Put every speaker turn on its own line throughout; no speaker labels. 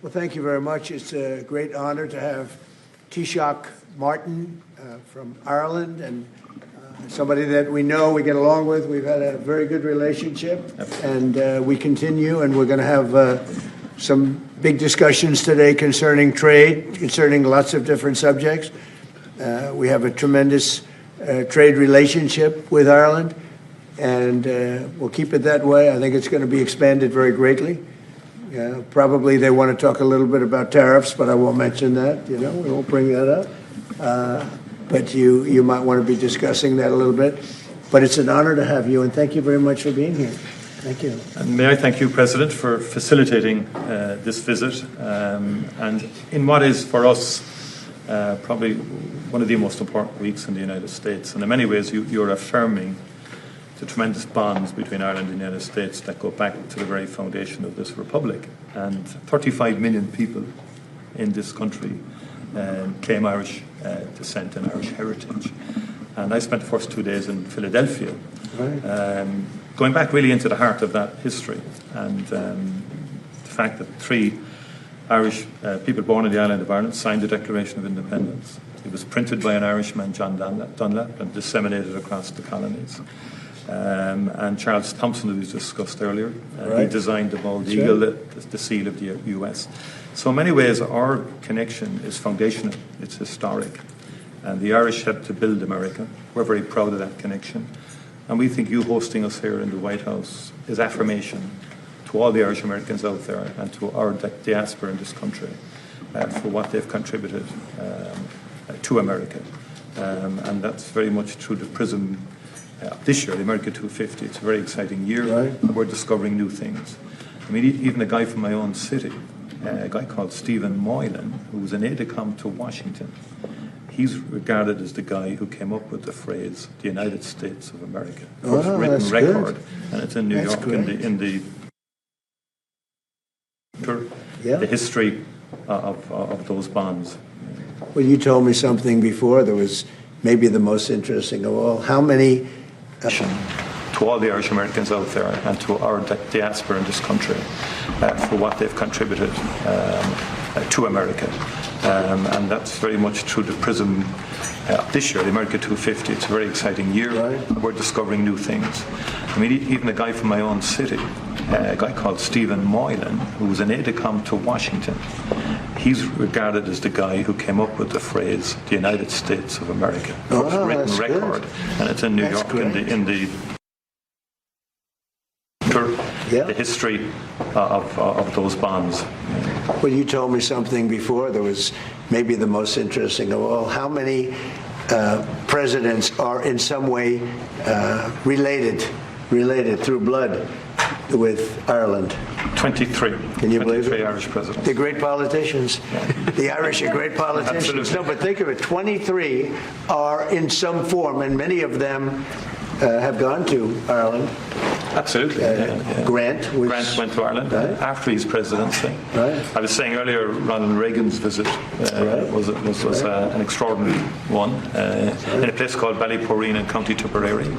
Well, thank you very much. It's a great honor to have Taoiseach Martin from Ireland, and somebody that we know, we get along with. We've had a very good relationship, and we continue, and we're going to have some big discussions today concerning trade, concerning lots of different subjects. We have a tremendous trade relationship with Ireland, and we'll keep it that way. I think it's going to be expanded very greatly. Probably they want to talk a little bit about tariffs, but I won't mention that. We won't bring that up. But you might want to be discussing that a little bit. But it's an honor to have you, and thank you very much for being here. Thank you.
And may I thank you, President, for facilitating this visit. And in what is for us probably one of the most important weeks in the United States. And in many ways, you're affirming the tremendous bonds between Ireland and the United States that go back to the very foundation of this republic. And 35 million people in this country claim Irish descent and Irish heritage. And I spent the first 2 days in Philadelphia, going back really into the heart of that history, and the fact that 3 Irish people born on the island of Ireland signed the Declaration of Independence. It was printed by an Irishman, John Dunlap, and disseminated across the colonies. And Charles Thompson, who was discussed earlier, he designed the bald eagle, the seal of the US. So in many ways, our connection is foundational, it's historic. And the Irish helped to build America. We're very proud of that connection. And we think you hosting us here in the White House is affirmation to all the Irish Americans out there and to our diaspora in this country for what they've contributed to America. And that's very much through the prism this year, the America 250. It's a very exciting year. And we're discovering new things. I mean, even a guy from my own city, a guy called Stephen Moylan, who was an aide-de-camp to Washington, he's regarded as the guy who came up with the phrase, the United States of America. First written record, and it's in New York in the history of those bonds.
Well, you told me something before that was maybe the most interesting of all. How many...
to all the Irish Americans out there and to our diaspora in this country for what they've contributed to America. And that's very much through the prism this year, the America 250. It's a very exciting year. We're discovering new things. I mean, even a guy from my own city, a guy called Stephen Moylan, who was an aide-de-camp to Washington, he's regarded as the guy who came up with the phrase, the United States of America. First written record, and it's in New York in the history of those bonds.
Well, you told me something before that was maybe the most interesting of all. How many presidents are in some way related through blood with Ireland?
23.
Can you believe it?
23 Irish presidents.
They're great politicians. The Irish are great politicians.
Absolutely.
No, but think of it. 23 are in some form, and many of them have gone to Ireland.
Absolutely.
Grant
went to Ireland after his presidency. I was saying earlier, Ronald Reagan's visit was an extraordinary one in a place called Ballyporeen in County Tipperary.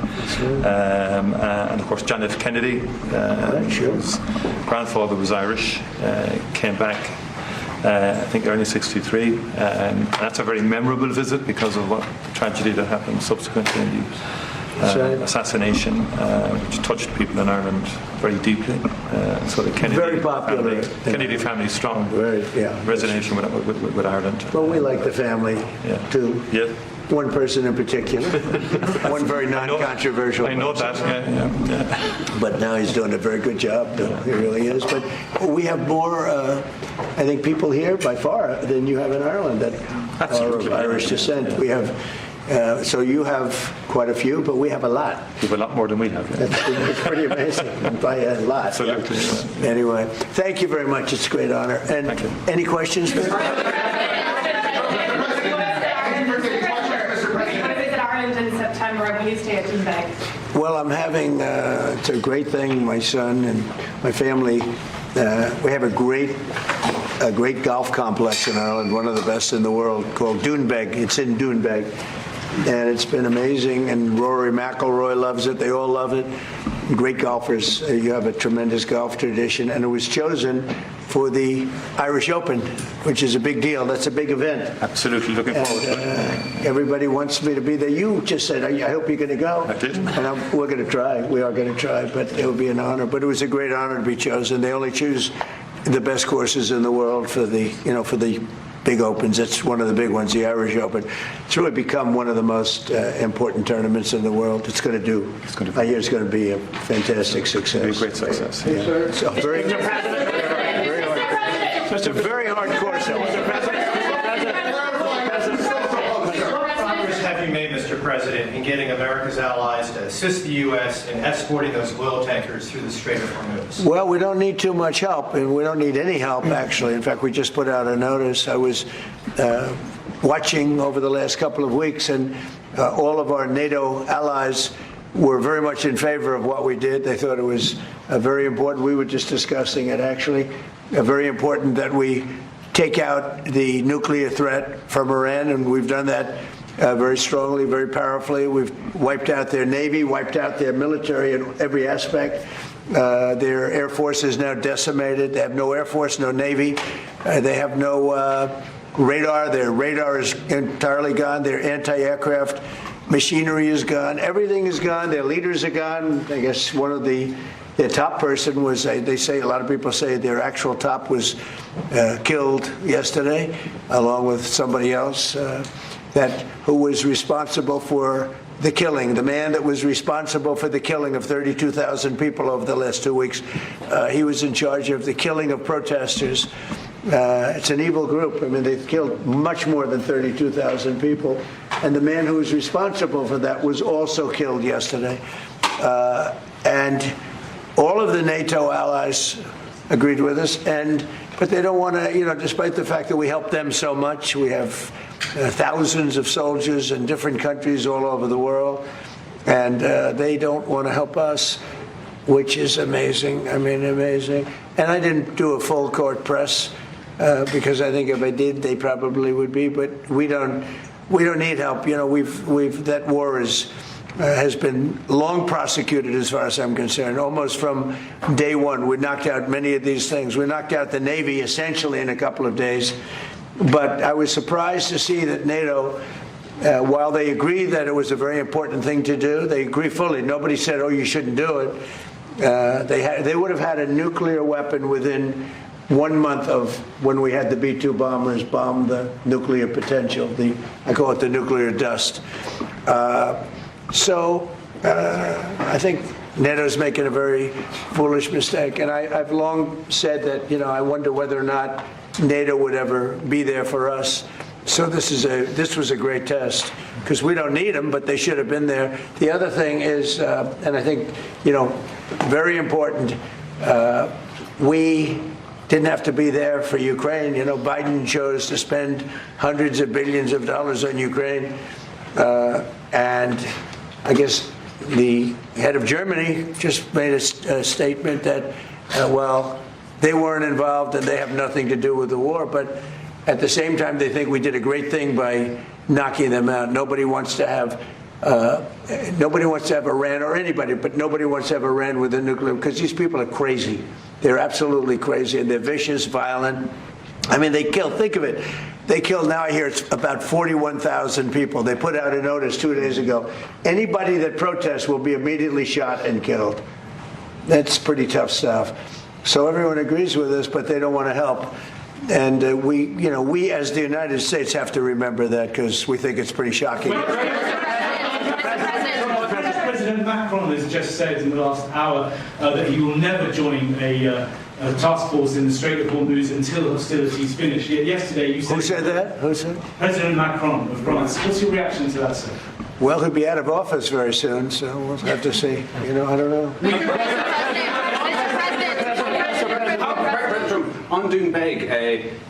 And of course, John F. Kennedy, whose grandfather was Irish, came back I think early '63. That's a very memorable visit because of what the tragedy that happened subsequently in the assassination, which touched people in Ireland very deeply. So the Kennedy family strong resonation with Ireland.
Well, we like the family too.
Yeah.
One person in particular, one very non-controversial.
I know that. Yeah.
But now he's doing a very good job. He really is. But we have more, I think, people here by far than you have in Ireland that are of Irish descent. We have. So you have quite a few, but we have a lot.
You have a lot more than we have. Yeah.
It's pretty amazing by a lot.
Absolutely.
Yeah. Anyway, thank you very much. It's a great honor. And
thank you.
Any questions?
In September, and will you stay at Doonbeg?
Well, I'm having, it's a great thing, my son and my family. We have a great golf complex in Ireland, one of the best in the world, called Doonbeg. It's in Doonbeg. And it's been amazing, and Rory McIlroy loves it. They all love it. Great golfers. You have a tremendous golf tradition, and it was chosen for the Irish Open, which is a big deal. That's a big event.
Absolutely looking forward to it.
Everybody wants me to be there. You just said, I hope you're going to go.
I did.
And we're going to try. We are going to try, but it would be an honor. But it was a great honor to be chosen. They only choose the best courses in the world for the, for the big opens. It's one of the big ones, the Irish Open. It's really become one of the most important tournaments in the world. It's going to do. I hear it's going to be a fantastic success.
It'll be a great success.
Yeah. So it's a very hard course.
Progress have you made, Mr. President, in getting America's allies to assist the U.S. in escorting those oil tankers through the Strait of Hormuz?
Well, we don't need too much help, and we don't need any help, actually. In fact, we just put out a notice. I was watching over the last couple of weeks, and all of our NATO allies were very much in favor of what we did. They thought it was very important. We were just discussing it, actually. Very important that we take out the nuclear threat from Iran, and we've done that very strongly, very powerfully. We've wiped out their Navy, wiped out their military in every aspect. Their Air Force is now decimated. They have no Air Force, no Navy. They have no radar. Their radar is entirely gone. Their anti-aircraft machinery is gone. Everything is gone. Their leaders are gone. I guess one of their top person was, they say, a lot of people say their actual top was killed yesterday, along with somebody else who was responsible for the killing. The man that was responsible for the killing of 32,000 people over the last 2 weeks, he was in charge of the killing of protesters. It's an evil group. I mean, they've killed much more than 32,000 people. And the man who was responsible for that was also killed yesterday. And all of the NATO allies agreed with us, but they don't want to, despite the fact that we help them so much. We have thousands of soldiers in different countries all over the world, and they don't want to help us, which is amazing. I mean, amazing. And I didn't do a full court press because I think if I did, they probably would be. But we don't need help. That war has been long prosecuted as far as I'm concerned, almost from day one. We knocked out many of these things. We knocked out the Navy essentially in a couple of days. But I was surprised to see that NATO, while they agree that it was a very important thing to do, they agree fully. Nobody said, oh, you shouldn't do it. They would have had a nuclear weapon within 1 month of when we had the B-2 bombers bomb the nuclear potential. I call it the nuclear dust. So I think NATO's making a very foolish mistake. And I've long said that, I wonder whether or not NATO would ever be there for us. So this was a great test, because we don't need them, but they should have been there. The other thing is, and I think, very important, we didn't have to be there for Ukraine. Biden chose to spend hundreds of billions of dollars on Ukraine. And I guess the head of Germany just made a statement that, they weren't involved and they have nothing to do with the war. But at the same time, they think we did a great thing by knocking them out. Nobody wants to have Iran, or anybody, but nobody wants to have Iran with a nuclear, because these people are crazy. They're absolutely crazy, and they're vicious, violent. I mean, they killed, think of it. They killed, now I hear it's about 41,000 people. They put out a notice 2 days ago. Anybody that protests will be immediately shot and killed. That's pretty tough stuff. So everyone agrees with us, but they don't want to help. And we as the United States have to remember that, because we think it's pretty shocking.
President Macron has just said in the last hour that he will never join a task force in the Strait of Hormuz until hostilities finish. Yet yesterday you said...
Who said that? Who said?
President Macron of France. What's your reaction to that, sir?
Well, he'll be out of office very soon, so we'll have to see. I don't know.
On Doonbeg,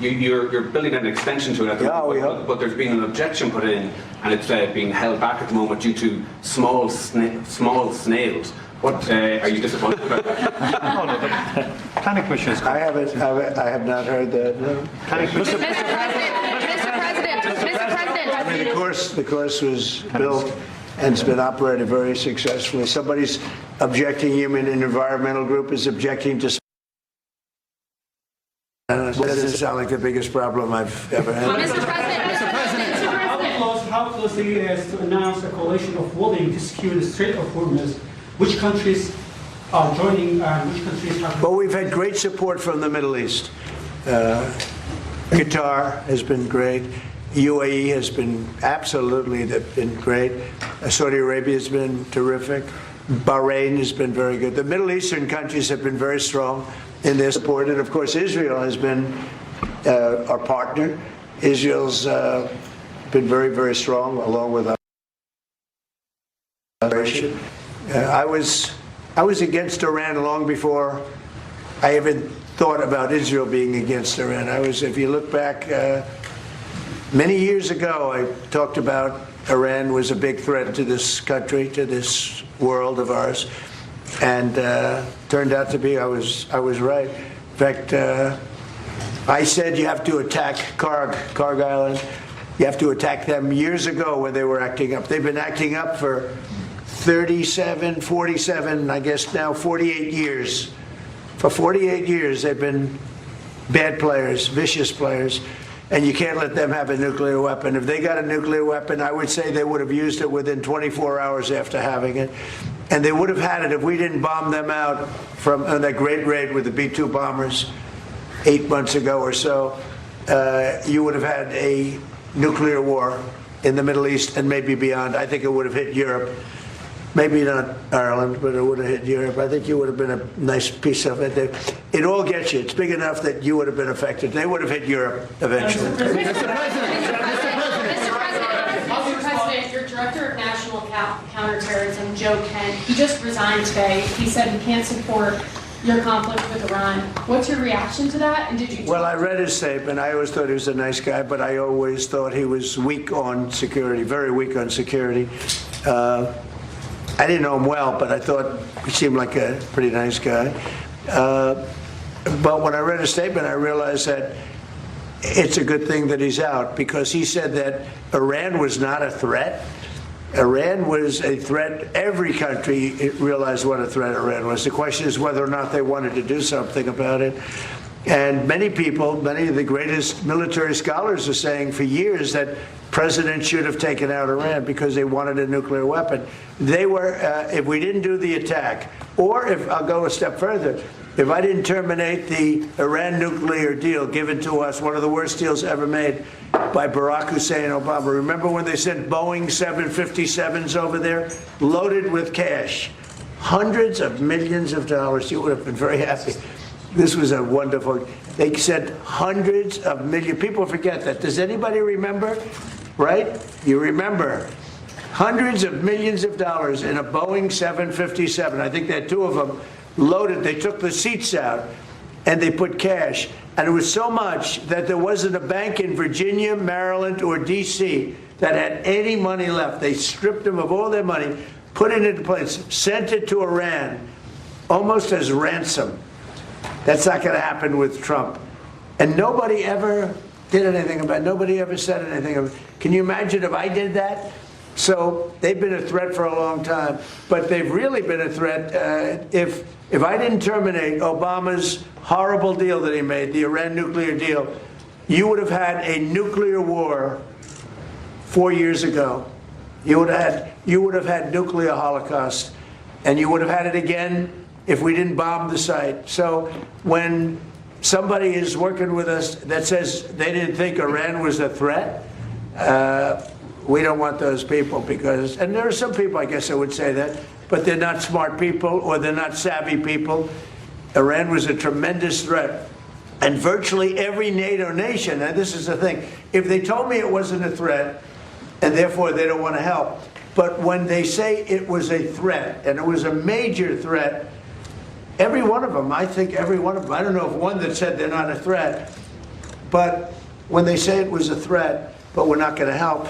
you're building an extension to it at the moment, but there's been an objection put in, and it's being held back at the moment due to small snails. What are you disappointed about that?
Oh, no, the planning commission is...
I have not heard that. No.
Mr. President.
I mean, the course was built and it's been operated very successfully. Somebody's objecting. Human and environmental group is objecting to That doesn't sound like the biggest problem I've ever had.
Mr. President,
How close the U.S. to announce a coalition of voting to secure the Strait of Hormuz? Which countries are joining and which countries have...
But we've had great support from the Middle East. Qatar has been great. UAE has been absolutely been great. Saudi Arabia has been terrific. Bahrain has been very good. The Middle Eastern countries have been very strong in their support. And of course, Israel has been our partner. Israel's been very, very strong, along with our nation. I was against Iran long before I even thought about Israel being against Iran. If you look back, many years ago, I talked about Iran was a big threat to this country, to this world of ours, and turned out to be I was right. In fact, I said you have to attack Karg Island. You have to attack them years ago when they were acting up. They've been acting up for 37, 47, I guess now 48 years. For 48 years, they've been bad players, vicious players, and you can't let them have a nuclear weapon. If they got a nuclear weapon, I would say they would have used it within 24 hours after having it. And they would have had it if we didn't bomb them out from that great raid with the B-2 bombers 8 months ago or so. You would have had a nuclear war in the Middle East and maybe beyond. I think it would have hit Europe. Maybe not Ireland, but it would have hit Europe. I think you would have been a nice piece of it. It all gets you. It's big enough that you would have been affected. They would have hit Europe eventually.
Mr. President, your Director of National Counterterrorism, Joe Kent, he just resigned today. He said he can't support your conflict with Iran. What's your reaction to that? And did you?
Well, I read his statement. I always thought he was a nice guy, but I always thought he was weak on security, very weak on security. I didn't know him well, but I thought he seemed like a pretty nice guy. But when I read his statement, I realized that it's a good thing that he's out, because he said that Iran was not a threat. Iran was a threat. Every country realized what a threat Iran was. The question is whether or not they wanted to do something about it. And many people, many of the greatest military scholars are saying for years that presidents should have taken out Iran because they wanted a nuclear weapon. They were, if we didn't do the attack, or if, I'll go a step further, if I didn't terminate the Iran nuclear deal given to us, one of the worst deals ever made by Barack Hussein Obama. Remember when they sent Boeing 757s over there, loaded with cash, hundreds of millions of dollars? You would have been very happy. This was a wonderful, they sent hundreds of millions. People forget that. Does anybody remember? Right? You remember. Hundreds of millions of dollars in a Boeing 757. I think they had two of them loaded. They took the seats out and they put cash. And it was so much that there wasn't a bank in Virginia, Maryland, or D.C. that had any money left. They stripped them of all their money, put it into place, sent it to Iran, almost as ransom. That's not going to happen with Trump. And nobody ever did anything about it. Nobody ever said anything about it. Can you imagine if I did that? So they've been a threat for a long time. But they've really been a threat. If I didn't terminate Obama's horrible deal that he made, the Iran nuclear deal, you would have had a nuclear war 4 years ago. You would have had nuclear holocaust. And you would have had it again if we didn't bomb the site. So when somebody is working with us that says they didn't think Iran was a threat, we don't want those people, because, and there are some people, I guess I would say that, but they're not smart people or they're not savvy people. Iran was a tremendous threat. And virtually every NATO nation, and this is the thing, if they told me it wasn't a threat, and therefore they don't want to help, but when they say it was a threat, and it was a major threat, every one of them, I think every one of them, I don't know of one that said they're not a threat, but when they say it was a threat, but we're not going to help,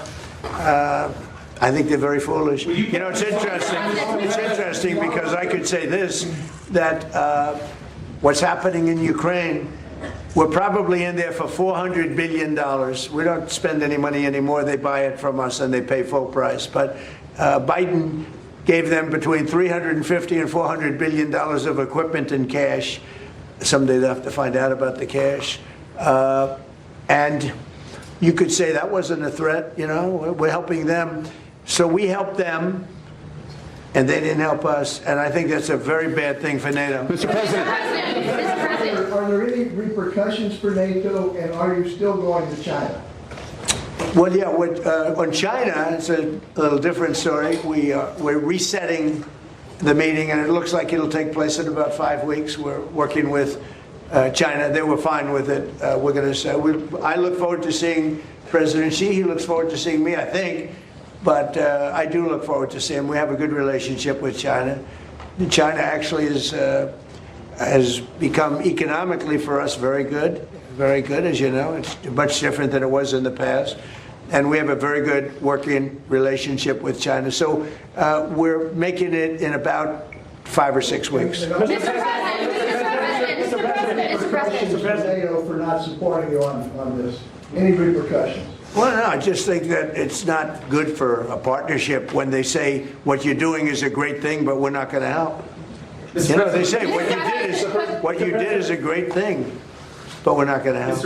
I think they're very foolish. You know, it's interesting. It's interesting because I could say this, that what's happening in Ukraine, we're probably in there for $400 billion. We don't spend any money anymore. They buy it from us and they pay full price. But Biden gave them between $350 and $400 billion of equipment in cash. Someday they'll have to find out about the cash. And you could say that wasn't a threat, you know, we're helping them. So we helped them, and they didn't help us, and I think that's a very bad thing for NATO.
Mr. President.
Are there any repercussions for NATO, and are you still going to China?
Well, yeah, on China, it's a little different story. We're resetting the meeting, and it looks like it'll take place in about 5 weeks. We're working with China. They were fine with it. We're going to say, I look forward to seeing President Xi. He looks forward to seeing me, I think. But I do look forward to seeing him. We have a good relationship with China. China actually has become economically for us very good, as you know. It's much different than it was in the past. And we have a very good working relationship with China. So we're making it in about 5 or 6 weeks.
Mr. President, NATO for not supporting you on this. Any repercussions?
Well, no, I just think that it's not good for a partnership when they say what you're doing is a great thing, but we're not going to help. You know, they say what you did is a great thing, but we're not going to help.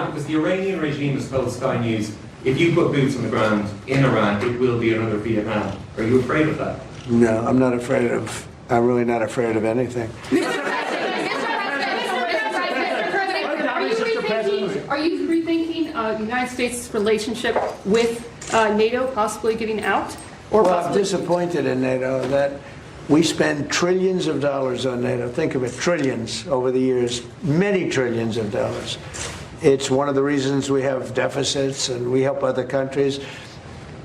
Because the Iranian regime has told Sky News, if you put boots on the ground in Iran, it will be another Vietnam. Are you afraid of that?
No, I'm really not afraid of anything.
Are you rethinking the United States' relationship with NATO, possibly getting out? Or
Well, I'm disappointed in NATO that we spend trillions of dollars on NATO. Think of it, trillions over the years, many trillions of dollars. It's one of the reasons we have deficits and we help other countries.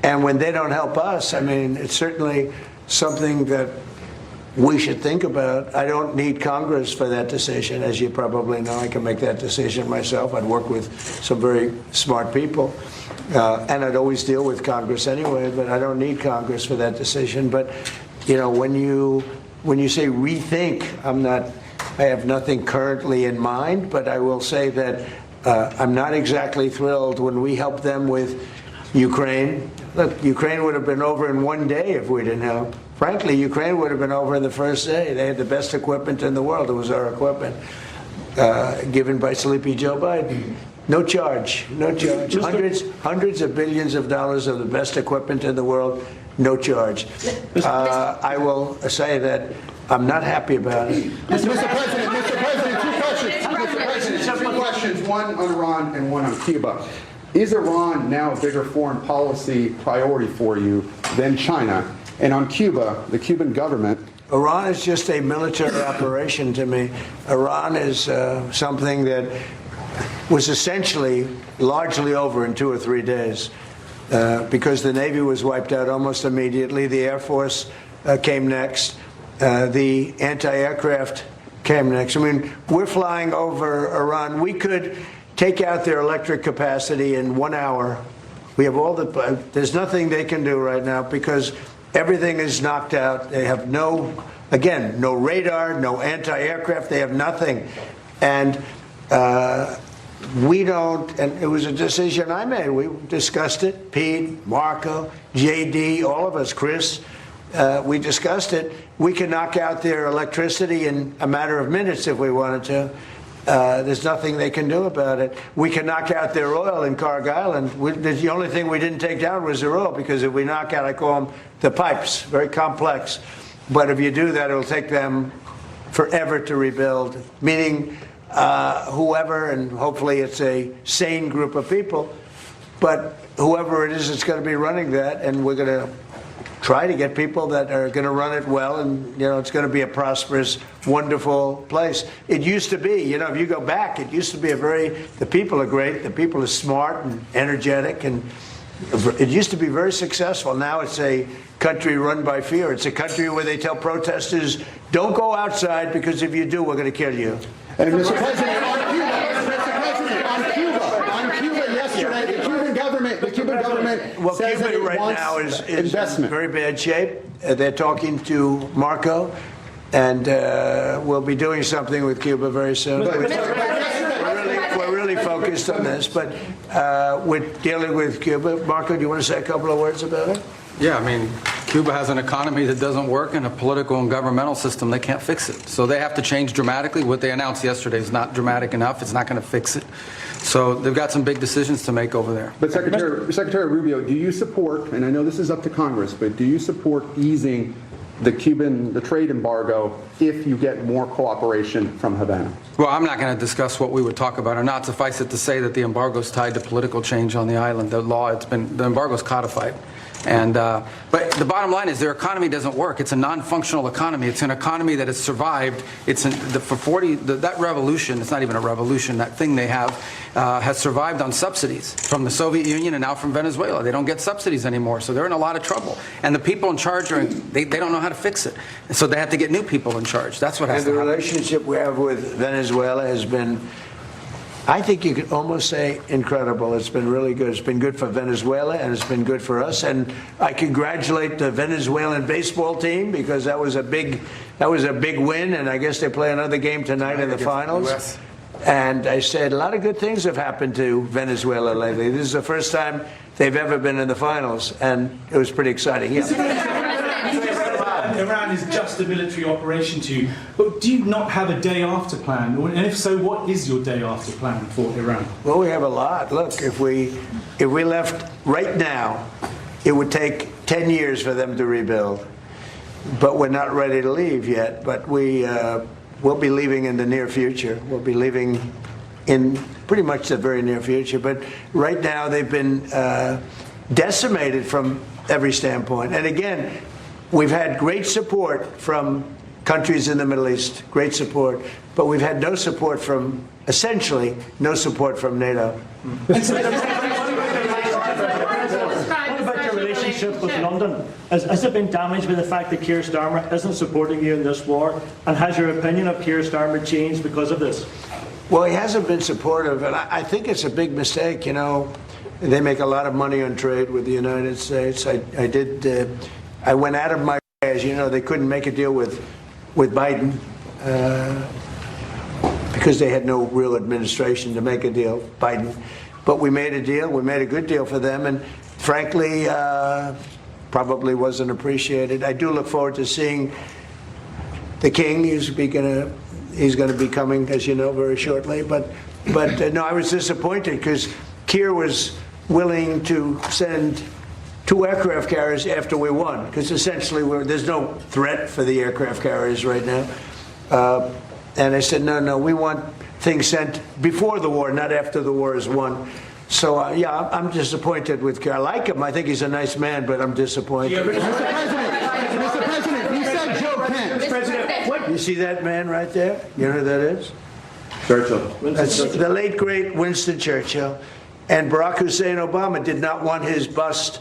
And when they don't help us, I mean, it's certainly something that we should think about. I don't need Congress for that decision, as you probably know. I can make that decision myself. I'd work with some very smart people. And I'd always deal with Congress anyway, but I don't need Congress for that decision. But, you know, when you say rethink, I have nothing currently in mind, but I will say that I'm not exactly thrilled when we help them with Ukraine. Look, Ukraine would have been over in 1 day if we didn't help. Frankly, Ukraine would have been over in the first day. They had the best equipment in the world. It was our equipment given by Sleepy Joe Biden. No charge, no charge. Hundreds of billions of dollars of the best equipment in the world, no charge. I will say that I'm not happy about it.
Mr. President, two questions, one on Iran and one on Cuba. Is Iran now a bigger foreign policy priority for you than China? And on Cuba, the Cuban government...
Iran is just a military operation to me. Iran is something that was essentially largely over in 2 or 3 days because the Navy was wiped out almost immediately. The Air Force came next. The anti-aircraft came next. I mean, we're flying over Iran. We could take out their electric capacity in 1 hour. We have all there's nothing they can do right now because everything is knocked out. They have no radar, no anti-aircraft. They have nothing. And we don't, and it was a decision I made. We discussed it, Pete, Marco, JD, all of us, Chris, we discussed it. We can knock out their electricity in a matter of minutes if we wanted to. There's nothing they can do about it. We can knock out their oil in Cargill, and the only thing we didn't take down was their oil, because if we knock out, I call them the pipes, very complex. But if you do that, it'll take them forever to rebuild, meaning whoever, and hopefully it's a sane group of people, but whoever it is, it's going to be running that, and we're going to try to get people that are going to run it well, and it's going to be a prosperous, wonderful place. It used to be, if you go back, it used to be the people are great, the people are smart and energetic, and it used to be very successful. Now it's a country run by fear. It's a country where they tell protesters, don't go outside, because if you do, we're going to kill you.
And Mr. President, on Cuba yesterday, the Cuban government says that it wants
now is
investment.
In very bad shape. They're talking to Marco, and we'll be doing something with Cuba very soon. We're really focused on this, but we're dealing with Cuba. Marco, do you want to say a couple of words about it?
Yeah, I mean, Cuba has an economy that doesn't work and a political and governmental system. They can't fix it. So they have to change dramatically. What they announced yesterday is not dramatic enough. It's not going to fix it. So they've got some big decisions to make over there.
But Secretary Rubio, do you support, and I know this is up to Congress, but do you support easing the trade embargo if you get more cooperation from Havana?
Well, I'm not going to discuss what we would talk about or not. Suffice it to say that the embargo is tied to political change on the island. The embargo is codified. And but the bottom line is their economy doesn't work. It's a non-functional economy. It's an economy that has survived. That revolution, it's not even a revolution, that thing they have has survived on subsidies from the Soviet Union and now from Venezuela. They don't get subsidies anymore, so they're in a lot of trouble. And the people in charge, they don't know how to fix it. So they have to get new people in charge. That's what has to happen.
And the relationship we have with Venezuela has been, I think you could almost say, incredible. It's been really good. It's been good for Venezuela, and it's been good for us. And I congratulate the Venezuelan baseball team because that was a big win. And I guess they play another game tonight in the finals. And I said a lot of good things have happened to Venezuela lately. This is the first time they've ever been in the finals, and it was pretty exciting. Yeah.
Iran is just a military operation to you, but do you not have a day after plan? And if so, what is your day after plan for Iran?
Well, we have a lot. Look, if we left right now, it would take 10 years for them to rebuild. But we're not ready to leave yet. But we'll be leaving in the near future. We'll be leaving in pretty much the very near future. But right now, they've been decimated from every standpoint. And again, we've had great support from countries in the Middle East, great support, but we've had no support from, essentially, no support from NATO.
What about your relationship with London? Has it been damaged by the fact that Keir Starmer isn't supporting you in this war? And has your opinion of Keir Starmer changed because of this?
Well, he hasn't been supportive, and I think it's a big mistake. You know, they make a lot of money on trade with the United States. I went out of my way, as you know, they couldn't make a deal with Biden because they had no real administration to make a deal, Biden. But we made a deal. We made a good deal for them, and frankly, probably wasn't appreciated. I do look forward to seeing the King. He's going to be coming, as you know, very shortly. But no, I was disappointed because Keir was willing to send 2 aircraft carriers after we won, because essentially there's no threat for the aircraft carriers right now. And I said, no, we want things sent before the war, not after the war is won. So, yeah, I'm disappointed with Keir. I like him. I think he's a nice man, but I'm disappointed.
Mr. President, you said Joe Kent.
Mr. President, what? You see that man right there? You know who that is?
Churchill.
That's the late, great Winston Churchill. And Barack Hussein Obama did not want his bust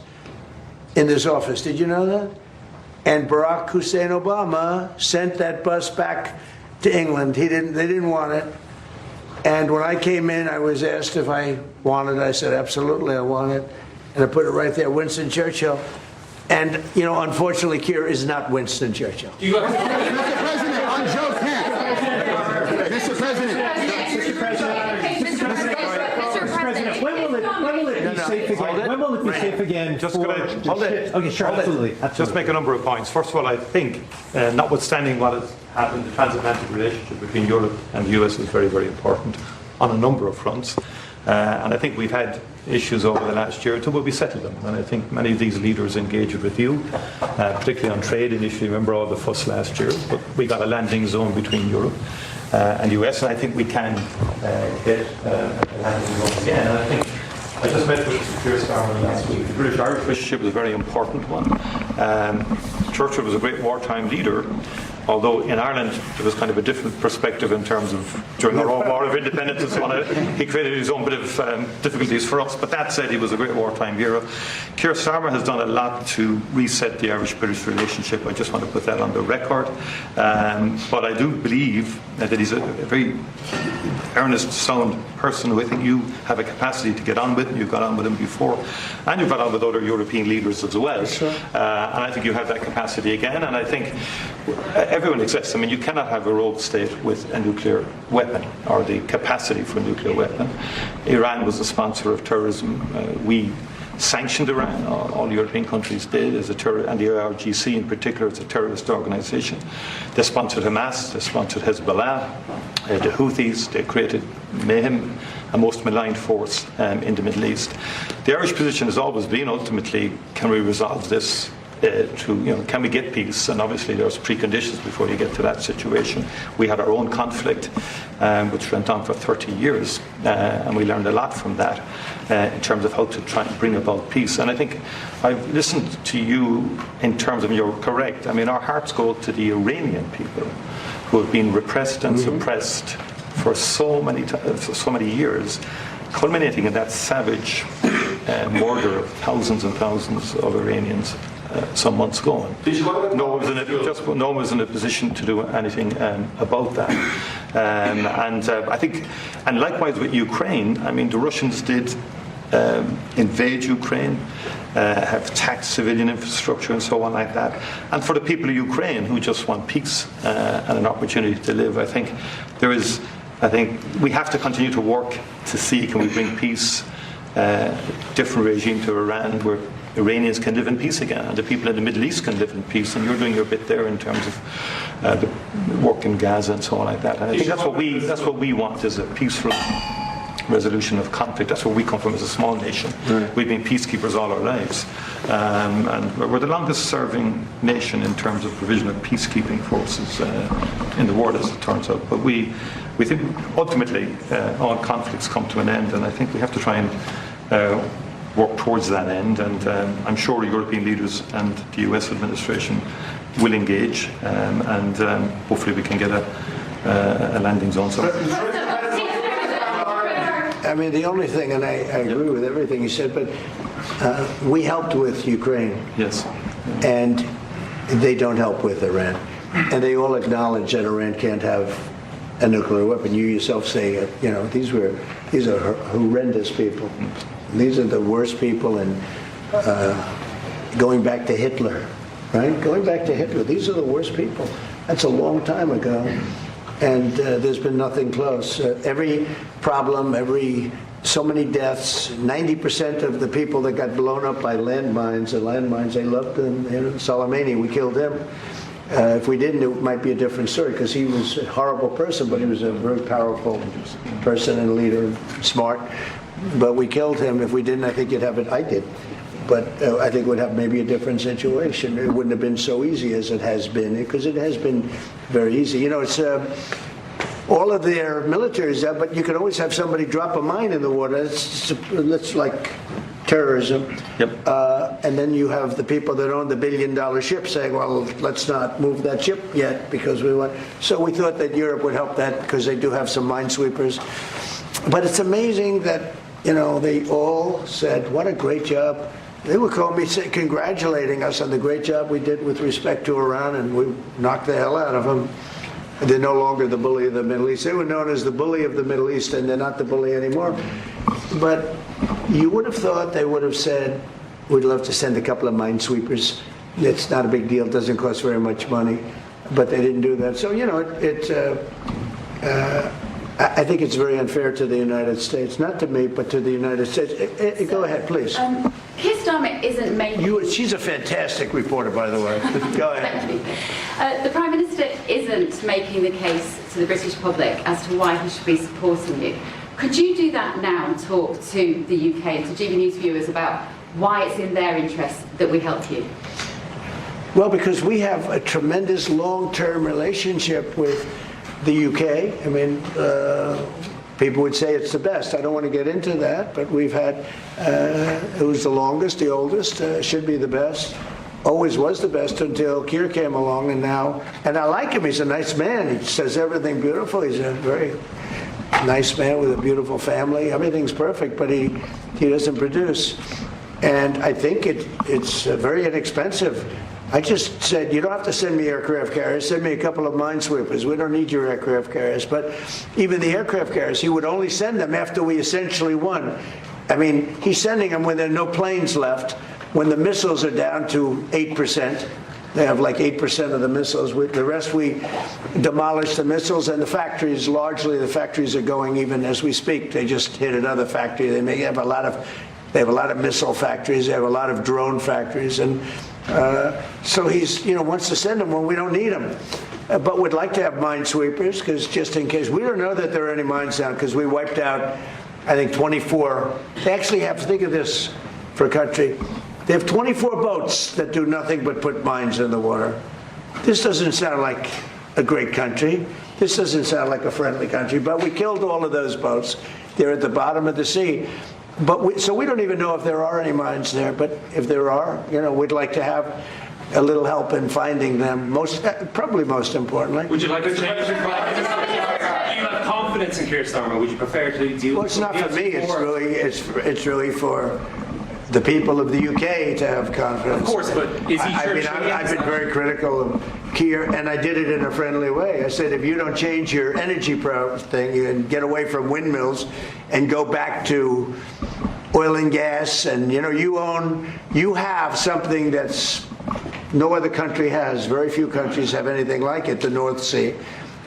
in this office. Did you know that? And Barack Hussein Obama sent that bus back to England. They didn't want it. And when I came in, I was asked if I wanted it. I said, absolutely, I want it. And I put it right there, Winston Churchill. And, you know, unfortunately, Keir is not Winston Churchill.
Mr. President, on Joe Kent. Mr. President.
When will it be safe again? When will it be safe again?
Hold it.
Okay, sure, absolutely.
Just make a number of points. First of all, I think, notwithstanding what has happened, the transatlantic relationship between Europe and the US is very, very important on a number of fronts. And I think we've had issues over the last year or two, but we settled them. And I think many of these leaders engaged with you, particularly on trade initially. Remember all the fuss last year, but we got a landing zone between Europe and the US, and I think we can get a landing zone again. And I think I just met with Keir Starmer last week. The British-Irish relationship is a very important one. Churchill was a great wartime leader, although in Ireland there was kind of a different perspective in terms of during our own war of independence and so on. He created his own bit of difficulties for us, but that said, he was a great wartime hero. Keir Starmer has done a lot to reset the Irish-British relationship. I just want to put that on the record. But I do believe that he's a very earnest, sound person who I think you have a capacity to get on with. You've got on with him before, and you've got on with other European leaders as well. Sure. And I think you have that capacity again. And I think everyone exists. I mean, you cannot have a rogue state with a nuclear weapon or the capacity for a nuclear weapon. Iran was a sponsor of terrorism. We sanctioned Iran. All European countries did, as a and the IRGC in particular, as a terrorist organisation. They sponsored Hamas, they sponsored Hezbollah, the Houthis. They created mayhem, a most maligned force in the Middle East. The Irish position has always been, ultimately, can we resolve this through, can we get peace? And obviously there's preconditions before you get to that situation. We had our own conflict, which went on for 30 years, and we learned a lot from that in terms of how to try and bring about peace. And I think I've listened to you in terms of, you're correct. I mean, our hearts go to the Iranian people who have been repressed and suppressed for so many years, culminating in that savage murder of thousands and thousands of Iranians some months ago. No one was in a position to do anything about that. I think, and likewise with Ukraine, I mean, the Russians did invade Ukraine, have attacked civilian infrastructure and so on like that. And for the people of Ukraine who just want peace and an opportunity to live, I think we have to continue to work to see, can we bring peace, different regime to Iran, where Iranians can live in peace again, and the people in the Middle East can live in peace. And you're doing your bit there in terms of the work in Gaza and so on like that. And I think that's what we want, is a peaceful resolution of conflict. That's where we come from as a small nation. Right. We've been peacekeepers all our lives, and we're the longest-serving nation in terms of provision of peacekeeping forces in the world, as it turns out. But we think ultimately all conflicts come to an end, and I think we have to try and work towards that end. And I'm sure European leaders and the US administration will engage, and hopefully we can get a landing zone.
I mean, the only thing, and I agree with everything you said, but we helped with Ukraine.
Yes.
And they don't help with Iran. And they all acknowledge that Iran can't have a nuclear weapon. You yourself say, these are horrendous people. These are the worst people, and going back to Hitler, right? Going back to Hitler, these are the worst people. That's a long time ago. And there's been nothing close. Every problem, so many deaths, 90% of the people that got blown up by landmines, they loved them. Soleimani, we killed him. If we didn't, it might be a different story, because he was a horrible person, but he was a very powerful person and leader, smart. But we killed him. If we didn't, I think you'd have it. I did. But I think we'd have maybe a different situation. It wouldn't have been so easy as it has been, because it has been very easy. It's all of their militaries, but you can always have somebody drop a mine in the water. It's like terrorism.
Yep.
And then you have the people that own the billion-dollar ship saying, well, let's not move that ship yet because we want. So we thought that Europe would help that, because they do have some minesweepers. But it's amazing that, they all said, what a great job. They would call me congratulating us on the great job we did with respect to Iran, and we knocked the hell out of them. They're no longer the bully of the Middle East. They were known as the bully of the Middle East, and they're not the bully anymore. But you would have thought they would have said, we'd love to send a couple of minesweepers. It's not a big deal. It doesn't cost very much money. But they didn't do that. So, I think it's very unfair to the United States. Not to me, but to the United States. Go ahead, please.
Keir Starmer isn't making...
She's a fantastic reporter, by the way. Go ahead.
Thank you. The Prime Minister isn't making the case to the British public as to why he should be supporting you. Could you do that now and talk to the UK and to GB News viewers about why it's in their interest that we help you?
Well, because we have a tremendous long-term relationship with the UK. I mean, people would say it's the best. I don't want to get into that, but we've had, it was the longest, the oldest, should be the best. Always was the best until Keir came along, and I like him. He's a nice man. He says everything beautiful. He's a very nice man with a beautiful family. Everything's perfect, but he doesn't produce. And I think it's very inexpensive. I just said, you don't have to send me aircraft carriers, send me a couple of minesweepers. We don't need your aircraft carriers. But even the aircraft carriers, he would only send them after we essentially won. I mean, he's sending them when there are no planes left, when the missiles are down to 8%. They have like 8% of the missiles. The rest, we demolish the missiles, and the factories, largely the factories are going even as we speak. They just hit another factory. They may have a lot of They have a lot of missile factories. They have a lot of drone factories. And so he's, wants to send them when we don't need them. But would like to have minesweepers, because just in case. We don't know that there are any mines down, because we wiped out, I think, 24. They actually have, think of this for a country. They have 24 boats that do nothing but put mines in the water. This doesn't sound like a great country. This doesn't sound like a friendly country, but we killed all of those boats. They're at the bottom of the sea. So we don't even know if there are any mines there, but if there are, we'd like to have a little help in finding them, probably most importantly.
Would you like to change your mind? Do you have confidence in Keir Starmer? Would you prefer to deal?
Well, it's not for me. It's really for the people of the UK to have confidence.
Of course, but is he?
I've been very critical of Keir, and I did it in a friendly way. I said, if you don't change your energy thing and get away from windmills and go back to oil and gas, and you have something that's no other country has. Very few countries have anything like it, the North Sea.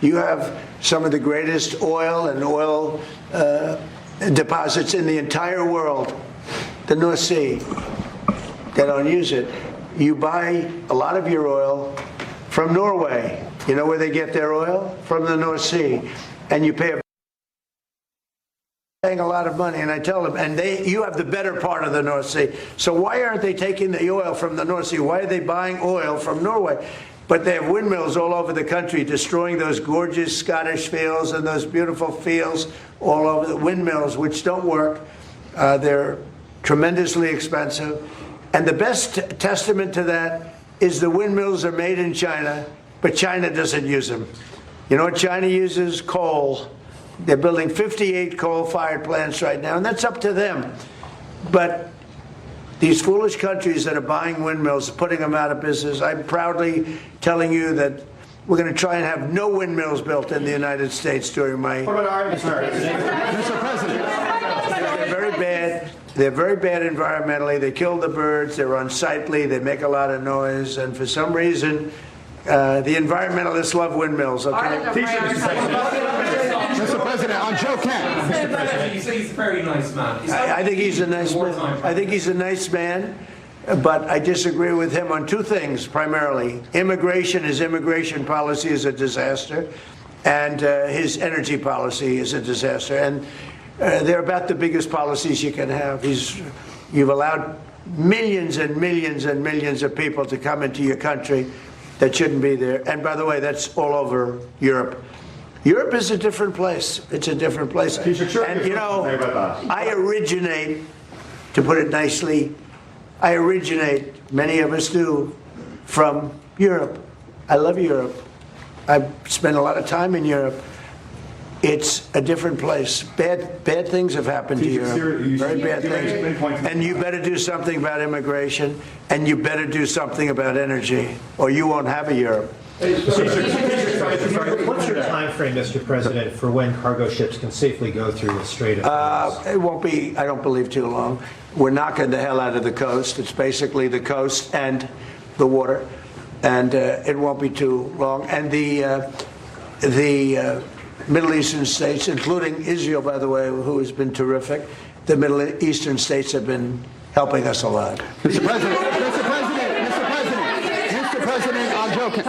You have some of the greatest oil and oil deposits in the entire world. The North Sea. They don't use it. You buy a lot of your oil from Norway. You know where they get their oil? From the North Sea. And you paying a lot of money, and I tell them, and you have the better part of the North Sea. So why aren't they taking the oil from the North Sea? Why are they buying oil from Norway? But they have windmills all over the country, destroying those gorgeous Scottish fields and those beautiful fields all over the windmills, which don't work. They're tremendously expensive. And the best testament to that is the windmills are made in China, but China doesn't use them. You know what China uses? Coal. They're building 58 coal-fired plants right now, and that's up to them. But these foolish countries that are buying windmills, putting them out of business, I'm proudly telling you that we're going to try and have no windmills built in the United States during my...
What about our Mr. President?
They're very bad. They're very bad environmentally. They kill the birds. They're unsightly. They make a lot of noise. And for some reason, the environmentalists love windmills. Okay.
Mr. President, on Joe Kent.
Mr. President, you say he's a very nice man.
I think he's a nice man. I think he's a nice man. But I disagree with him on two things, primarily. His immigration policy is a disaster, and his energy policy is a disaster. And they're about the biggest policies you can have. You've allowed millions and millions and millions of people to come into your country that shouldn't be there. And by the way, that's all over Europe. Europe is a different place. It's a different place. And I originate, to put it nicely, many of us do, from Europe. I love Europe. I've spent a lot of time in Europe. It's a different place. Bad things have happened to Europe. Very bad things. And you better do something about immigration, and you better do something about energy, or you won't have a Europe.
What's your time frame, Mr. President, for when cargo ships can safely go through the Strait of Hormuz?
It won't be, I don't believe, too long. We're knocking the hell out of the coast. It's basically the coast and the water, and it won't be too long. And the Middle Eastern states, including Israel, by the way, who has been terrific, the Middle Eastern states have been helping us a lot.
Mr. President, on Joe Kent.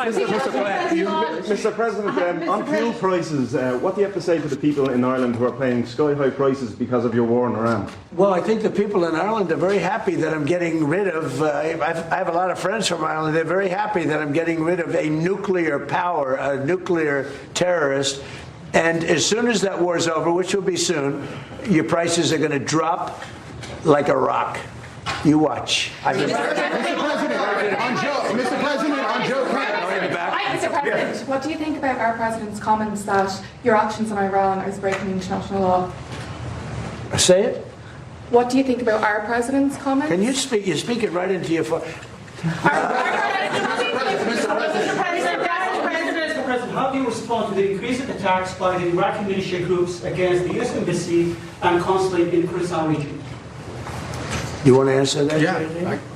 Mr. President, on fuel prices, what do you have to say to the people in Ireland who are paying sky-high prices because of your war in Iran?
Well, I think the people in Ireland are very happy that I'm getting rid of, I have a lot of friends from Ireland, they're very happy that I'm getting rid of a nuclear power, a nuclear terrorist. And as soon as that war's over, which will be soon, your prices are going to drop like a rock. You watch.
Mr. President, on Joe Kent.
Mr. President, what do you think about our President's comments that your actions in Iran is breaking international law?
Say it.
What do you think about our President's comments?
Can you speak? You speak it right into your phone.
Mr. President, how do you respond to the increasing attacks by the Iraqi militia groups against the U.S. Embassy and consulate in the Kurdistan region?
You want to answer that?
Yeah.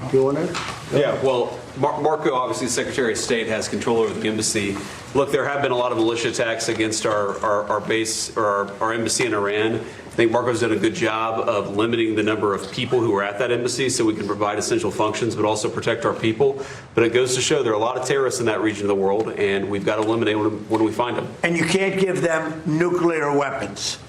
Do you want to?
Yeah, well, Marco, obviously, the Secretary of State, has control over the embassy. Look, there have been a lot of militia attacks against our base, or our embassy in Iran.
I think Marco's done a good job of limiting the number of people who are at that embassy so we can provide essential functions but also protect our people. But it goes to show there are a lot of terrorists in that region of the world, and we've got to eliminate them when we find them.
And you can't give them nuclear weapons.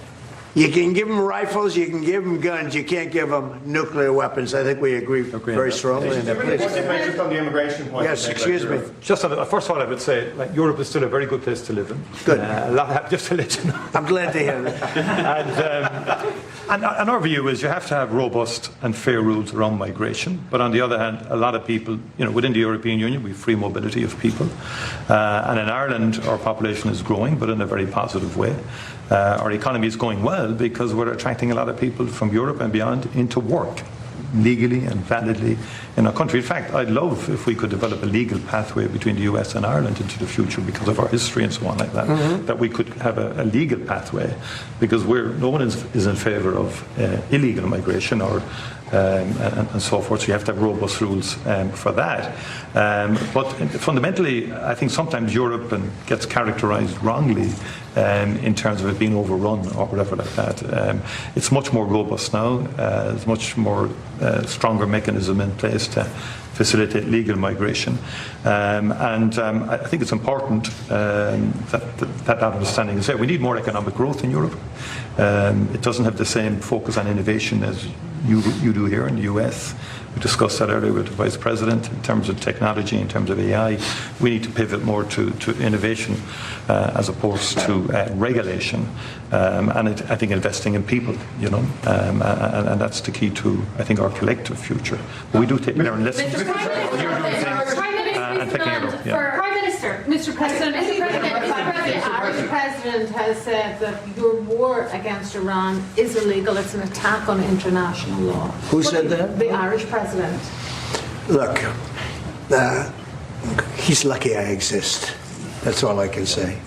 You can give them rifles, you can give them guns, you can't give them nuclear weapons. I think we agree very strongly on that.
Just on the immigration point.
Yes, excuse me.
Just first of all, I would say Europe is still a very good place to live in.
Good.
A lot just to let you know.
I'm glad to hear that.
And our view is you have to have robust and fair rules around migration. But on the other hand, a lot of people, within the European Union, we have free mobility of people. And in Ireland, our population is growing, but in a very positive way. Our economy is going well because we're attracting a lot of people from Europe and beyond into work legally and validly in our country. In fact, I'd love if we could develop a legal pathway between the US and Ireland into the future because of our history and so on like that, that we could have a legal pathway because no one is in favour of illegal migration or and so forth. So you have to have robust rules for that. But fundamentally, I think sometimes Europe gets characterised wrongly in terms of it being overrun or whatever like that. It's much more robust now. There's much more stronger mechanism in place to facilitate legal migration. I think it's important that understanding is there. We need more economic growth in Europe. It doesn't have the same focus on innovation as you do here in the US. We discussed that earlier with the Vice President in terms of technology, in terms of AI. We need to pivot more to innovation as opposed to regulation. And I think investing in people, and that's the key to, I think, our collective future. But we do learn lessons.
Mr. President, our president has said that your war against Iran is illegal. It's an attack on international law.
Who said that?
The Irish president.
Look, he's lucky I exist. That's all I can say.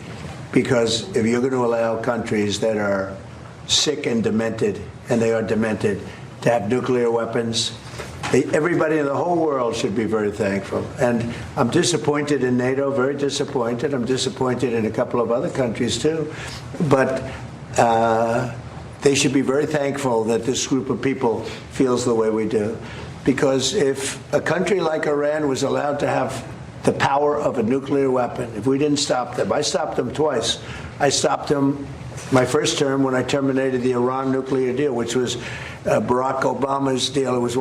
Because if you're going to allow countries that are sick and demented, and they are demented, to have nuclear weapons, everybody in the whole world should be very thankful. And I'm disappointed in NATO, very disappointed. I'm disappointed in a couple of other countries too. But they should be very thankful that this group of people feels the way we do. Because if a country like Iran was allowed to have the power of a nuclear weapon, if we didn't stop them, I stopped them twice. I stopped them my first term when I terminated the Iran nuclear deal, which was Barack Obama's deal. It was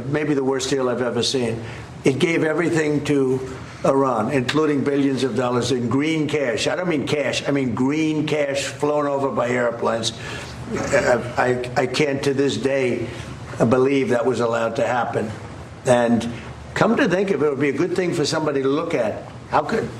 maybe the worst deal I've ever seen. It gave everything to Iran, including billions of dollars in green cash. I don't mean cash. I mean green cash flown over by airplanes. I can't to this day believe that was allowed to happen. And come to think of it, it would be a good thing for somebody to look at.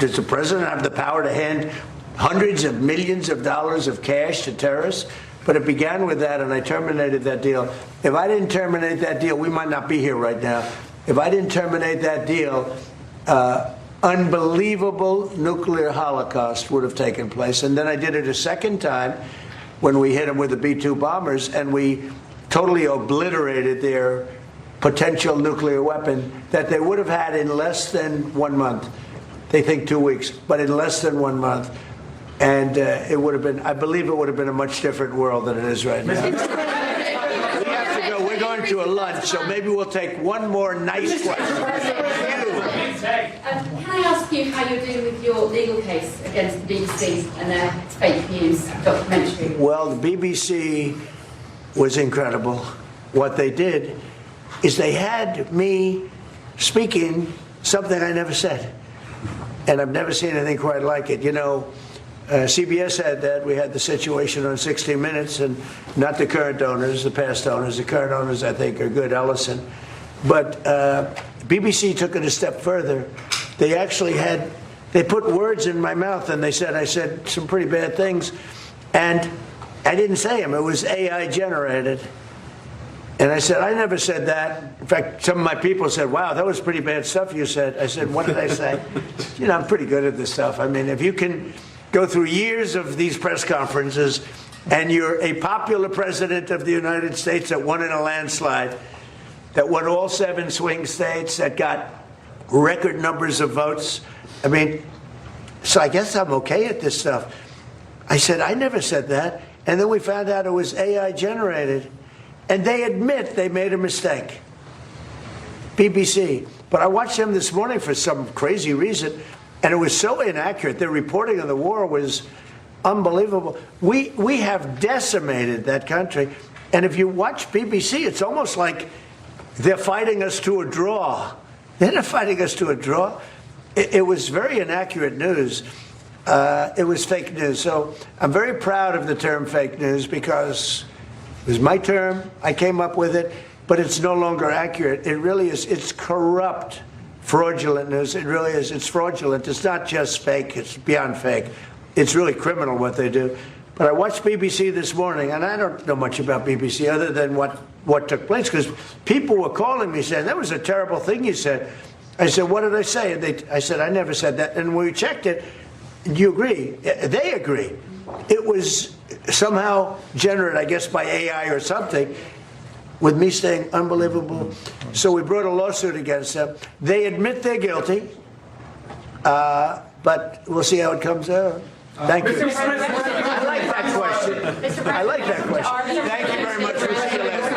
Does the president have the power to hand hundreds of millions of dollars of cash to terrorists? But it began with that, and I terminated that deal. If I didn't terminate that deal, we might not be here right now. If I didn't terminate that deal, unbelievable nuclear holocaust would have taken place. And then I did it a second time when we hit them with the B-2 bombers, and we totally obliterated their potential nuclear weapon that they would have had in less than 1 month. They think 2 weeks, but in less than 1 month. And it would have been, I believe it would have been a much different world than it is right now. We have to go. We're going to a lunch, so maybe we'll take one more nice question.
Can I ask you how you're doing with your legal case against the BBC and their fake news documentary?
Well, the BBC was incredible. What they did is they had me speaking something I never said. And I've never seen anything quite like it. CBS had that. We had the situation on 60 Minutes, and not the current owners, the past owners. The current owners, I think, are good, Ellison. But BBC took it a step further. They actually they put words in my mouth, and I said some pretty bad things. And I didn't say them. It was AI generated. And I said, I never said that. In fact, some of my people said, wow, that was pretty bad stuff you said. I said, what did I say? I'm pretty good at this stuff. I mean, if you can go through years of these press conferences and you're a popular president of the United States that won in a landslide, that won all 7 swing states, that got record numbers of votes. So I guess I'm okay at this stuff. I said, I never said that. And then we found out it was AI generated. And they admit they made a mistake. BBC. But I watched them this morning for some crazy reason, and it was so inaccurate. Their reporting of the war was unbelievable. We have decimated that country. And if you watch BBC, it's almost like they're fighting us to a draw. They're not fighting us to a draw. It was very inaccurate news. It was fake news. So I'm very proud of the term fake news because it was my term. I came up with it, but it's no longer accurate. It really is. It's corrupt, fraudulent news. It really is. It's fraudulent. It's not just fake. It's beyond fake. It's really criminal what they do. But I watched BBC this morning, and I don't know much about BBC other than what took place, because people were calling me saying, that was a terrible thing you said. I said, what did I say? And I said, I never said that. And when we checked it, you agree. They agree. It was somehow generated, I guess, by AI or something, with me saying unbelievable. So we brought a lawsuit against them. They admit they're guilty, but we'll see how it comes out. Thank you. I like that question. I like that question. Thank you very much, Mr. Gillespie.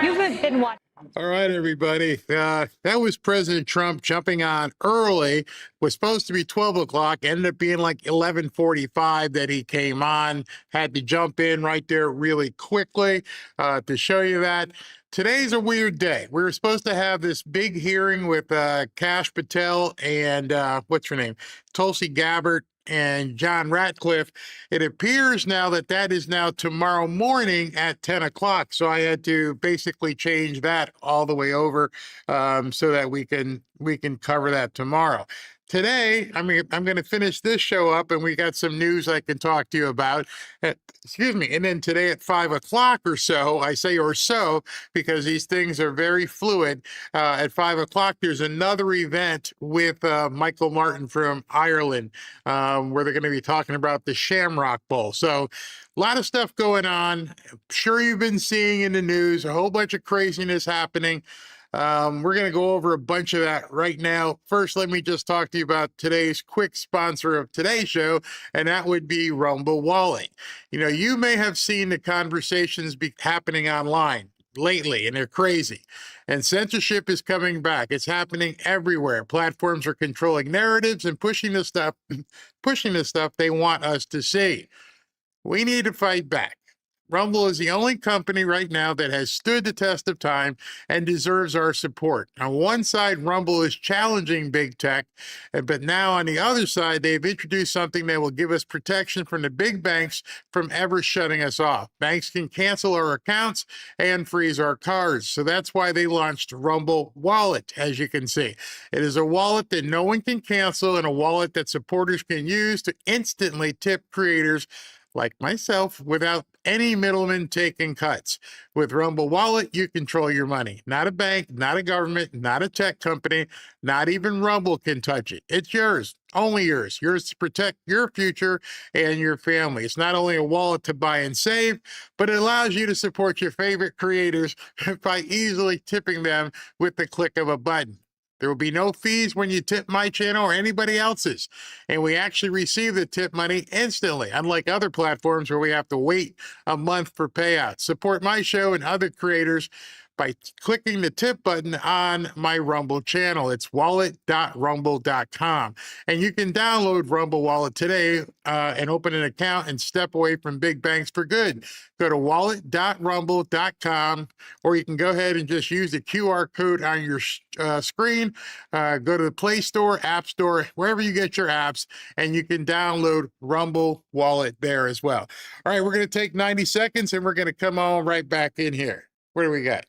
You've been watching. All right, everybody. That was President Trump jumping on early. Was supposed to be 12 o'clock. Ended up being like 11:45 that he came on. Had to jump in right there really quickly to show you that. Today's a weird day. We were supposed to have this big hearing with Kash Patel and what's her name? Tulsi Gabbard and John Ratcliffe. It appears now that is now tomorrow morning at 10 o'clock. So I had to basically change that all the way over so that we can cover that tomorrow. Today, I'm going to finish this show up, and we got some news I can talk to you about. Excuse me. And then today at 5 o'clock or so, I say or so because these things are very fluid. At 5 o'clock, there's another event with Michael Martin from Ireland, where they're going to be talking about the Shamrock Bowl. So a lot of stuff going on. I'm sure you've been seeing in the news, a whole bunch of craziness happening. We're going to go over a bunch of that right now. First, let me just talk to you about today's quick sponsor of today's show, and that would be Rumble Wallet. You know, you may have seen the conversations happening online lately, and they're crazy. And censorship is coming back. It's happening everywhere. Platforms are controlling narratives and pushing the stuff they want us to see. We need to fight back. Rumble is the only company right now that has stood the test of time and deserves our support. On one side, Rumble is challenging big tech, but now on the other side, they've introduced something that will give us protection from the big banks from ever shutting us off. Banks can cancel our accounts and freeze our cards. So that's why they launched Rumble Wallet, as you can see. It is a wallet that no one can cancel and a wallet that supporters can use to instantly tip creators like myself, without any middleman taking cuts. With Rumble Wallet, you control your money. Not a bank, not a government, not a tech company, not even Rumble can touch it. It's yours, only yours. Yours to protect your future and your family. It's not only a wallet to buy and save, but it allows you to support your favorite creators by easily tipping them with the click of a button. There will be no fees when you tip my channel or anybody else's. And we actually receive the tip money instantly, unlike other platforms where we have to wait a month for payouts. Support my show and other creators by clicking the tip button on my Rumble channel. It's wallet.rumble.com. And you can download Rumble Wallet today and open an account and step away from big banks for good. Go to wallet.rumble.com, or you can go ahead and just use the QR code on your screen. Go to the Play Store, App Store, wherever you get your apps, and you can download Rumble Wallet there as well. All right, we're going to take 90 seconds, and we're going to come on right back in here. What do we got?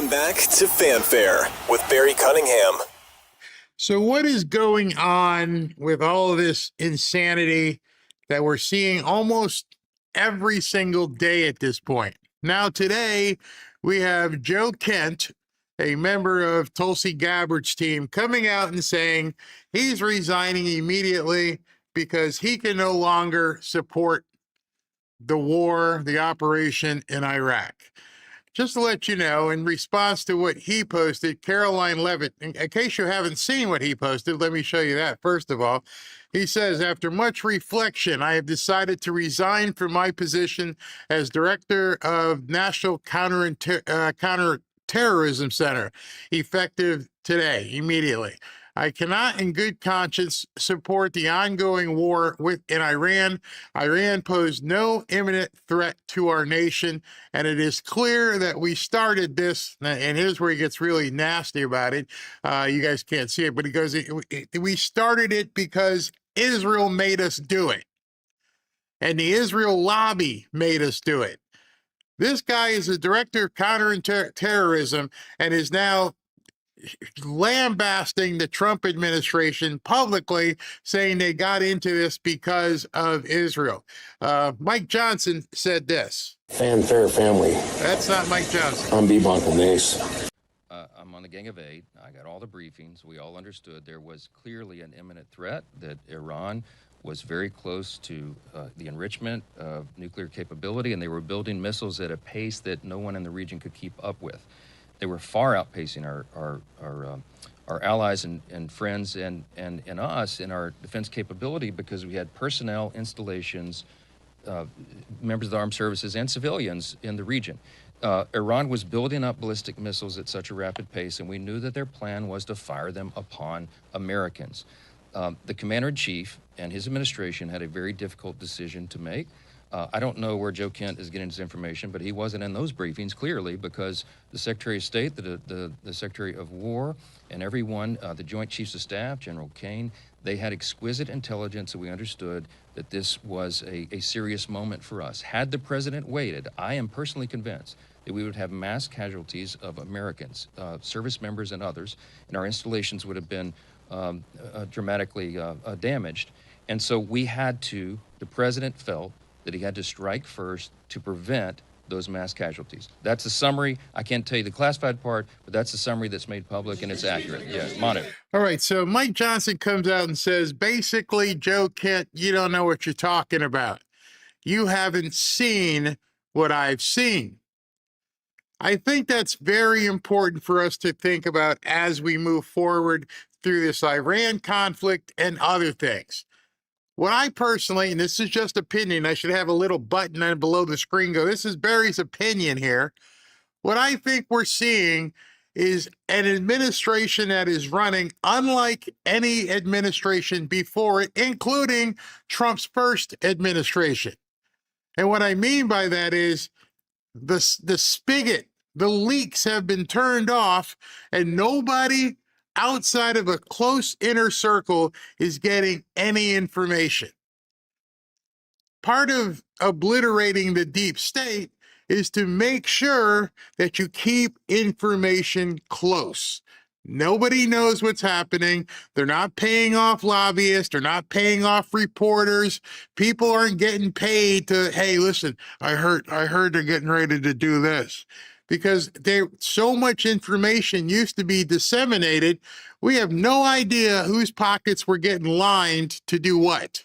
Welcome back to Fanfare with Barry Cunningham.
So what is going on with all of this insanity that we're seeing almost every single day at this point? Now, today, we have Joe Kent, a member of Tulsi Gabbard's team, coming out and saying he's resigning immediately because he can no longer support the war, the operation in Iraq. Just to let you know, in response to what he posted, Caroline Levitt, in case you haven't seen what he posted, let me show you that. First of all, he says, after much reflection, I have decided to resign from my position as director of National Counterterrorism Center, effective today, immediately. I cannot in good conscience support the ongoing war in Iran. Iran posed no imminent threat to our nation, and it is clear that we started this, and here's where he gets really nasty about it. You guys can't see it, but he goes, we started it because Israel made us do it, and the Israel lobby made us do it. This guy is the director of counterterrorism and is now lambasting the Trump administration publicly, saying they got into this because of Israel. Mike Johnson said this.
Fanfare family.
That's not Mike Johnson.
I'm B-Bonkel Nace.
I'm on the Gang of Eight. I got all the briefings. We all understood there was clearly an imminent threat, that Iran was very close to the enrichment of nuclear capability, and they were building missiles at a pace that no one in the region could keep up with. They were far outpacing our allies and friends and us in our defense capability, because we had personnel, installations, members of the armed services, and civilians in the region. Iran was building up ballistic missiles at such a rapid pace, and we knew that their plan was to fire them upon Americans. The commander-in-chief and his administration had a very difficult decision to make. I don't know where Joe Kent is getting his information, but he wasn't in those briefings, clearly, because the Secretary of State, the Secretary of War, and everyone, the Joint Chiefs of Staff, General Kane, they had exquisite intelligence, and we understood that this was a serious moment for us. Had the president waited, I am personally convinced that we would have mass casualties of Americans, service members and others, and our installations would have been dramatically damaged. And so we had to, the president felt that he had to strike first to prevent those mass casualties. That's a summary. I can't tell you the classified part, but that's a summary that's made public, and it's accurate. Yes, monitor.
All right, so Mike Johnson comes out and says, basically, Joe Kent, you don't know what you're talking about. You haven't seen what I've seen. I think that's very important for us to think about as we move forward through this Iran conflict and other things. What I personally, and this is just opinion, I should have a little button on below the screen go, this is Barry's opinion here. What I think we're seeing is an administration that is running unlike any administration before it, including Trump's first administration. And what I mean by that is the spigot, the leaks have been turned off, and nobody outside of a close inner circle is getting any information. Part of obliterating the deep state is to make sure that you keep information close. Nobody knows what's happening. They're not paying off lobbyists. They're not paying off reporters. People aren't getting paid to, hey, listen, I heard they're getting ready to do this. Because so much information used to be disseminated, we have no idea whose pockets were getting lined to do what.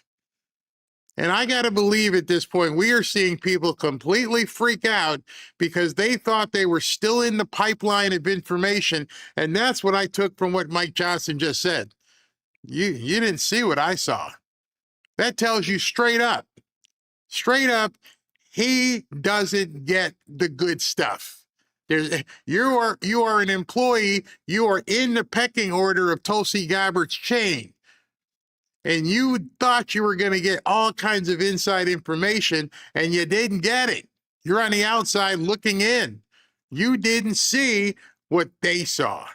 And I got to believe at this point, we are seeing people completely freak out because they thought they were still in the pipeline of information. And that's what I took from what Mike Johnson just said. You didn't see what I saw. That tells you straight up, he doesn't get the good stuff. You are an employee. You are in the pecking order of Tulsi Gabbard's chain. And you thought you were going to get all kinds of inside information, and you didn't get it. You're on the outside looking in. You didn't see what they saw,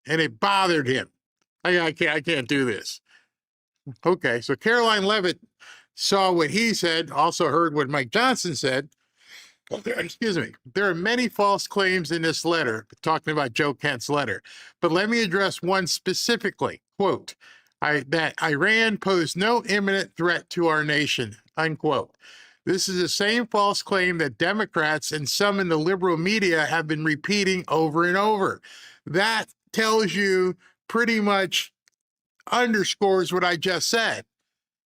and it bothered him. I can't do this. Okay, so Caroline Levitt saw what he said, also heard what Mike Johnson said, Excuse me. There are many false claims in this letter, talking about Joe Kent's letter, but let me address one specifically. Quote, that Iran posed no imminent threat to our nation, unquote. This is the same false claim that Democrats and some in the liberal media have been repeating over and over. That tells you pretty much underscores what I just said.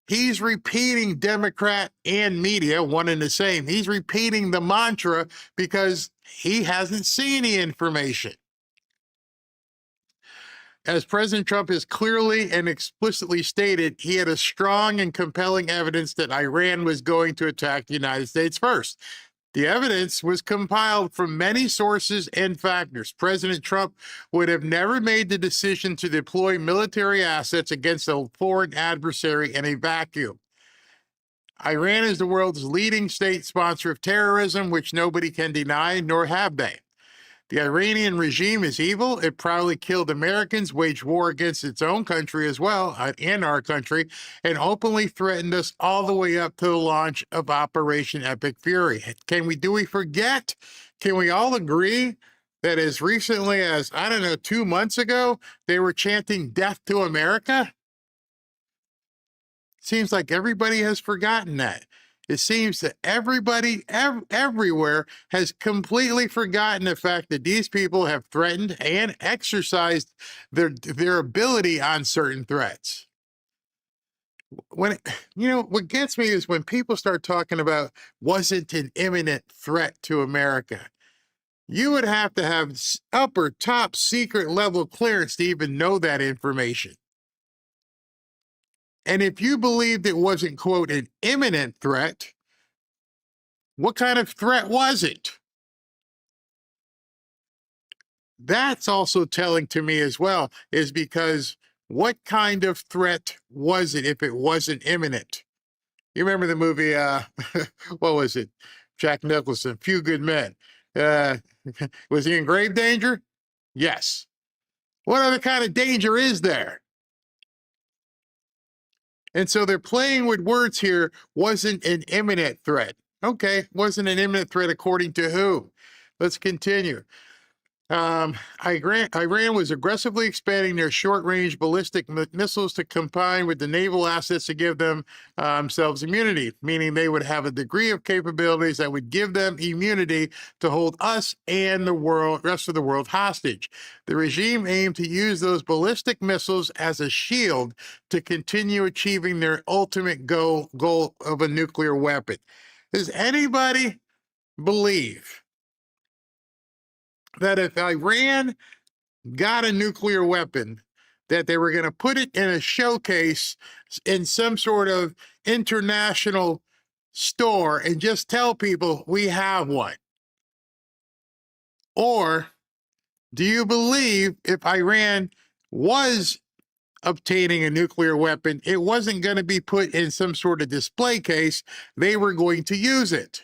He's repeating Democrat and media, one and the same. He's repeating the mantra because he hasn't seen the information. As President Trump has clearly and explicitly stated, he had a strong and compelling evidence that Iran was going to attack the United States first. The evidence was compiled from many sources and factors. President Trump would have never made the decision to deploy military assets against a foreign adversary in a vacuum. Iran is the world's leading state sponsor of terrorism, which nobody can deny, nor have they. The Iranian regime is evil. It proudly killed Americans, waged war against its own country as well, and our country, and openly threatened us all the way up to the launch of Operation Epic Fury. Do we forget? Can we all agree that as recently as, 2 months ago, they were chanting death to America? Seems like everybody has forgotten that. It seems that everybody everywhere has completely forgotten the fact that these people have threatened and exercised their ability on certain threats. What gets me is when people start talking about wasn't an imminent threat to America. You would have to have upper top secret level clearance to even know that information. And if you believed it wasn't, quote, an imminent threat, what kind of threat was it? That's also telling to me as well, is because what kind of threat was it if it wasn't imminent? You remember the movie, what was it? Jack Nicholson, Few Good Men. Was he in grave danger? Yes. What other kind of danger is there? And so they're playing with words here, wasn't an imminent threat. Okay, wasn't an imminent threat according to who? Let's continue. Iran was aggressively expanding their short-range ballistic missiles to combine with the naval assets to give themselves immunity, meaning they would have a degree of capabilities that would give them immunity to hold us and the rest of the world hostage. The regime aimed to use those ballistic missiles as a shield to continue achieving their ultimate goal of a nuclear weapon. Does anybody believe that if Iran got a nuclear weapon, that they were going to put it in a showcase in some sort of international store and just tell people we have one? Or do you believe if Iran was obtaining a nuclear weapon, it wasn't going to be put in some sort of display case, they were going to use it?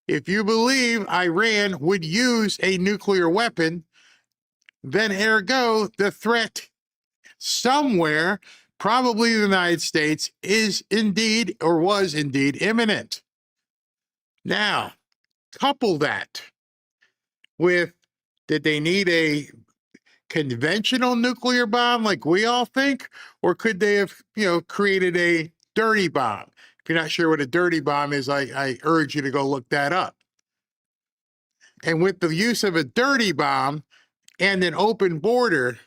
If you believe Iran would use a nuclear weapon, then ergo, the threat somewhere, probably the United States, is indeed or was indeed imminent. Now, couple that with, did they need a conventional nuclear bomb like we all think, or could they have, created a dirty bomb? If you're not sure what a dirty bomb is, I urge you to go look that up. And with the use of a dirty bomb and an open border,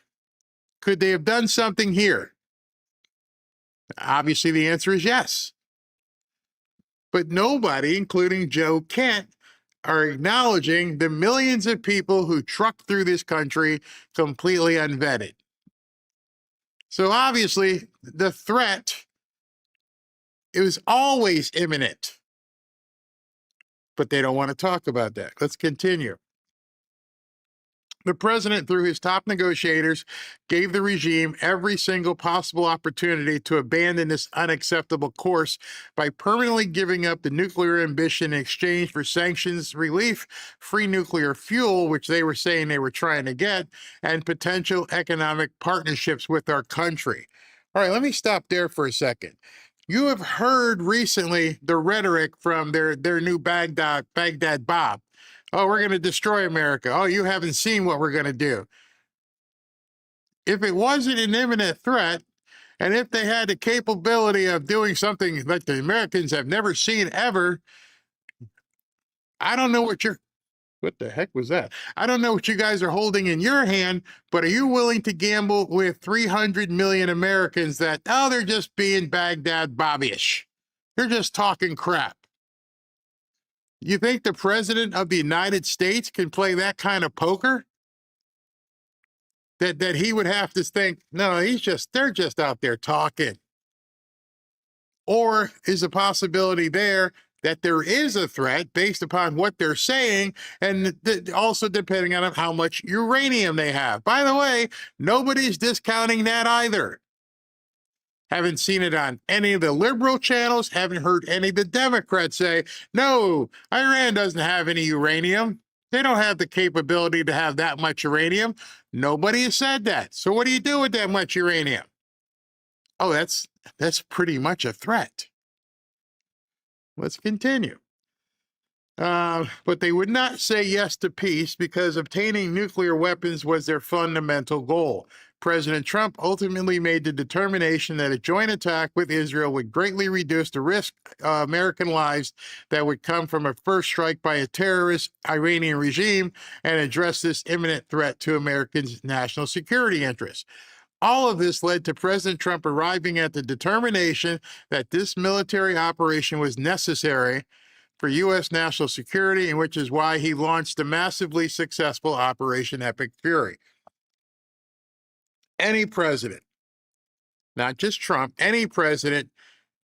could they have done something here? Obviously, the answer is yes. But nobody, including Joe Kent, are acknowledging the millions of people who trucked through this country completely unvetted. So obviously, the threat, it was always imminent. But they don't want to talk about that. Let's continue. The president, through his top negotiators, gave the regime every single possible opportunity to abandon this unacceptable course by permanently giving up the nuclear ambition in exchange for sanctions relief, free nuclear fuel, which they were saying they were trying to get, and potential economic partnerships with our country. All right, let me stop there for a second. You have heard recently the rhetoric from their new Baghdad Bob. Oh, we're going to destroy America. Oh, you haven't seen what we're going to do. If it wasn't an imminent threat, and if they had the capability of doing something that the Americans have never seen ever, I don't know what the heck was that? I don't know what you guys are holding in your hand, but are you willing to gamble with 300 million Americans that, oh, they're just being Baghdad Bobbyish? They're just talking crap. You think the President of the United States can play that kind of poker? That he would have to think, no, they're just out there talking. Or is a possibility there that there is a threat based upon what they're saying, and also depending on how much uranium they have? By the way, nobody's discounting that either. Haven't seen it on any of the liberal channels, haven't heard any of the Democrats say, no, Iran doesn't have any uranium. They don't have the capability to have that much uranium. Nobody has said that. So what do you do with that much uranium? Oh, that's pretty much a threat. Let's continue. But they would not say yes to peace because obtaining nuclear weapons was their fundamental goal. President Trump ultimately made the determination that a joint attack with Israel would greatly reduce the risk of American lives that would come from a first strike by a terrorist Iranian regime and address this imminent threat to Americans' national security interests. All of this led to President Trump arriving at the determination that this military operation was necessary for U.S. national security, and which is why he launched the massively successful Operation Epic Fury. Any president, not just Trump, any president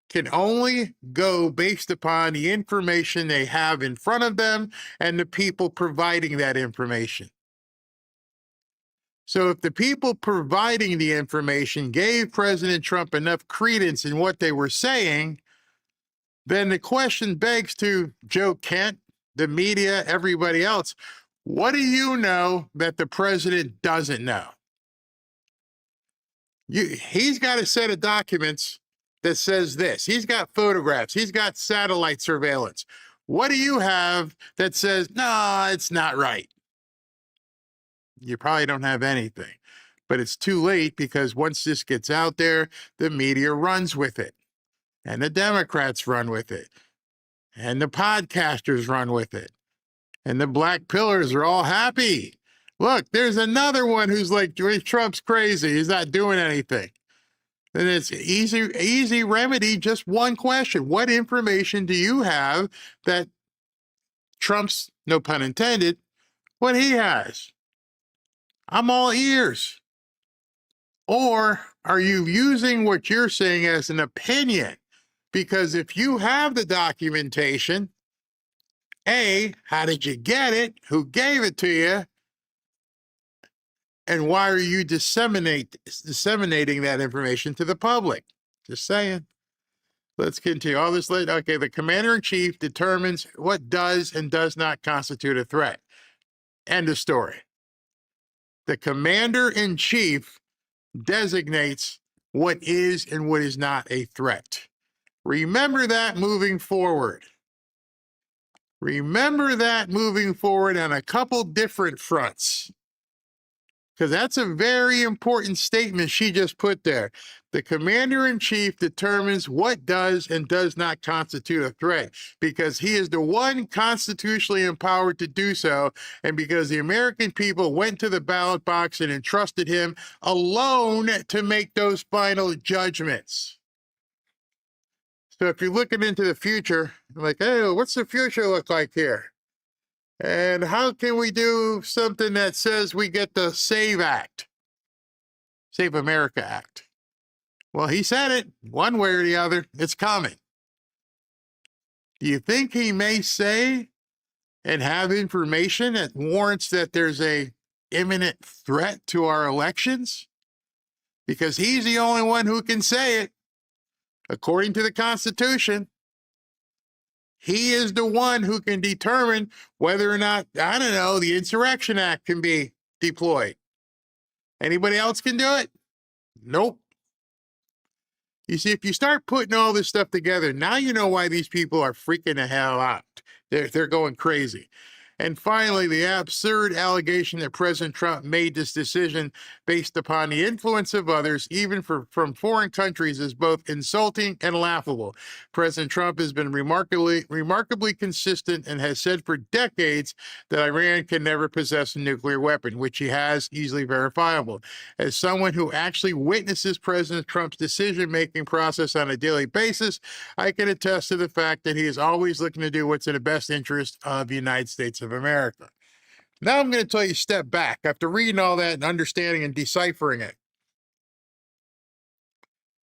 can only go based upon the information they have in front of them and the people providing that information. So if the people providing the information gave President Trump enough credence in what they were saying, then the question begs to Joe Kent, the media, everybody else, what do you know that the president doesn't know? He's got a set of documents that says this. He's got photographs. He's got satellite surveillance. What do you have that says, no, it's not right? You probably don't have anything. But it's too late because once this gets out there, the media runs with it. And the Democrats run with it. And the podcasters run with it. And the black pillars are all happy. Look, there's another one who's like, Trump's crazy. He's not doing anything. And it's easy remedy, just one question. What information do you have that Trump's, no pun intended, what he has? I'm all ears. Or are you using what you're saying as an opinion? Because if you have the documentation, A, how did you get it? Who gave it to you? And why are you disseminating that information to the public? Just saying. Let's continue. All this later. Okay, the commander-in-chief determines what does and does not constitute a threat. End of story. The commander-in-chief designates what is and what is not a threat. Remember that moving forward. Remember that moving forward on a couple different fronts. Because that's a very important statement she just put there. The commander-in-chief determines what does and does not constitute a threat because he is the one constitutionally empowered to do so, and because the American people went to the ballot box and entrusted him alone to make those final judgments. So if you're looking into the future, like, hey, what's the future look like here? And how can we do something that says we get the SAVE Act? Save America Act. Well, he said it one way or the other. It's coming. Do you think he may say and have information that warrants that there's a imminent threat to our elections? Because he's the only one who can say it. According to the Constitution, he is the one who can determine whether or not, I don't know, the Insurrection Act can be deployed. Anybody else can do it? Nope. You see, if you start putting all this stuff together, now you know why these people are freaking the hell out. They're going crazy. And finally, the absurd allegation that President Trump made this decision based upon the influence of others, even from foreign countries, is both insulting and laughable. President Trump has been remarkably consistent and has said for decades that Iran can never possess a nuclear weapon, which he has, easily verifiable. As someone who actually witnesses President Trump's decision-making process on a daily basis, I can attest to the fact that he is always looking to do what's in the best interest of the United States of America. Now I'm going to tell you, step back. After reading all that and understanding and deciphering it,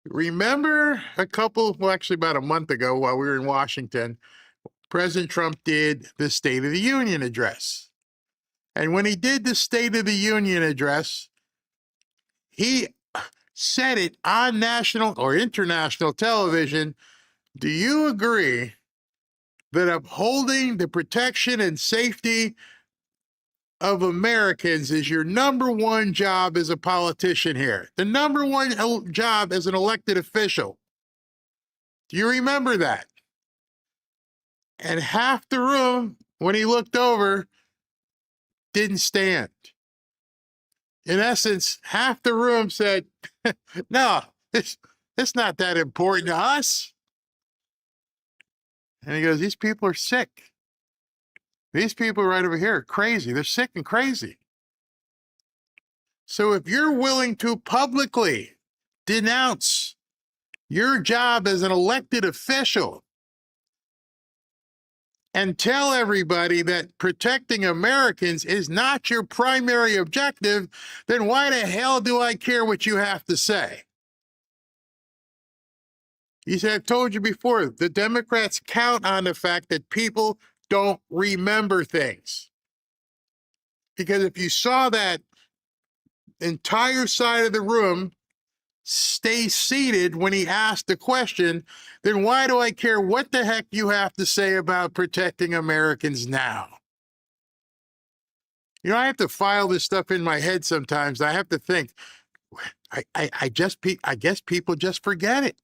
remember about a month ago while we were in Washington, President Trump did the State of the Union address. And when he did the State of the Union address, he said it on national or international television. Do you agree that upholding the protection and safety of Americans is your number one job as a politician here? The number one job as an elected official. Do you remember that? And half the room, when he looked over, didn't stand. In essence, half the room said, no, it's not that important to us. And he goes, these people are sick. These people right over here are crazy. They're sick and crazy. So if you're willing to publicly denounce your job as an elected official and tell everybody that protecting Americans is not your primary objective, then why the hell do I care what you have to say? You said, I've told you before, the Democrats count on the fact that people don't remember things. Because if you saw that entire side of the room stay seated when he asked the question, then why do I care what the heck you have to say about protecting Americans now? You know, I have to file this stuff in my head sometimes. I have to think, I guess people just forget it.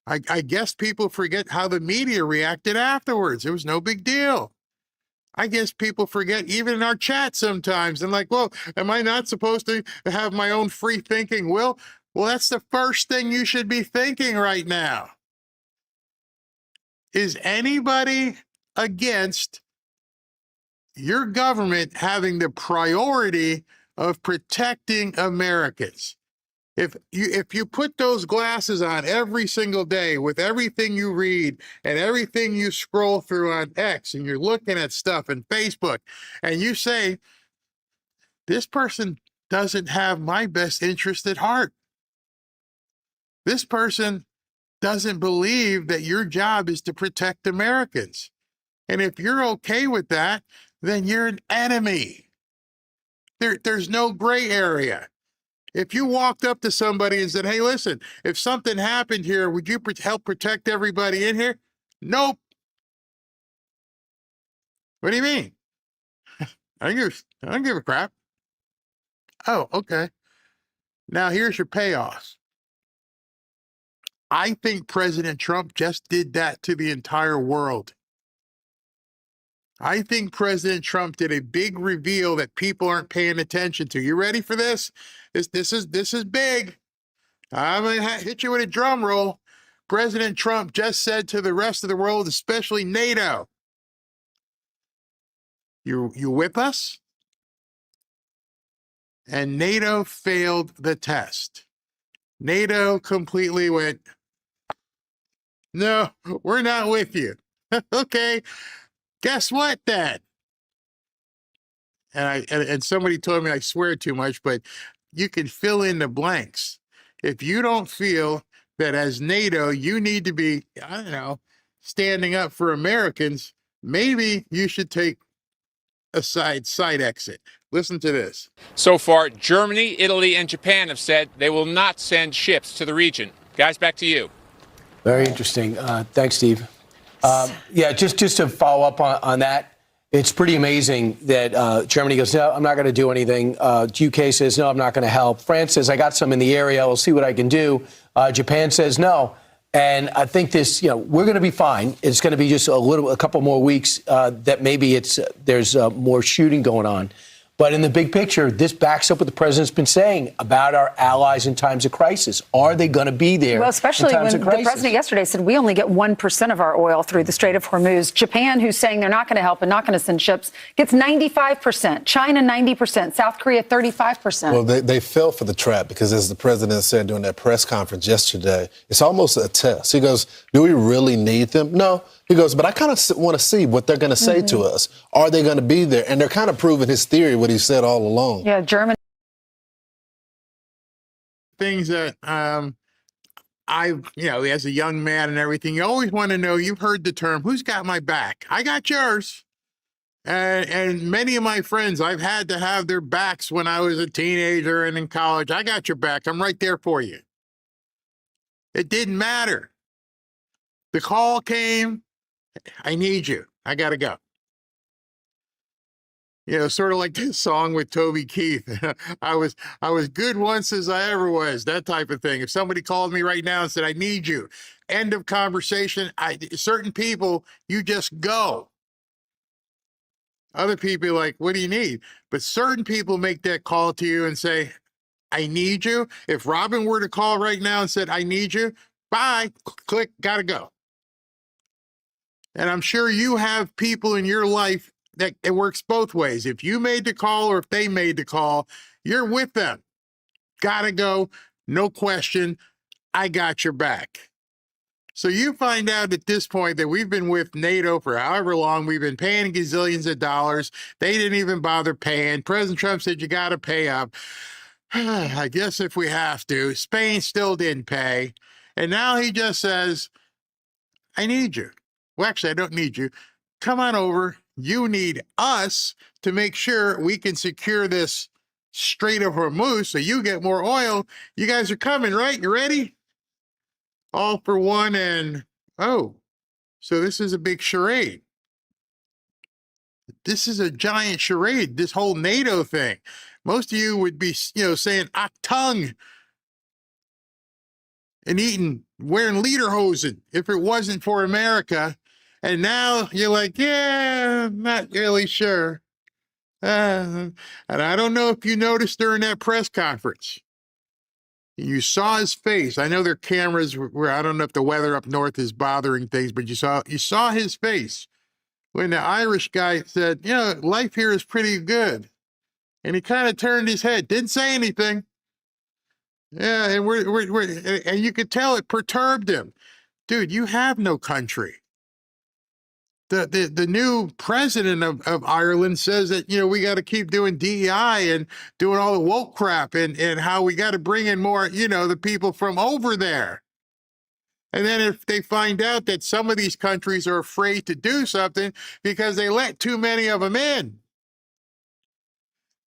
I guess people forget how the media reacted afterwards. It was no big deal. I guess people forget even in our chat sometimes. And like, well, am I not supposed to have my own free thinking? Well, that's the first thing you should be thinking right now. Is anybody against your government having the priority of protecting Americans? If you put those glasses on every single day with everything you read and everything you scroll through on X and you're looking at stuff in Facebook and you say, this person doesn't have my best interest at heart. This person doesn't believe that your job is to protect Americans. And if you're okay with that, then you're an enemy. There's no gray area. If you walked up to somebody and said, hey, listen, if something happened here, would you help protect everybody in here? Nope. What do you mean? I don't give a crap. Oh, okay. Now here's your payoff. I think President Trump just did that to the entire world. I think President Trump did a big reveal that people aren't paying attention to. You ready for this? This is big. I'm going to hit you with a drum roll. President Trump just said to the rest of the world, especially NATO, you with us? And NATO failed the test. NATO completely went, no, we're not with you. Okay, guess what then? And somebody told me I swear too much, but you can fill in the blanks. If you don't feel that as NATO, you need to be, I don't know, standing up for Americans, maybe you should take a side exit. Listen to this.
So far, Germany, Italy, and Japan have said they will not send ships to the region. Guys, back to you.
Very interesting. Thanks, Steve. Yeah, just to follow up on that, It's pretty amazing that Germany goes, no, I'm not going to do anything. UK says, no, I'm not going to help. France says, I got some in the area. We'll see what I can do. Japan says no. And I think this, we're going to be fine. It's going to be just a couple more weeks that maybe there's more shooting going on. But in the big picture, this backs up what the president's been saying about our allies in times of crisis. Are they going to be there?
Well, especially
in times
when
of
the
crisis?
president yesterday said we only get 1% of our oil through the Strait of Hormuz. Japan, who's saying they're not going to help and not going to send ships, gets 95%. China, 90%. South Korea, 35%.
Well, they fell for the trap because, as the president said during that press conference yesterday, it's almost a test. He goes, do we really need them? No. He goes, but I kind of want to see what they're going to say to us. Are they going to be there? And they're kind of proving his theory, what he said all along.
Yeah, Germany.
Things that as a young man and everything, you always want to know, you've heard the term, who's got my back? I got yours. And many of my friends, I've had to have their backs when I was a teenager and in college. I got your back. I'm right there for you. It didn't matter. The call came. I need you. I got to go. Sort of like this song with Toby Keith. I was good once as I ever was, that type of thing. If somebody called me right now and said, I need you, end of conversation. Certain people, you just go. Other people are like, what do you need? But certain people make that call to you and say, I need you. If Robin were to call right now and said, I need you, bye, click, gotta go. And I'm sure you have people in your life that it works both ways. If you made the call or if they made the call, you're with them. Gotta go, no question. I got your back. So you find out at this point that we've been with NATO for however long. We've been paying gazillions of dollars. They didn't even bother paying. President Trump said, you got to pay up. I guess if we have to. Spain still didn't pay. And now he just says, I need you. Well, actually, I don't need you. Come on over. You need us to make sure we can secure this Strait of Hormuz so you get more oil. You guys are coming, right? You ready? All for one and, oh, so this is a big charade. This is a giant charade, this whole NATO thing. Most of you would be, saying Achtung and wearing lederhosen if it wasn't for America. And now you're like, yeah, not really sure. And I don't know if you noticed during that press conference, you saw his face. I know their cameras were, I don't know if the weather up north is bothering things, but you saw his face when the Irish guy said, life here is pretty good. And he kind of turned his head, didn't say anything. Yeah, and and you could tell it perturbed him. Dude, you have no country. The new president of Ireland says that, we got to keep doing DEI and doing all the woke crap and how we got to bring in more, the people from over there. And then if they find out that some of these countries are afraid to do something because they let too many of them in.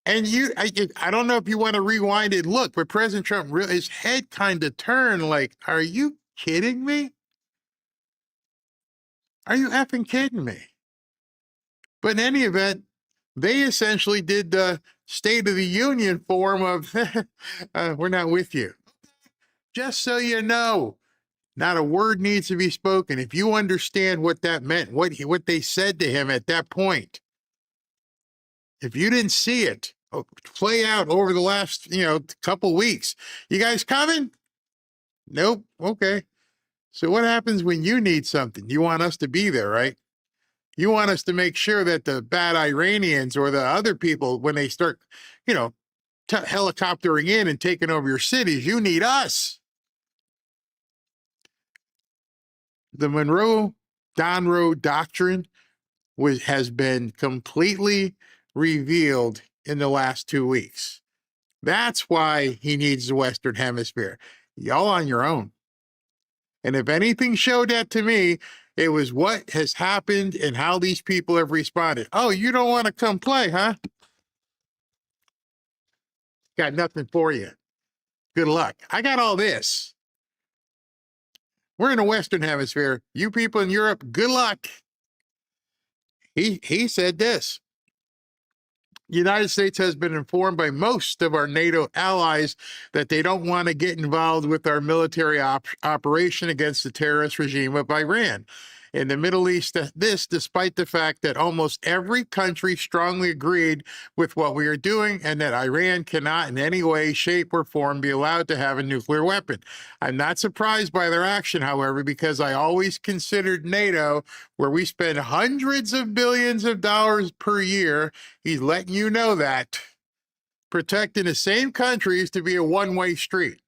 And I don't know if you want to rewind it. Look, but President Trump, his head kind of turned like, are you kidding me? Are you effing kidding me? But in any event, they essentially did the State of the Union form of, we're not with you. Just so you know, not a word needs to be spoken. If you understand what that meant, what they said to him at that point, if you didn't see it play out over the last, couple weeks, you guys coming? Nope. Okay. So what happens when you need something? You want us to be there, right? You want us to make sure that the bad Iranians or the other people, when they start, helicoptering in and taking over your cities, you need us. The Monroe-Donroe Doctrine has been completely revealed in the last 2 weeks. That's why he needs the Western Hemisphere. Y'all on your own. And if anything showed that to me, it was what has happened and how these people have responded. Oh, you don't want to come play, huh? Got nothing for you. Good luck. I got all this. We're in the Western Hemisphere. You people in Europe, good luck. He said this. The United States has been informed by most of our NATO allies that they don't want to get involved with our military operation against the terrorist regime of Iran. In the Middle East, this despite the fact that almost every country strongly agreed with what we are doing and that Iran cannot in any way, shape, or form be allowed to have a nuclear weapon. I'm not surprised by their action, however, because I always considered NATO, where we spend hundreds of billions of dollars per year, he's letting you know that, protecting the same countries, to be a one-way street.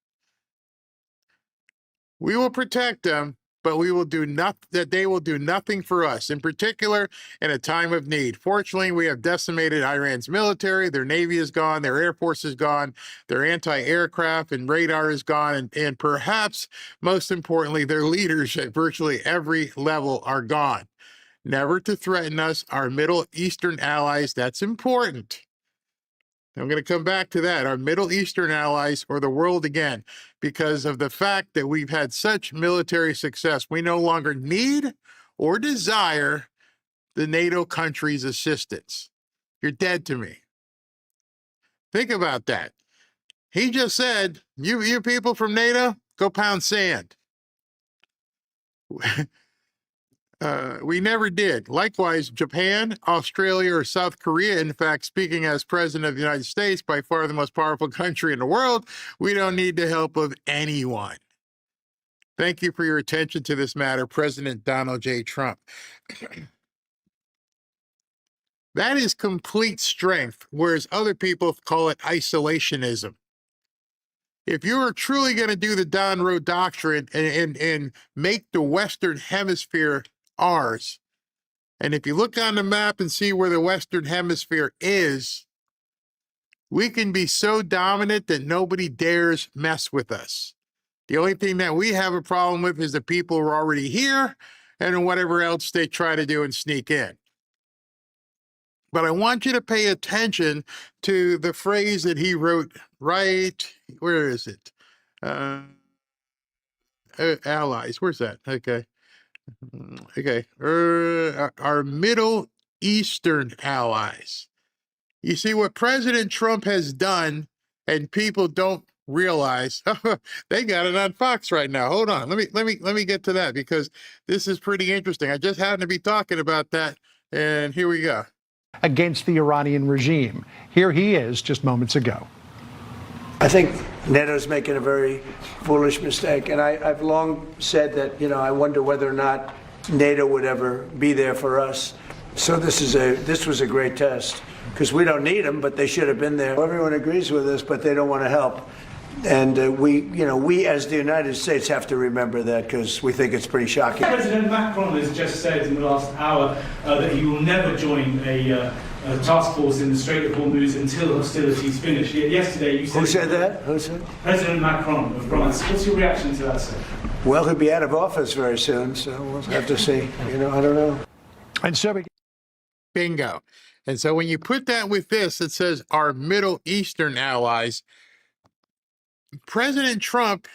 We will protect them, but we will do that they will do nothing for us, in particular in a time of need. Fortunately, we have decimated Iran's military. Their navy is gone, their air force is gone, their anti-aircraft and radar is gone, and perhaps most importantly, their leaders at virtually every level are gone. Never to threaten us, our Middle Eastern allies, that's important. I'm going to come back to that, our Middle Eastern allies or the world again, because of the fact that we've had such military success. We no longer need or desire the NATO countries' assistance. You're dead to me. Think about that. He just said, you people from NATO, go pound sand. We never did. Likewise, Japan, Australia, or South Korea, in fact, speaking as President of the United States, by far the most powerful country in the world, we don't need the help of anyone. Thank you for your attention to this matter, President Donald J. Trump. That is complete strength, whereas other people call it isolationism. If you are truly going to do the Don Road Doctrine and make the Western Hemisphere ours, and if you look on the map and see where the Western Hemisphere is, we can be so dominant that nobody dares mess with us. The only thing that we have a problem with is the people who are already here and whatever else they try to do and sneak in. But I want you to pay attention to the phrase that he wrote right, where is it? Allies, where's that? Okay. Okay. Our Middle Eastern allies. You see what President Trump has done, and people don't realize. They got it on Fox right now. Hold on. Let me get to that, because this is pretty interesting. I just happened to be talking about that, and here we go.
Against the Iranian regime. Here he is just moments ago.
I think NATO's making a very foolish mistake, and I've long said that, I wonder whether or not NATO would ever be there for us. So this was a great test, because we don't need them, but they should have been there. Everyone agrees with us, but they don't want to help. And we as the United States have to remember that, because we think it's pretty shocking.
President Macron has just said in the last hour that he will never join a task force in the Strait of Hormuz until hostilities finish. Yesterday you said...
Who said that? Who said?
President Macron of France. What's your reaction to that, sir?
Well, he'll be out of office very soon, so we'll have to see. I don't know.
And so bingo. And so when you put that with this, it says our Middle Eastern allies. President Trump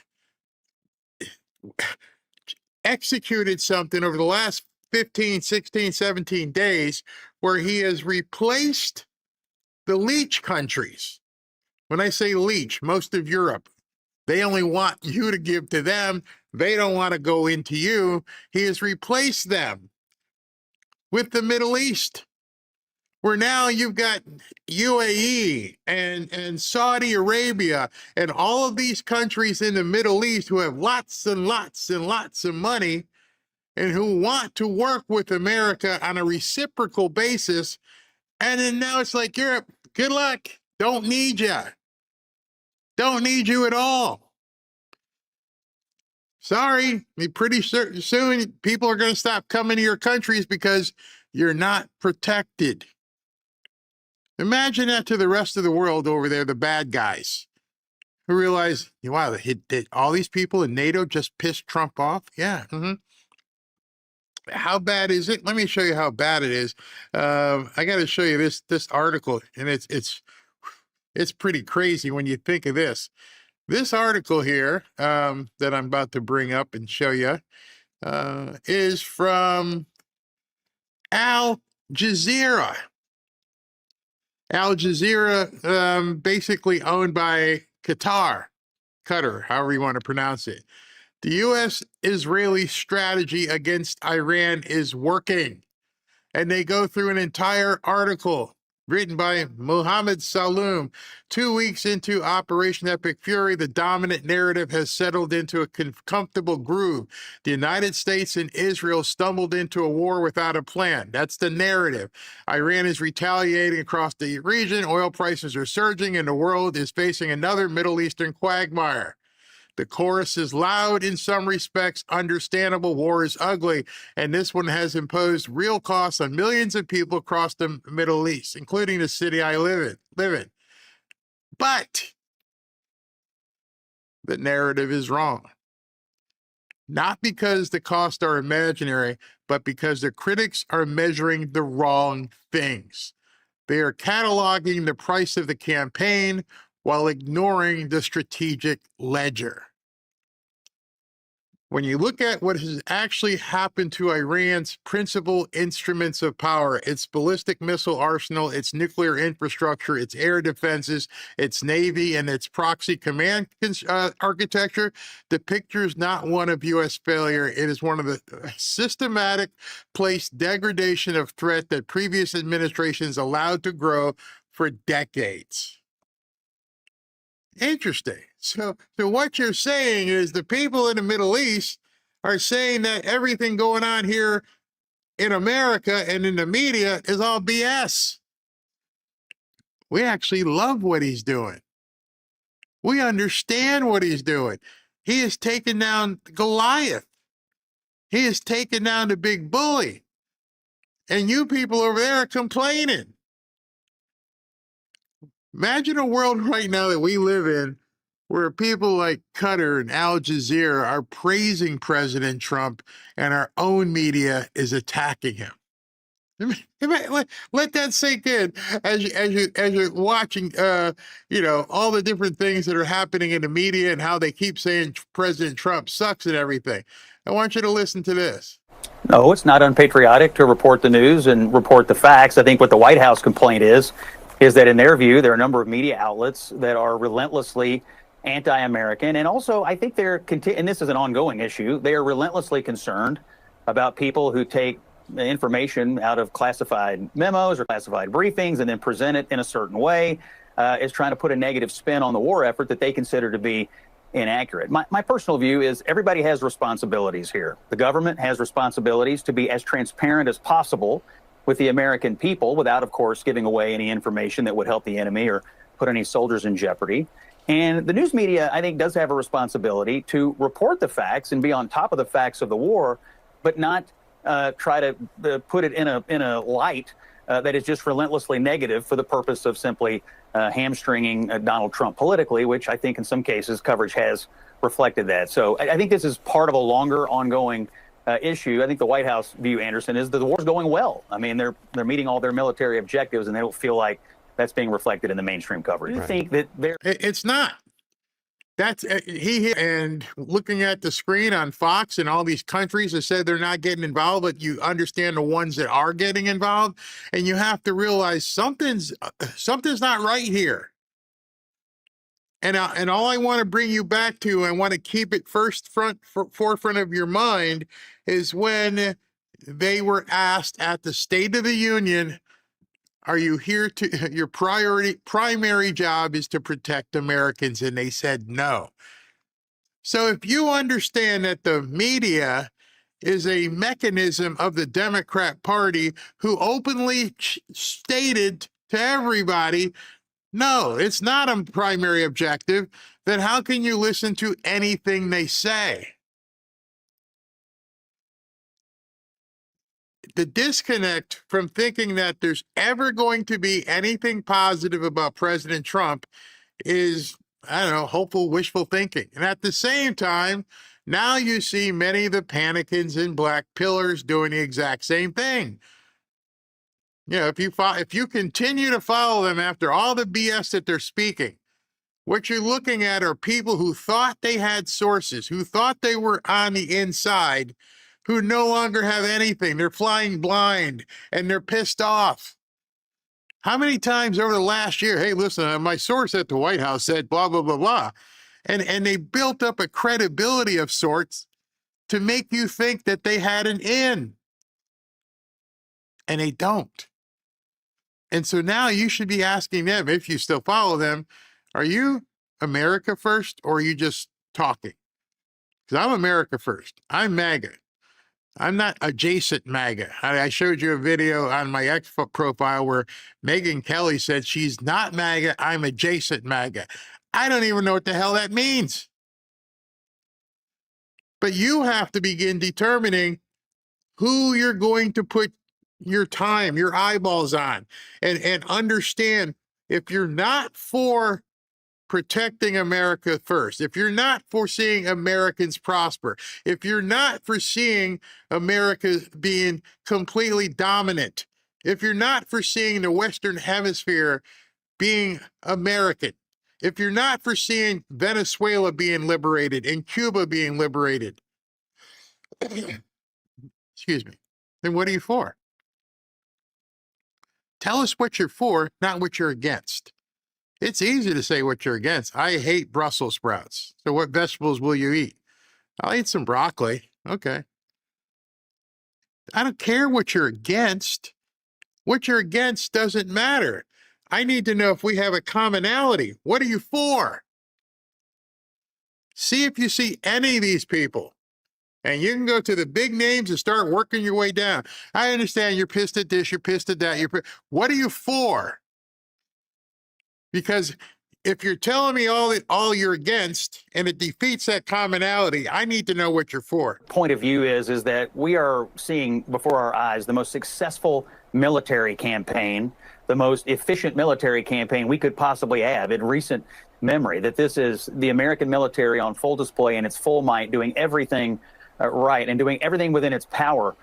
executed something over the last 15, 16, 17 days where he has replaced the leech countries. When I say leech, most of Europe, they only want you to give to them. They don't want to go into you. He has replaced them with the Middle East, where now you've got UAE and Saudi Arabia and all of these countries in the Middle East who have lots and lots and lots of money and who want to work with America on a reciprocal basis. And then now it's like, Europe, good luck. Don't need you. Don't need you at all. Sorry, pretty soon people are going to stop coming to your countries because you're not protected. Imagine that to the rest of the world over there, the bad guys, who realize, wow, all these people in NATO just pissed Trump off? Yeah. Mm-hmm. How bad is it? Let me show you how bad it is. I got to show you this article, and it's pretty crazy when you think of this. This article here that I'm about to bring up and show you is from Al Jazeera. Al Jazeera, basically owned by Qatar, however you want to pronounce it. The U.S.-Israeli strategy against Iran is working. And they go through an entire article written by Mohammed Saloom. 2 weeks into Operation Epic Fury, the dominant narrative has settled into a comfortable groove. The United States and Israel stumbled into a war without a plan. That's the narrative. Iran is retaliating across the region. Oil prices are surging, and the world is facing another Middle Eastern quagmire. The chorus is loud in some respects, understandable. War is ugly, and this one has imposed real costs on millions of people across the Middle East, including the city I live in. But the narrative is wrong. Not because the costs are imaginary, but because the critics are measuring the wrong things. They are cataloging the price of the campaign while ignoring the strategic ledger. When you look at what has actually happened to Iran's principal instruments of power, its ballistic missile arsenal, its nuclear infrastructure, its air defenses, its navy, and its proxy command architecture, the picture is not one of U.S. failure. It is one of the systematic place degradation of threat that previous administrations allowed to grow for decades. Interesting. So what you're saying is the people in the Middle East are saying that everything going on here in America and in the media is all BS. We actually love what he's doing. We understand what he's doing. He has taken down Goliath. He has taken down the big bully. And you people over there are complaining. Imagine a world right now that we live in where people like Qatar and Al Jazeera are praising President Trump and our own media is attacking him. Let that sink in as you're watching, all the different things that are happening in the media and how they keep saying President Trump sucks and everything. I want you to listen to this.
No, it's not unpatriotic to report the news and report the facts. I think what the White House complaint is that in their view, there are a number of media outlets that are relentlessly anti-American. And also, I think and this is an ongoing issue, they are relentlessly concerned about people who take information out of classified memos or classified briefings and then present it in a certain way, is trying to put a negative spin on the war effort that they consider to be inaccurate. My personal view is everybody has responsibilities here. The government has responsibilities to be as transparent as possible with the American people without, of course, giving away any information that would help the enemy or put any soldiers in jeopardy. And the news media, I think, does have a responsibility to report the facts and be on top of the facts of the war, but not try to put it in a light that is just relentlessly negative for the purpose of simply hamstringing Donald Trump politically, which I think in some cases coverage has reflected that. So I think this is part of a longer ongoing issue. I think the White House view, Anderson, is that the war's going well. I mean, they're meeting all their military objectives, and they don't feel like that's being reflected in the mainstream coverage.
Right.
I think that
it's not. That's and looking at the screen on Fox and all these countries that said they're not getting involved, but you understand the ones that are getting involved, and you have to realize something's not right here. And all I want to bring you back to, I want to keep it forefront of your mind, is when they were asked at the State of the Union, are you here to, your primary job is to protect Americans? And they said no. So if you understand that the media is a mechanism of the Democrat Party who openly stated to everybody, no, it's not a primary objective, then how can you listen to anything they say? The disconnect from thinking that there's ever going to be anything positive about President Trump is, I don't know, hopeful, wishful thinking. And at the same time, now you see many of the panicans and black pillars doing the exact same thing. You know, if you continue to follow them after all the BS that they're speaking, what you're looking at are people who thought they had sources, who thought they were on the inside, who no longer have anything. They're flying blind and they're pissed off. How many times over the last year, hey, listen, my source at the White House said blah, blah, blah, blah. And they built up a credibility of sorts to make you think that they had an in. And they don't. And so now you should be asking them, if you still follow them, are you America first or are you just talking? Because I'm America first. I'm MAGA. I'm not adjacent MAGA. I showed you a video on my X profile where Megyn Kelly said she's not MAGA, I'm adjacent MAGA. I don't even know what the hell that means. But you have to begin determining who you're going to put your time, your eyeballs on, and understand if you're not for protecting America first, if you're not foreseeing Americans prosper, if you're not foreseeing America being completely dominant, if you're not foreseeing the Western Hemisphere being American, if you're not foreseeing Venezuela being liberated and Cuba being liberated, excuse me, then what are you for? Tell us what you're for, not what you're against. It's easy to say what you're against. I hate Brussels sprouts. So what vegetables will you eat? I'll eat some broccoli. Okay. I don't care what you're against. What you're against doesn't matter. I need to know if we have a commonality. What are you for? See if you see any of these people. And you can go to the big names and start working your way down. I understand you're pissed at this, you're pissed at that. What are you for? Because if you're telling me all you're against and it defeats that commonality, I need to know what you're for.
Point of view is that we are seeing before our eyes the most successful military campaign, the most efficient military campaign we could possibly have in recent memory, that this is the American military on full display in its full might, doing everything right and doing everything within its power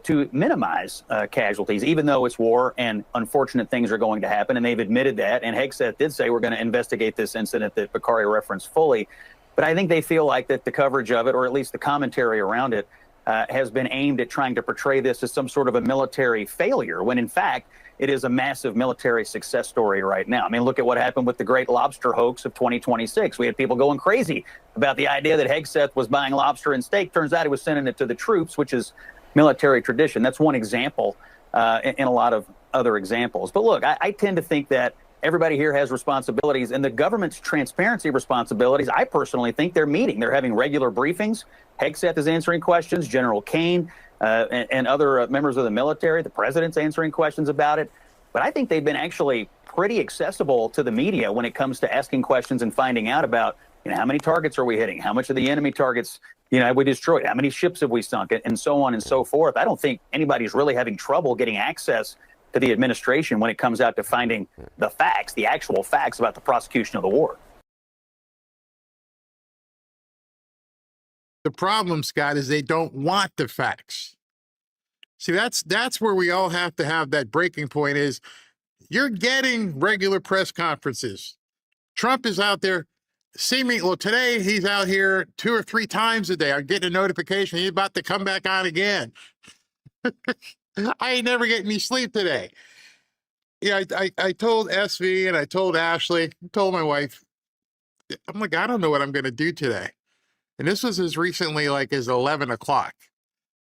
to minimize casualties, even though it's war and unfortunate things are going to happen. And they've admitted that. And Hegseth did say we're going to investigate this incident that Bakari referenced fully. But I think they feel like that the coverage of it, or at least the commentary around it, has been aimed at trying to portray this as some sort of a military failure, when in fact, it is a massive military success story right now. I mean, look at what happened with the Great Lobster hoax of 2026. We had people going crazy about the idea that Hegseth was buying lobster and steak. Turns out he was sending it to the troops, which is military tradition. That's one example in a lot of other examples. But look, I tend to think that everybody here has responsibilities, and the government's transparency responsibilities, I personally think they're meeting. They're having regular briefings. Hegseth is answering questions. General Kane and other members of the military, the president's answering questions about it. But I think they've been actually pretty accessible to the media when it comes to asking questions and finding out about, how many targets are we hitting? How much of the enemy targets, have we destroyed? How many ships have we sunk? And so on and so forth. I don't think anybody's really having trouble getting access to the administration when it comes out to finding the facts, the actual facts about the prosecution of the war.
The problem, Scott, is they don't want the facts. See, that's where we all have to have that breaking point is you're getting regular press conferences. Trump is out there today he's out here 2 or 3 times a day. I'm getting a notification he's about to come back on again. I ain't never getting any sleep today. Yeah, I told SV and I told Ashley, I told my wife, I'm like, I don't know what I'm going to do today. And this was as recently as 11 o'clock.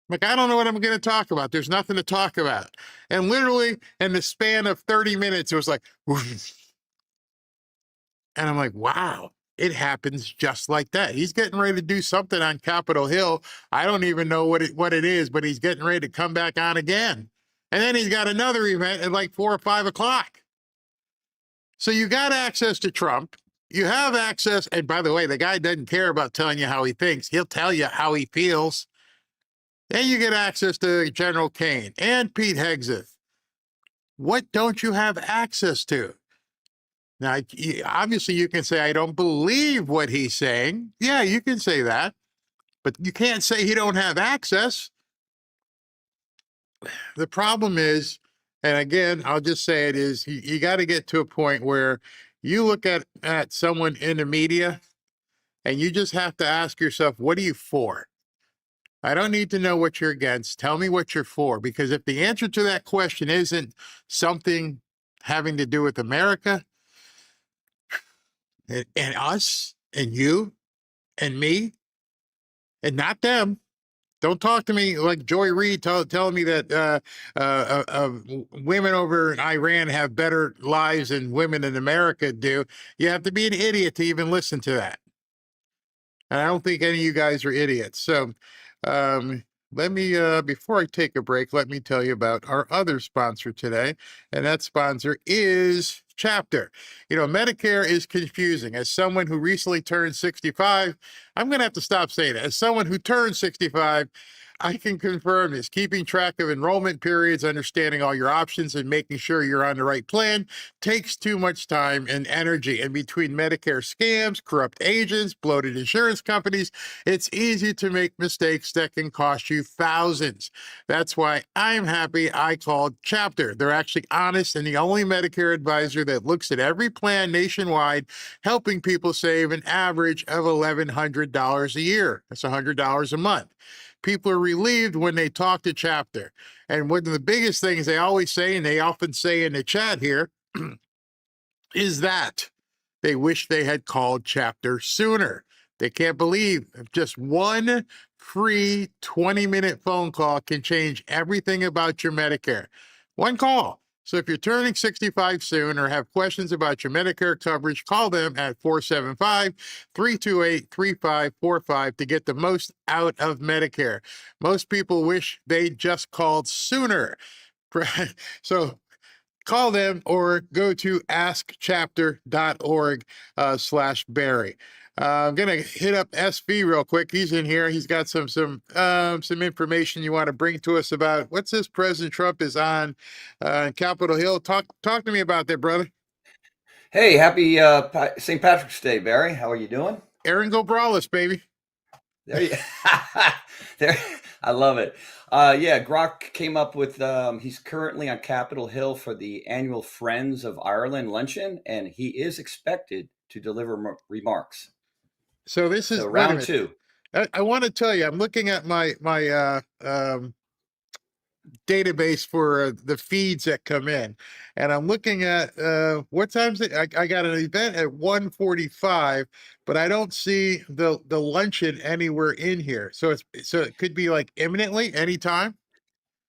I'm like, I don't know what I'm going to talk about. There's nothing to talk about. And literally in the span of 30 minutes, it was like, whoosh. And I'm like, wow, it happens just like that. He's getting ready to do something on Capitol Hill. I don't even know what it is, but he's getting ready to come back on again. And then he's got another event at 4 or 5 o'clock. So you got access to Trump. You have access. And by the way, the guy doesn't care about telling you how he thinks. He'll tell you how he feels. Then you get access to General Kane and Pete Hegseth. What don't you have access to? Now, obviously, you can say, I don't believe what he's saying. Yeah, you can say that. But you can't say he don't have access. The problem is, and again, I'll just say it is, you got to get to a point where you look at someone in the media and you just have to ask yourself, what are you for? I don't need to know what you're against. Tell me what you're for. Because if the answer to that question isn't something having to do with America and us and you and me and not them, don't talk to me like Joy Reid telling me that women over in Iran have better lives than women in America do. You have to be an idiot to even listen to that. And I don't think any of you guys are idiots. So let me, before I take a break, let me tell you about our other sponsor today. And that sponsor is Chapter. You know, Medicare is confusing. As someone who recently turned 65, I'm going to have to stop saying it. As someone who turned 65, I can confirm this. Keeping track of enrollment periods, understanding all your options, and making sure you're on the right plan takes too much time and energy. And between Medicare scams, corrupt agents, bloated insurance companies, it's easy to make mistakes that can cost you thousands. That's why I'm happy I called Chapter. They're actually honest and the only Medicare advisor that looks at every plan nationwide, helping people save an average of $1,100 a year. That's $100 a month. People are relieved when they talk to Chapter. And one of the biggest things they always say, and they often say in the chat here, is that they wish they had called Chapter sooner. They can't believe just one free 20-minute phone call can change everything about your Medicare. One call. So if you're turning 65 soon or have questions about your Medicare coverage, call them at 475-328-3545 to get the most out of Medicare. Most people wish they just called sooner. So call them or go to askchapter.org/Barry. I'm gonna hit up SV real quick. He's in here. He's got some information you want to bring to us about what's this President Trump is on Capitol Hill. Talk to me about that, brother.
Hey, happy St. Patrick's Day, Barry. How are you doing?
Aaron Gobrales, baby.
There you there. I love it. Yeah, Grok came up with, he's currently on Capitol Hill for the annual Friends of Ireland luncheon, and he is expected to deliver remarks.
So this is
round two.
I want to tell you, I'm looking at my database for the feeds that come in, and I'm looking at what time's it? I got an event at 1:45, but I don't see the luncheon anywhere in here. So it could be like imminently, anytime.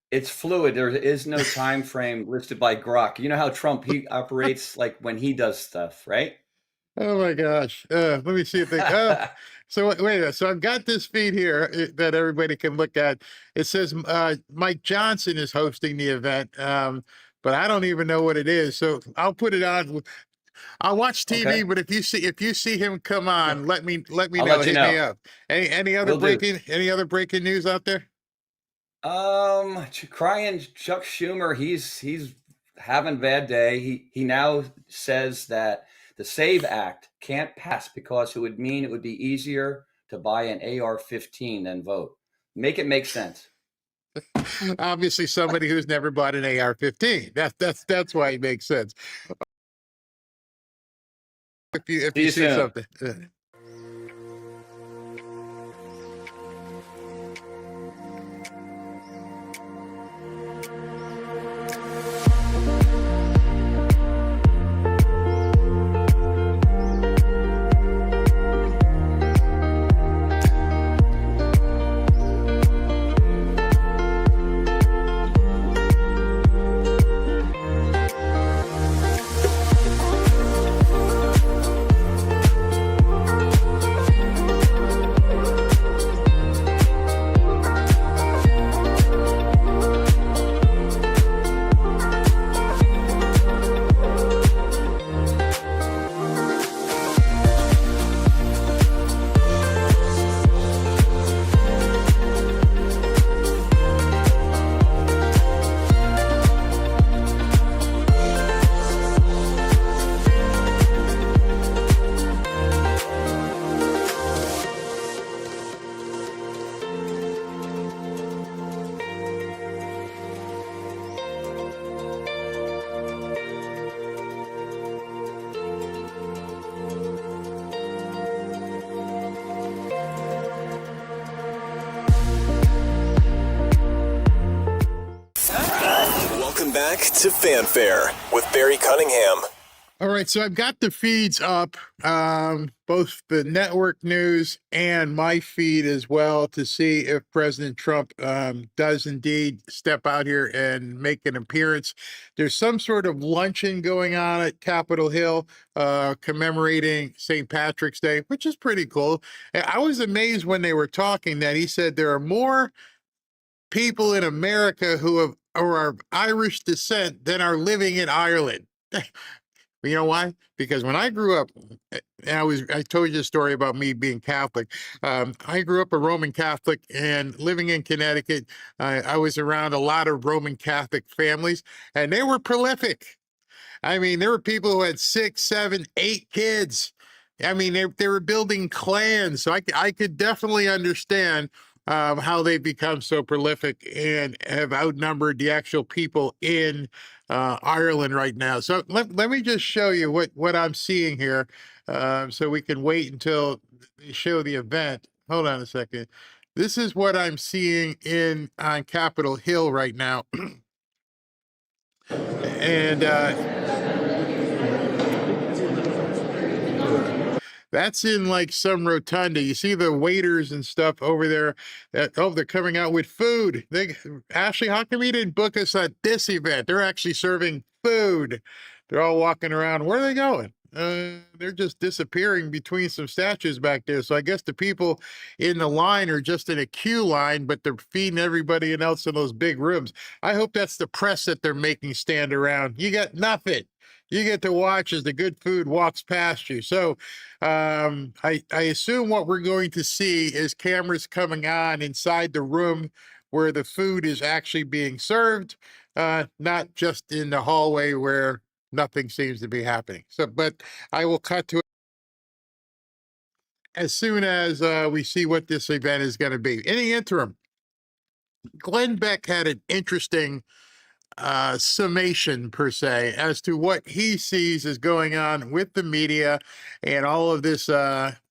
It's fluid. There is no time frame listed by Grok. You know how Trump, he operates like when he does stuff, right?
Oh my gosh. Let me see if they so wait a minute. So I've got this feed here that everybody can look at. It says Mike Johnson is hosting the event, but I don't even know what it is. So I'll put it on. I'll watch TV, okay. But if you see him come on, let me know. Hit me up. Any other breaking news out there?
Crying Chuck Schumer, he's having a bad day. He now says that the SAVE Act can't pass because it would mean it would be easier to buy an AR-15 than vote. Make it make sense.
Obviously, somebody who's never bought an AR-15. That's why it makes sense. If you see something.
to Fanfare with Barry Cunningham.
All right, so I've got the feeds up, both the network news and my feed as well, to see if President Trump does indeed step out here and make an appearance. There's some sort of luncheon going on at Capitol Hill commemorating St. Patrick's Day, which is pretty cool. I was amazed when they were talking that he said there are more people in America who are of Irish descent than are living in Ireland. You know why? Because when I grew up, and I told you a story about me being Catholic. I grew up a Roman Catholic, and living in Connecticut, I was around a lot of Roman Catholic families, and they were prolific. I mean, there were people who had 6, 7, 8 kids. I mean, they were building clans. So I could definitely understand how they've become so prolific and have outnumbered the actual people in Ireland right now. So let me just show you what I'm seeing here, so we can wait until they show the event. Hold on a second. This is what I'm seeing on Capitol Hill right now. And that's in like some rotunda. You see the waiters and stuff over there. They're coming out with food. Ashley, how come you didn't book us at this event? They're actually serving food. They're all walking around. Where are they going? They're just disappearing between some statues back there. So I guess the people in the line are just in a queue line, but they're feeding everybody else in those big rooms. I hope that's the press that they're making stand around. You got nothing. You get to watch as the good food walks past you. So I assume what we're going to see is cameras coming on inside the room where the food is actually being served, not just in the hallway where nothing seems to be happening. So, but I will cut to it as soon as we see what this event is going to be. In the interim, Glenn Beck had an interesting summation, per se, as to what he sees is going on with the media and all of this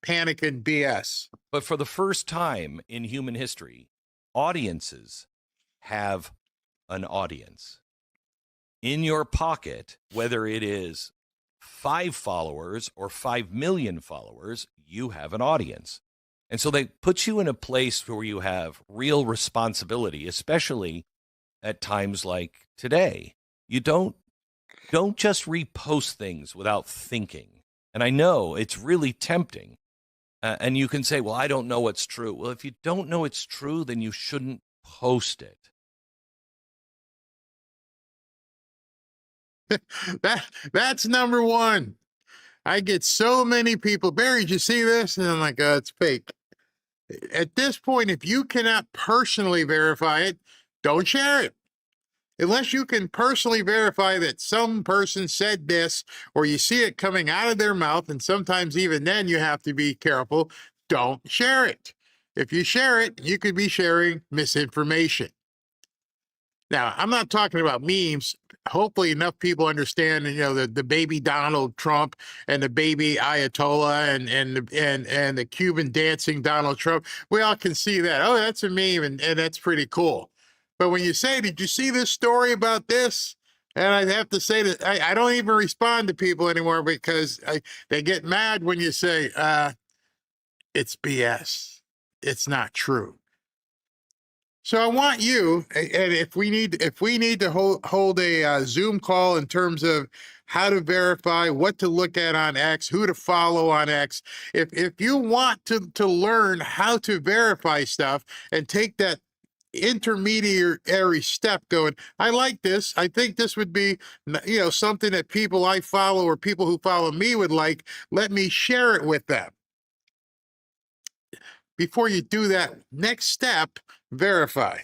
panic and BS.
But for the first time in human history, audiences have an audience. In your pocket, whether it is 5 followers or 5 million followers, you have an audience. And so they put you in a place where you have real responsibility, especially at times like today. You don't just repost things without thinking. And I know it's really tempting. And you can say, well, I don't know what's true. Well, if you don't know it's true, then you shouldn't post it.
That's number one. I get so many people, Barry, did you see this? And I'm like, it's fake. At this point, if you cannot personally verify it, don't share it. Unless you can personally verify that some person said this, or you see it coming out of their mouth, and sometimes even then you have to be careful, don't share it. If you share it, you could be sharing misinformation. Now, I'm not talking about memes. Hopefully enough people understand, the baby Donald Trump and the baby Ayatollah and the Cuban dancing Donald Trump. We all can see that. Oh, that's a meme, and that's pretty cool. But when you say, did you see this story about this? And I have to say that I don't even respond to people anymore because they get mad when you say, it's BS. It's not true. So I want you, and if we need to hold a Zoom call in terms of how to verify, what to look at on X, who to follow on X, if you want to learn how to verify stuff and take that intermediary step going, I like this, I think this would be something that people I follow or people who follow me would like, let me share it with them. Before you do that next step, verify.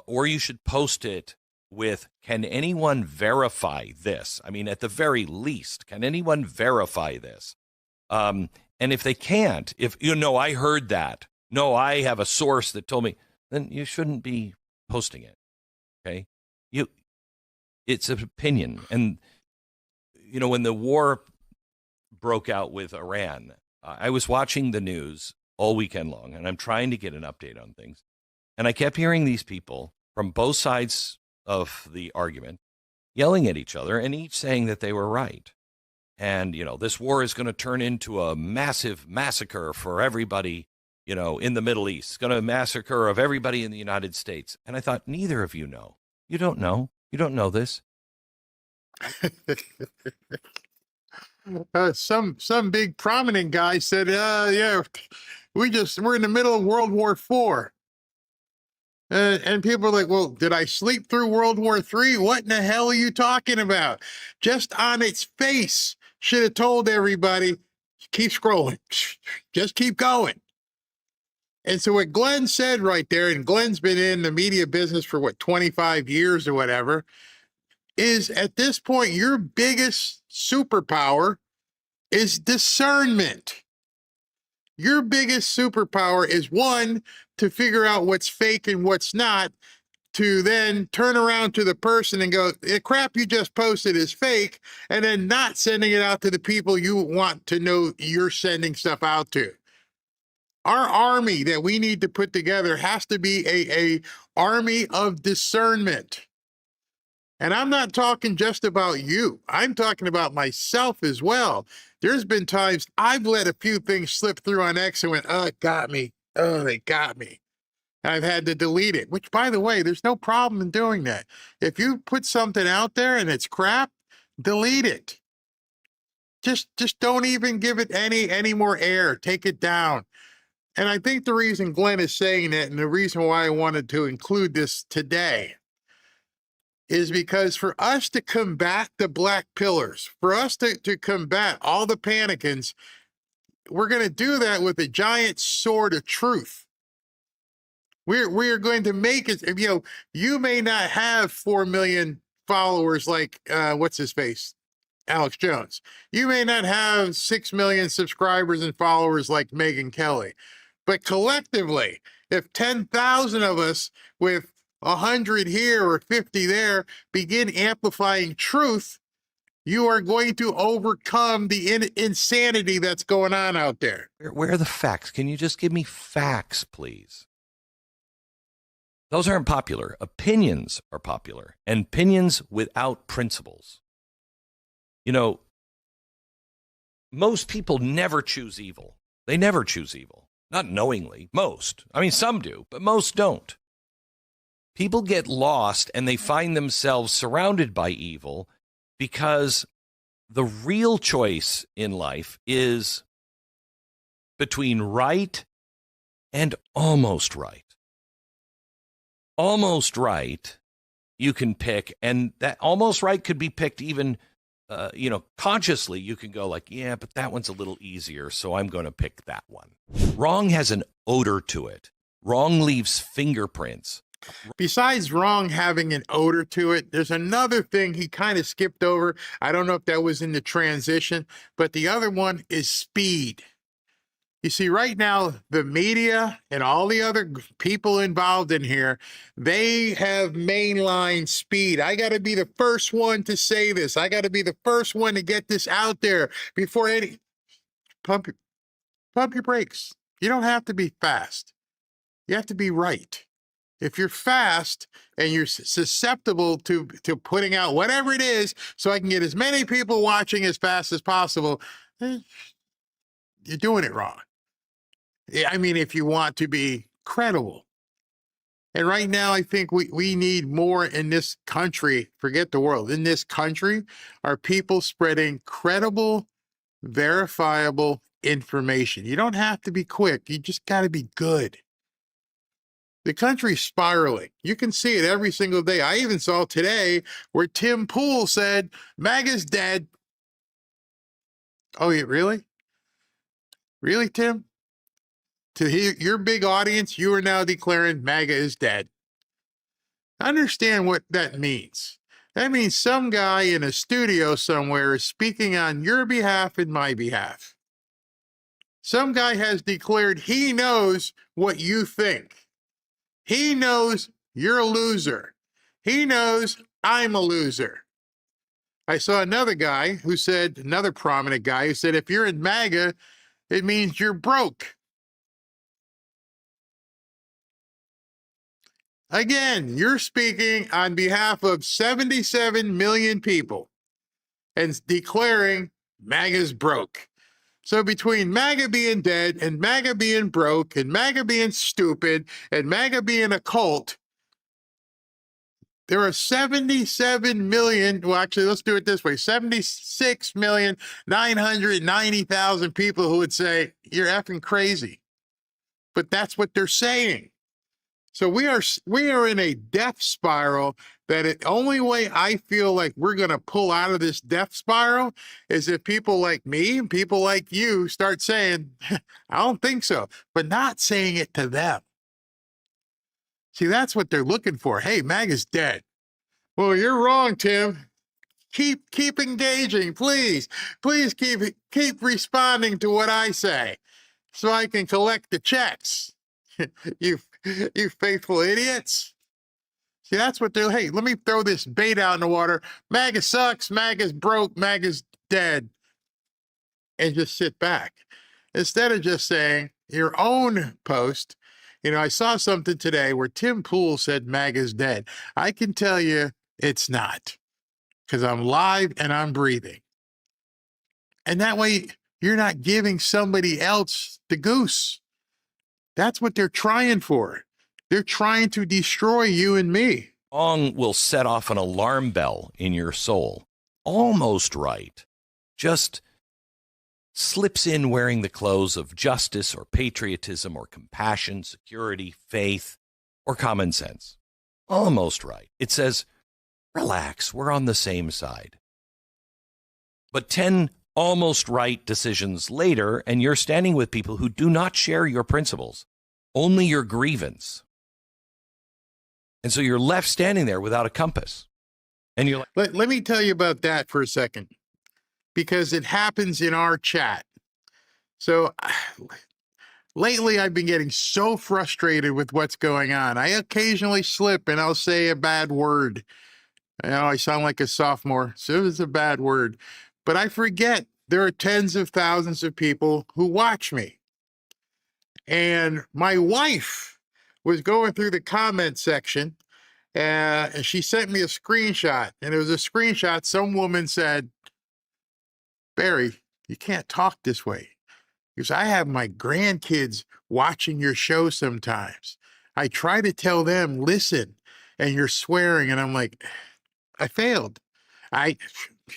Or you should post it with, can anyone verify this? I mean, at the very least, can anyone verify this? And if they can't, I heard that. No, I have a source that told me, then you shouldn't be posting it. Okay? It's an opinion. And, when the war broke out with Iran, I was watching the news all weekend long, and I'm trying to get an update on things. And I kept hearing these people from both sides of the argument yelling at each other and each saying that they were right. And, this war is going to turn into a massive massacre for everybody, in the Middle East. It's going to massacre of everybody in the United States. And I thought, neither of you know. You don't know. You don't know this.
Some big prominent guy said, yeah, we're in the middle of World War IV. And people are like, well, did I sleep through World War III? What in the hell are you talking about? Just on its face, should have told everybody, keep scrolling, just keep going. And so what Glenn said right there, and Glenn's been in the media business for 25 years or whatever, is at this point, your biggest superpower is discernment. Your biggest superpower is, one, to figure out what's fake and what's not, to then turn around to the person and go, the crap you just posted is fake, and then not sending it out to the people you want to know you're sending stuff out to. Our army that we need to put together has to be a army of discernment. And I'm not talking just about you. I'm talking about myself as well. There's been times I've let a few things slip through on X and went, oh, it got me. Oh, they got me. I've had to delete it, which, by the way, there's no problem in doing that. If you put something out there and it's crap, delete it. Just don't even give it any more air. Take it down. And I think the reason Glenn is saying that, and the reason why I wanted to include this today, is because for us to combat the black pillars, for us to combat all the panicans, we're going to do that with a giant sword of truth. We're going to make it, you may not have 4 million followers like, what's his face? Alex Jones. You may not have 6 million subscribers and followers like Megyn Kelly, but collectively, if 10,000 of us with 100 here or 50 there begin amplifying truth, you are going to overcome the insanity that's going on out there.
Where are the facts? Can you just give me facts, please? Those aren't popular. Opinions are popular, and opinions without principles. Most people never choose evil. They never choose evil. Not knowingly. Most. I mean, some do, but most don't. People get lost and they find themselves surrounded by evil because the real choice in life is between right and almost right. Almost right you can pick, and that almost right could be picked even, consciously. You can go like, yeah, but that one's a little easier, so I'm going to pick that one. Wrong has an odor to it. Wrong leaves fingerprints.
Besides wrong having an odor to it, there's another thing he kind of skipped over. I don't know if that was in the transition, but the other one is speed. You see, right now, the media and all the other people involved in here, they have mainline speed. I got to be the first one to say this. I got to be the first one to get this out there before any... Pump your brakes. You don't have to be fast. You have to be right. If you're fast and you're susceptible to putting out whatever it is so I can get as many people watching as fast as possible, you're doing it wrong. I mean, if you want to be credible. And right now, I think we need more in this country, forget the world, in this country, are people spreading credible, verifiable information. You don't have to be quick. You just got to be good. The country's spiraling. You can see it every single day. I even saw today where Tim Pool said, MAGA's dead. Oh, yeah, really? Really, Tim? To your big audience, you are now declaring MAGA is dead. Understand what that means. That means some guy in a studio somewhere is speaking on your behalf and my behalf. Some guy has declared he knows what you think. He knows you're a loser. He knows I'm a loser. I saw another guy who said, another prominent guy who said, if you're in MAGA, it means you're broke. Again, you're speaking on behalf of 77 million people and declaring MAGA's broke. So between MAGA being dead and MAGA being broke and MAGA being stupid and MAGA being a cult, there are 77 million, well, actually, let's do it this way, 76,990,000 people who would say, you're effing crazy. But that's what they're saying. So we are in a death spiral that the only way I feel like we're going to pull out of this death spiral is if people like me and people like you start saying, I don't think so, but not saying it to them. See, that's what they're looking for. Hey, MAGA's dead. Well, you're wrong, Tim. Keep engaging, please. Please keep responding to what I say so I can collect the checks. you faithful idiots. See, that's what they're, hey, let me throw this bait out in the water. MAGA sucks, MAGA's broke, MAGA's dead. And just sit back. Instead of just saying your own post, I saw something today where Tim Pool said MAGA's dead. I can tell you it's not, because I'm live and I'm breathing. And that way you're not giving somebody else the goose. That's what they're trying for. They're trying to destroy you and me.
Song will set off an alarm bell in your soul. Almost right. Just slips in wearing the clothes of justice or patriotism or compassion, security, faith, or common sense. Almost right. It says, relax, we're on the same side. But 10 almost right decisions later, and you're standing with people who do not share your principles, only your grievance. And so you're left standing there without a compass. And you're like,
let me tell you about that for a second, because it happens in our chat. So lately I've been getting so frustrated with what's going on. I occasionally slip and I'll say a bad word. I sound like a sophomore, so it's a bad word. But I forget there are tens of thousands of people who watch me. And my wife was going through the comment section, and she sent me a screenshot. And it was a screenshot. Some woman said, Barry, you can't talk this way. Because I have my grandkids watching your show sometimes. I try to tell them, listen, and you're swearing. And I'm like, I failed.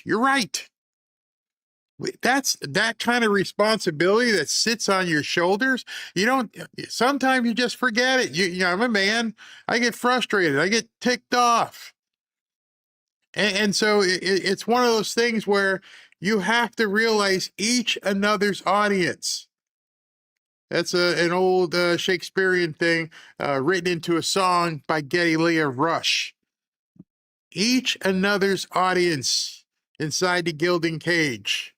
You're right. That's that kind of responsibility that sits on your shoulders. Sometimes you just forget it. I'm a man. I get frustrated. I get ticked off. And so it's one of those things where you have to realize each another's audience. That's an old Shakespearean thing written into a song by Geddy Lee of Rush. Each another's audience inside the gilding cage.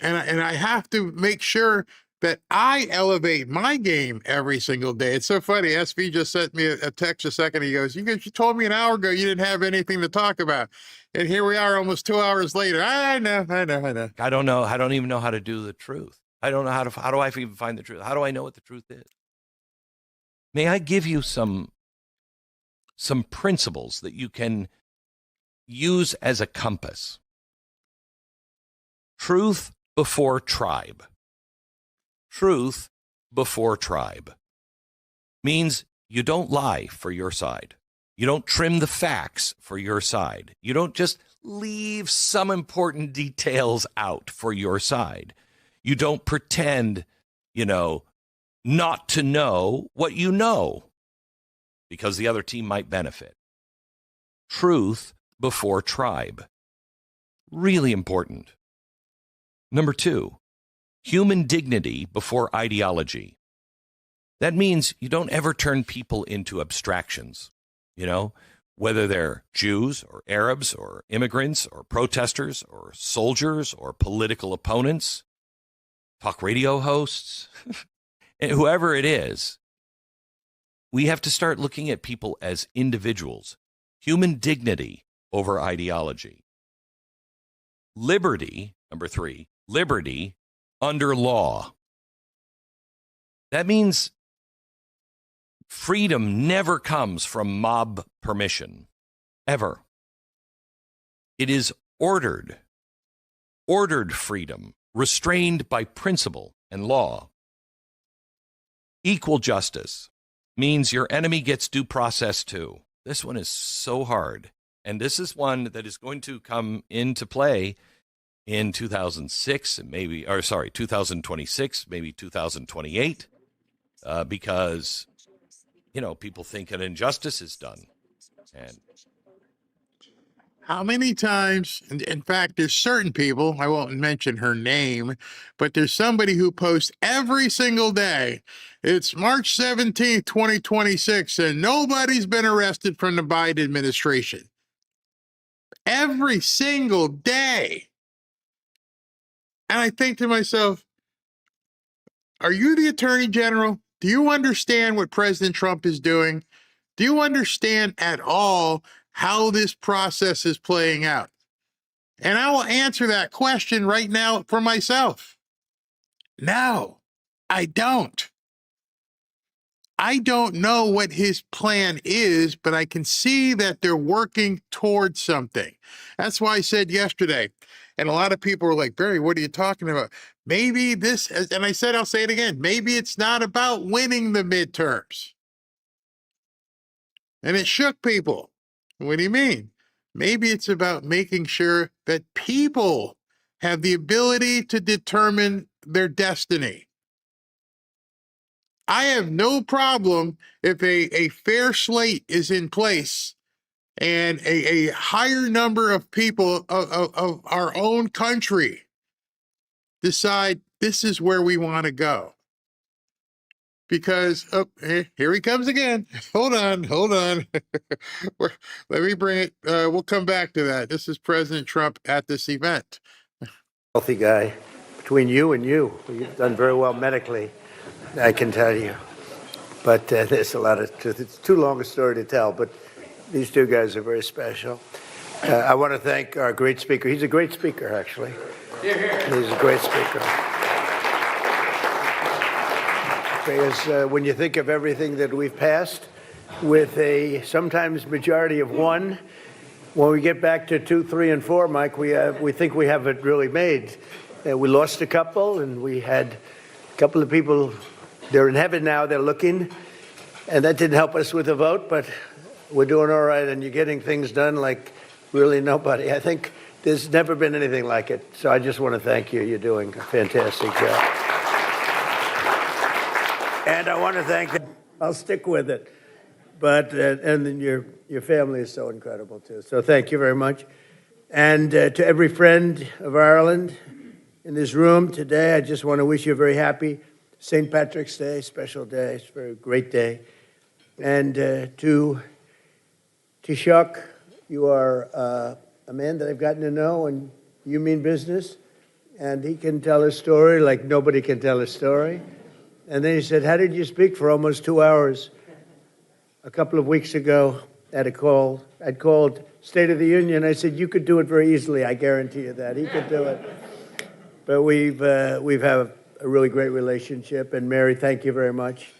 And I have to make sure that I elevate my game every single day. It's so funny. SV just sent me a text a second. He goes, you told me an hour ago you didn't have anything to talk about. And here we are almost 2 hours later. I know.
I don't know. I don't even know how to do the truth. I don't know how do I even find the truth? How do I know what the truth is? May I give you some principles that you can use as a compass? Truth before tribe. Truth before tribe means you don't lie for your side. You don't trim the facts for your side. You don't just leave some important details out for your side. You don't pretend, not to know what you know because the other team might benefit. Truth before tribe. Really important. Number 2, human dignity before ideology. That means you don't ever turn people into abstractions, whether they're Jews or Arabs or immigrants or protesters or soldiers or political opponents, talk radio hosts, and whoever it is. We have to start looking at people as individuals. Human dignity over ideology. Liberty, number 3, liberty under law. That means Freedom never comes from mob permission, ever. It is ordered freedom, restrained by principle and law. Equal justice means your enemy gets due process too. This one is so hard. And this is one that is going to come into play in 2026, 2026, maybe 2028, because, people think an injustice is done. And
how many times, and in fact, there's certain people, I won't mention her name, but there's somebody who posts every single day, it's March 17th, 2026, and nobody's been arrested from the Biden administration. Every single day. And I think to myself, are you the Attorney General? Do you understand what President Trump is doing? Do you understand at all how this process is playing out? And I will answer that question right now for myself. No, I don't. I don't know what his plan is, but I can see that they're working towards something. That's why I said yesterday, and a lot of people were like, Barry, what are you talking about? Maybe this, and I said, I'll say it again, maybe it's not about winning the midterms. And it shook people. What do you mean? Maybe it's about making sure that people have the ability to determine their destiny. I have no problem if a fair slate is in place and a higher number of people of our own country decide this is where we want to go. Because, here he comes again. Hold on. Let me bring it. We'll come back to that. This is President Trump at this event.
Healthy guy. Between you and you, you've done very well medically, I can tell you. But there's a lot of truth. It's too long a story to tell, but these two guys are very special. I want to thank our great speaker. He's a great speaker, actually. He's a great speaker. Because when you think of everything that we've passed with a sometimes majority of one, when we get back to 2, 3, and 4, Mike, we think we have it really made. We lost a couple, and we had a couple of people. They're in heaven now. They're looking, and that didn't help us with the vote, but we're doing all right, and you're getting things done like really nobody. I think there's never been anything like it. So I just want to thank you. You're doing a fantastic job. And I want to thank them. I'll stick with it. But, and then your family is so incredible, too. So thank you very much. And to every friend of Ireland in this room today, I just want to wish you a very happy St. Patrick's Day, special day. It's a very great day. And to Taoiseach, you are a man that I've gotten to know, and you mean business. And he can tell a story like nobody can tell a story. And then he said, how did you speak for almost 2 hours? A couple of weeks ago at a call, I'd called State of the Union. I said, you could do it very easily. I guarantee you that. He could do it. But we've had a really great relationship. And Mary, thank you very much.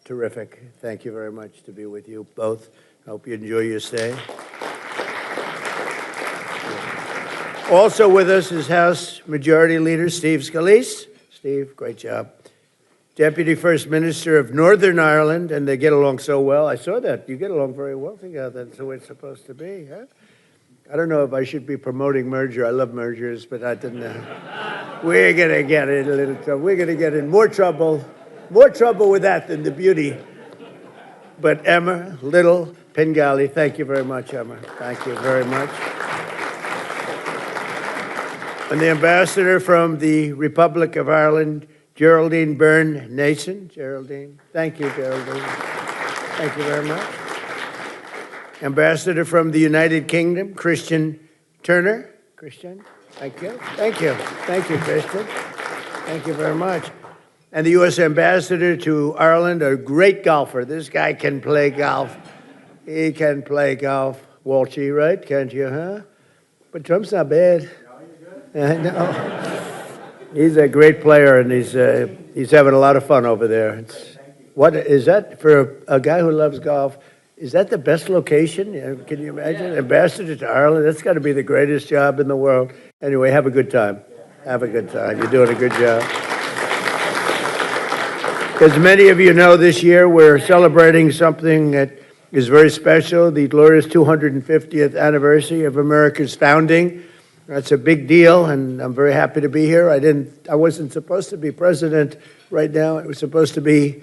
Terrific. Thank you very much to be with you both. I hope you enjoy your stay. Also with us is House Majority Leader Steve Scalise. Steve, great job. Deputy First Minister of Northern Ireland, and they get along so well. I saw that. You get along very well together. That's the way it's supposed to be, huh? I don't know if I should be promoting merger. I love mergers, but I didn't know. We're going to get in a little trouble. We're going to get in more trouble with that than the beauty. But Emma Little Pengali, thank you very much, Emma. Thank you very much. And the ambassador from the Republic of Ireland, Geraldine Byrne-Nason. Geraldine. Thank you, Geraldine. Thank you very much. Ambassador from the United Kingdom, Christian Turner. Christian, thank you. Thank you. Thank you, Christian. Thank you very much. And the U.S. Ambassador to Ireland, a great golfer. This guy can play golf. He can play golf. Walshy, right? Can't you, huh? But Trump's not bad. I know. He's a great player, and he's having a lot of fun over there. What is that for a guy who loves golf? Is that the best location? Can you imagine? Ambassador to Ireland? That's got to be the greatest job in the world. Anyway, have a good time. Have a good time. You're doing a good job. As many of you know, this year we're celebrating something that is very special, the glorious 250th anniversary of America's founding. That's a big deal, and I'm very happy to be here. I wasn't supposed to be president right now. It was supposed to be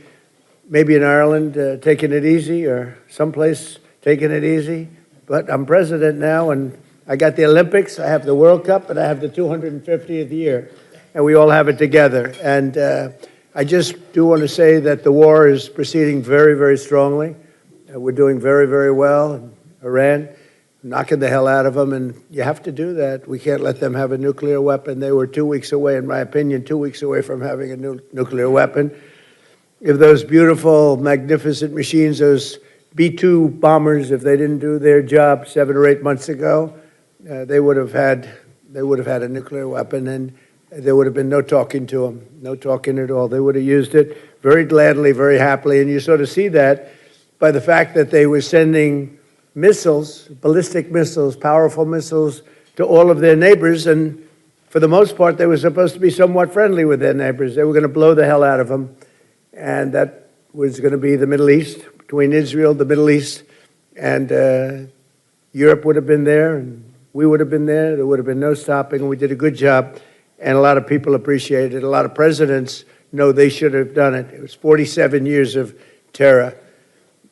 maybe in Ireland, taking it easy, or someplace taking it easy. But I'm president now, and I got the Olympics, I have the World Cup, and I have the 250th year, and we all have it together. And I just do want to say that the war is proceeding very, very strongly. We're doing very, very well in Iran, knocking the hell out of them, and you have to do that. We can't let them have a nuclear weapon. They were 2 weeks away, in my opinion, 2 weeks away from having a nuclear weapon. If those beautiful, magnificent machines, those B-2 bombers, if they didn't do their job 7 or 8 months ago, they would have had a nuclear weapon, and there would have been no talking to them, no talking at all. They would have used it very gladly, very happily, and you sort of see that by the fact that they were sending missiles, ballistic missiles, powerful missiles, to all of their neighbors, and for the most part, they were supposed to be somewhat friendly with their neighbors. They were going to blow the hell out of them, and that was going to be the Middle East, between Israel, the Middle East, and Europe would have been there, and we would have been there. There would have been no stopping, and we did a good job, and a lot of people appreciate it. A lot of presidents know they should have done it. It was 47 years of terror.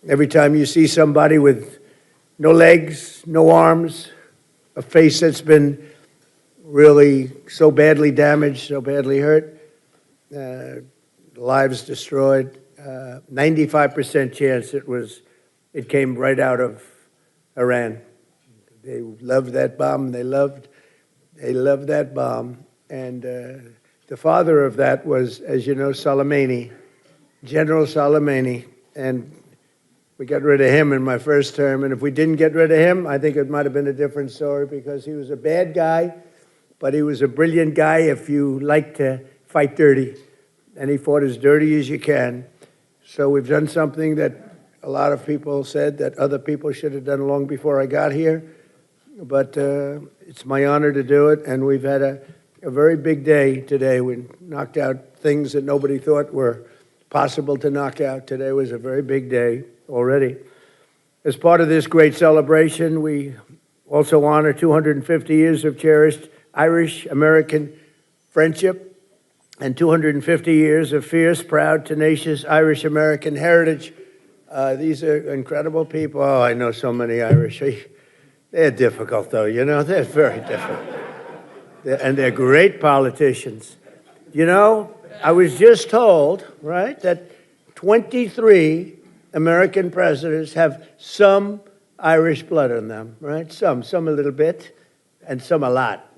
Every time you see somebody with no legs, no arms, a face that's been really so badly damaged, so badly hurt, lives destroyed, 95% chance it came right out of Iran. They loved that bomb. They loved that bomb. And the father of that was, as you know, Soleimani, General Soleimani. And we got rid of him in my first term. And if we didn't get rid of him, I think it might have been a different story, because he was a bad guy, but he was a brilliant guy if you like to fight dirty. And he fought as dirty as you can. So we've done something that a lot of people said that other people should have done long before I got here. But it's my honor to do it, and we've had a very big day today. We knocked out things that nobody thought were possible to knock out. Today was a very big day already. As part of this great celebration, we also honor 250 years of cherished Irish-American friendship and 250 years of fierce, proud, tenacious Irish-American heritage. These are incredible people. Oh, I know so many Irish. They're difficult, though, you know. They're very difficult. And they're great politicians. You know, I was just told, right, that 23 American presidents have some Irish blood in them, right? Some a little bit, and some a lot,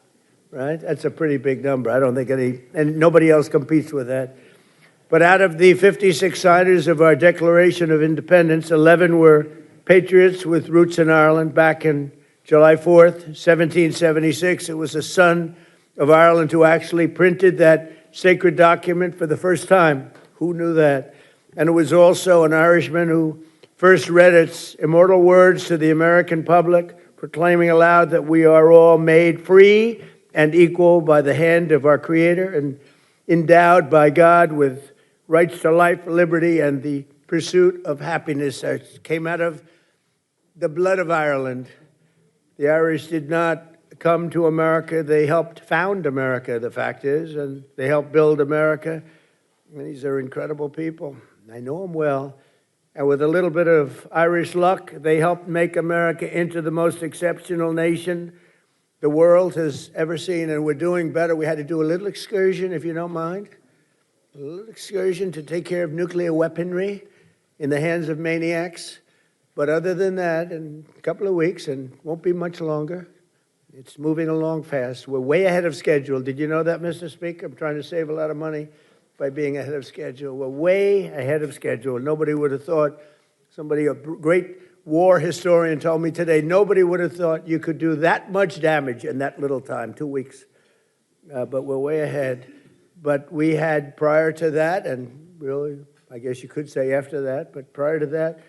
right? That's a pretty big number. I don't think and nobody else competes with that. But out of the 56 signers of our Declaration of Independence, 11 were patriots with roots in Ireland back in July 4th, 1776. It was a son of Ireland who actually printed that sacred document for the first time. Who knew that? And it was also an Irishman who first read its immortal words to the American public, proclaiming aloud that we are all made free and equal by the hand of our Creator and endowed by God with rights to life, liberty, and the pursuit of happiness. That came out of the blood of Ireland. The Irish did not come to America. They helped found America, the fact is, and they helped build America. And these are incredible people. I know them well. And with a little bit of Irish luck, they helped make America into the most exceptional nation the world has ever seen. And we're doing better. We had to do a little excursion, if you don't mind. A little excursion to take care of nuclear weaponry in the hands of maniacs. But other than that, in a couple of weeks, and won't be much longer, it's moving along fast. We're way ahead of schedule. Did you know that, Mr. Speaker? I'm trying to save a lot of money by being ahead of schedule. We're way ahead of schedule. Nobody would have thought, a great war historian told me today, nobody would have thought you could do that much damage in that little time, 2 weeks. But we're way ahead. But we had, prior to that, and really I guess you could say after that, but prior to that,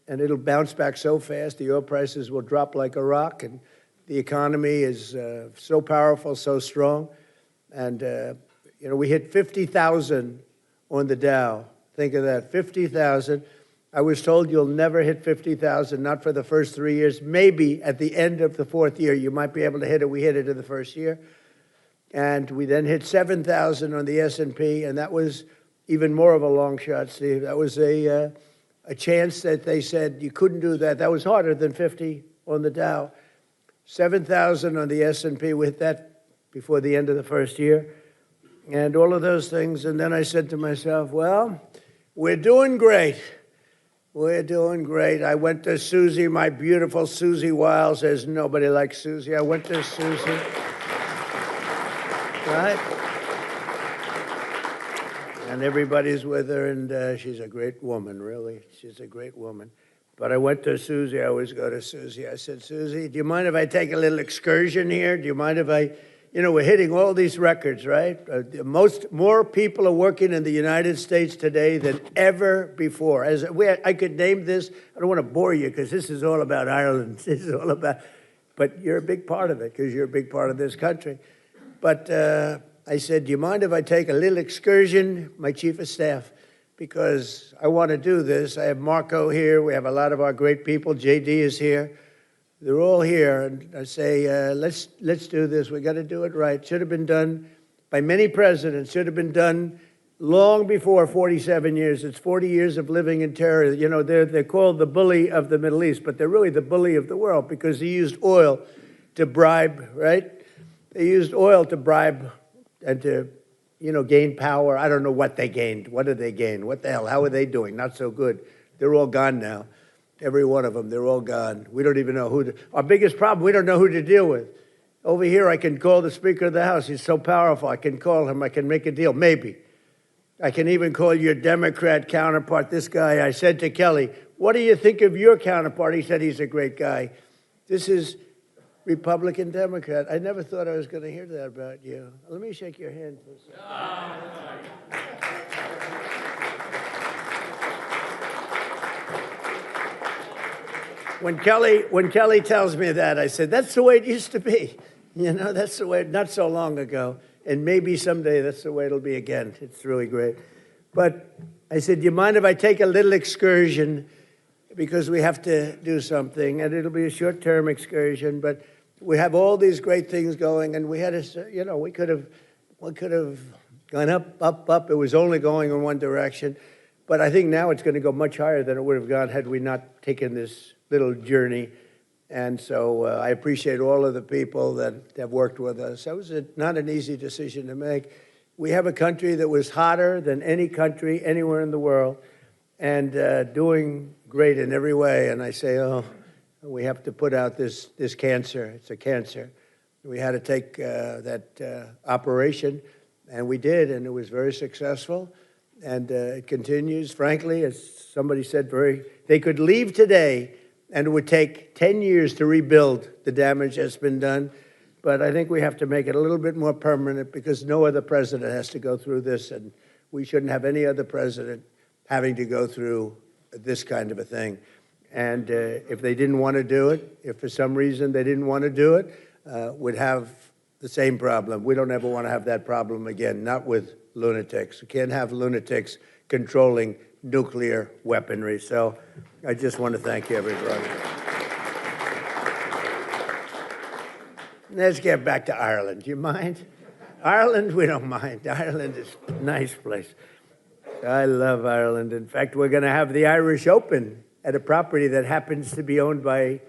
and it'll bounce back so fast, the oil prices will drop like a rock, and the economy is so powerful, so strong. And, we hit 50,000 on the Dow. Think of that, 50,000. I was told you'll never hit 50,000, not for the first 3 years. Maybe at the end of the fourth year, you might be able to hit it. We hit it in the first year. And we then hit 7,000 on the S&P, and that was even more of a long shot, Steve. That was a chance that they said you couldn't do that. That was harder than 50 on the Dow. 7,000 on the S&P. We hit that before the end of the first year. And all of those things. And then I said to myself, well, we're doing great. We're doing great. I went to Susie, my beautiful Susie Wiles. There's nobody like Susie. I went to Susie. Right? And everybody's with her, and she's a great woman, really. She's a great woman. But I went to Susie. I always go to Susie. I said, Susie, do you mind if I take a little excursion here? Do you mind if I, we're hitting all these records, right? More people are working in the United States today than ever before. I could name this. I don't want to bore you because this is all about Ireland. This is all about, but you're a big part of it because you're a big part of this country. But I said, do you mind if I take a little excursion, my chief of staff, because I want to do this. I have Marco here. We have a lot of our great people. JD is here. They're all here. And I say, let's do this. We got to do it right. Should have been done by many presidents. Should have been done long before 47 years. It's 40 years of living in terror. They're called the bully of the Middle East, but they're really the bully of the world because he used oil to bribe, right? They used oil to bribe and to, gain power. I don't know what they gained. What did they gain? What the hell? How are they doing? Not so good. They're all gone now. Every one of them, they're all gone. We don't even know our biggest problem, we don't know who to deal with. Over here, I can call the Speaker of the House. He's so powerful. I can call him. I can make a deal. Maybe. I can even call your Democrat counterpart, this guy. I said to Kelly, what do you think of your counterpart? He said he's a great guy. This is Republican, Democrat. I never thought I was going to hear that about you. Let me shake your hand for a second. When Kelly tells me that, I said, that's the way it used to be. That's the way, not so long ago. And maybe someday that's the way it'll be again. It's really great. But I said, do you mind if I take a little excursion? Because we have to do something. And it'll be a short-term excursion, but we have all these great things going, and we had to, we could have gone up. It was only going in one direction. But I think now it's going to go much higher than it would have gone had we not taken this little journey. And so I appreciate all of the people that have worked with us. That was not an easy decision to make. We have a country that was hotter than any country anywhere in the world and doing great in every way. And I say, we have to put out this cancer. It's a cancer. We had to take that operation, and we did, and it was very successful. And it continues. Frankly, as somebody said, they could leave today, and it would take 10 years to rebuild the damage that's been done. But I think we have to make it a little bit more permanent because no other president has to go through this, and we shouldn't have any other president having to go through this kind of a thing. And if they didn't want to do it, if for some reason they didn't want to do it, we'd have the same problem. We don't ever want to have that problem again, not with lunatics. We can't have lunatics controlling nuclear weaponry. So I just want to thank everybody. Let's get back to Ireland. Do you mind? Ireland, we don't mind. Ireland is a nice place. I love Ireland. In fact, we're going to have the Irish Open at a property that happens to be owned by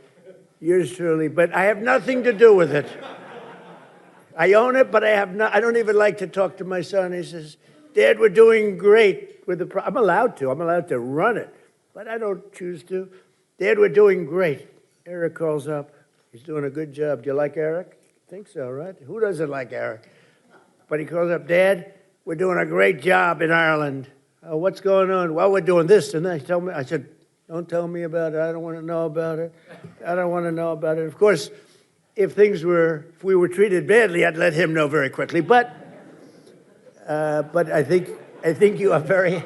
yours truly, but I have nothing to do with it. I own it, but I don't even like to talk to my son. He says, Dad, we're doing great with the I'm allowed to run it, but I don't choose to. Dad, we're doing great. Eric calls up. He's doing a good job. Do you like Eric? I think so, right? Who doesn't like Eric? But he calls up, Dad, we're doing a great job in Ireland. Oh, what's going on? Well, we're doing this and that. Tell me. I said, don't tell me about it. I don't want to know about it. I don't want to know about it. Of course, if we were treated badly, I'd let him know very quickly. But I think you are very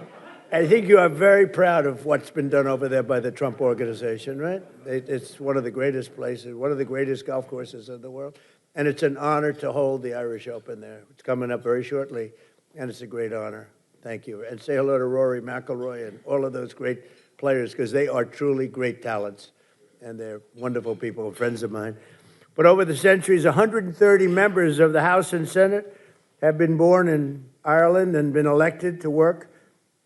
I think you are very proud of what's been done over there by the Trump Organization, right? It's one of the greatest places, one of the greatest golf courses in the world. And it's an honor to hold the Irish Open there. It's coming up very shortly, and it's a great honor. Thank you. And say hello to Rory McIlroy and all of those great players, because they are truly great talents, and they're wonderful people, friends of mine. But over the centuries, 130 members of the House and Senate have been born in Ireland and been elected to work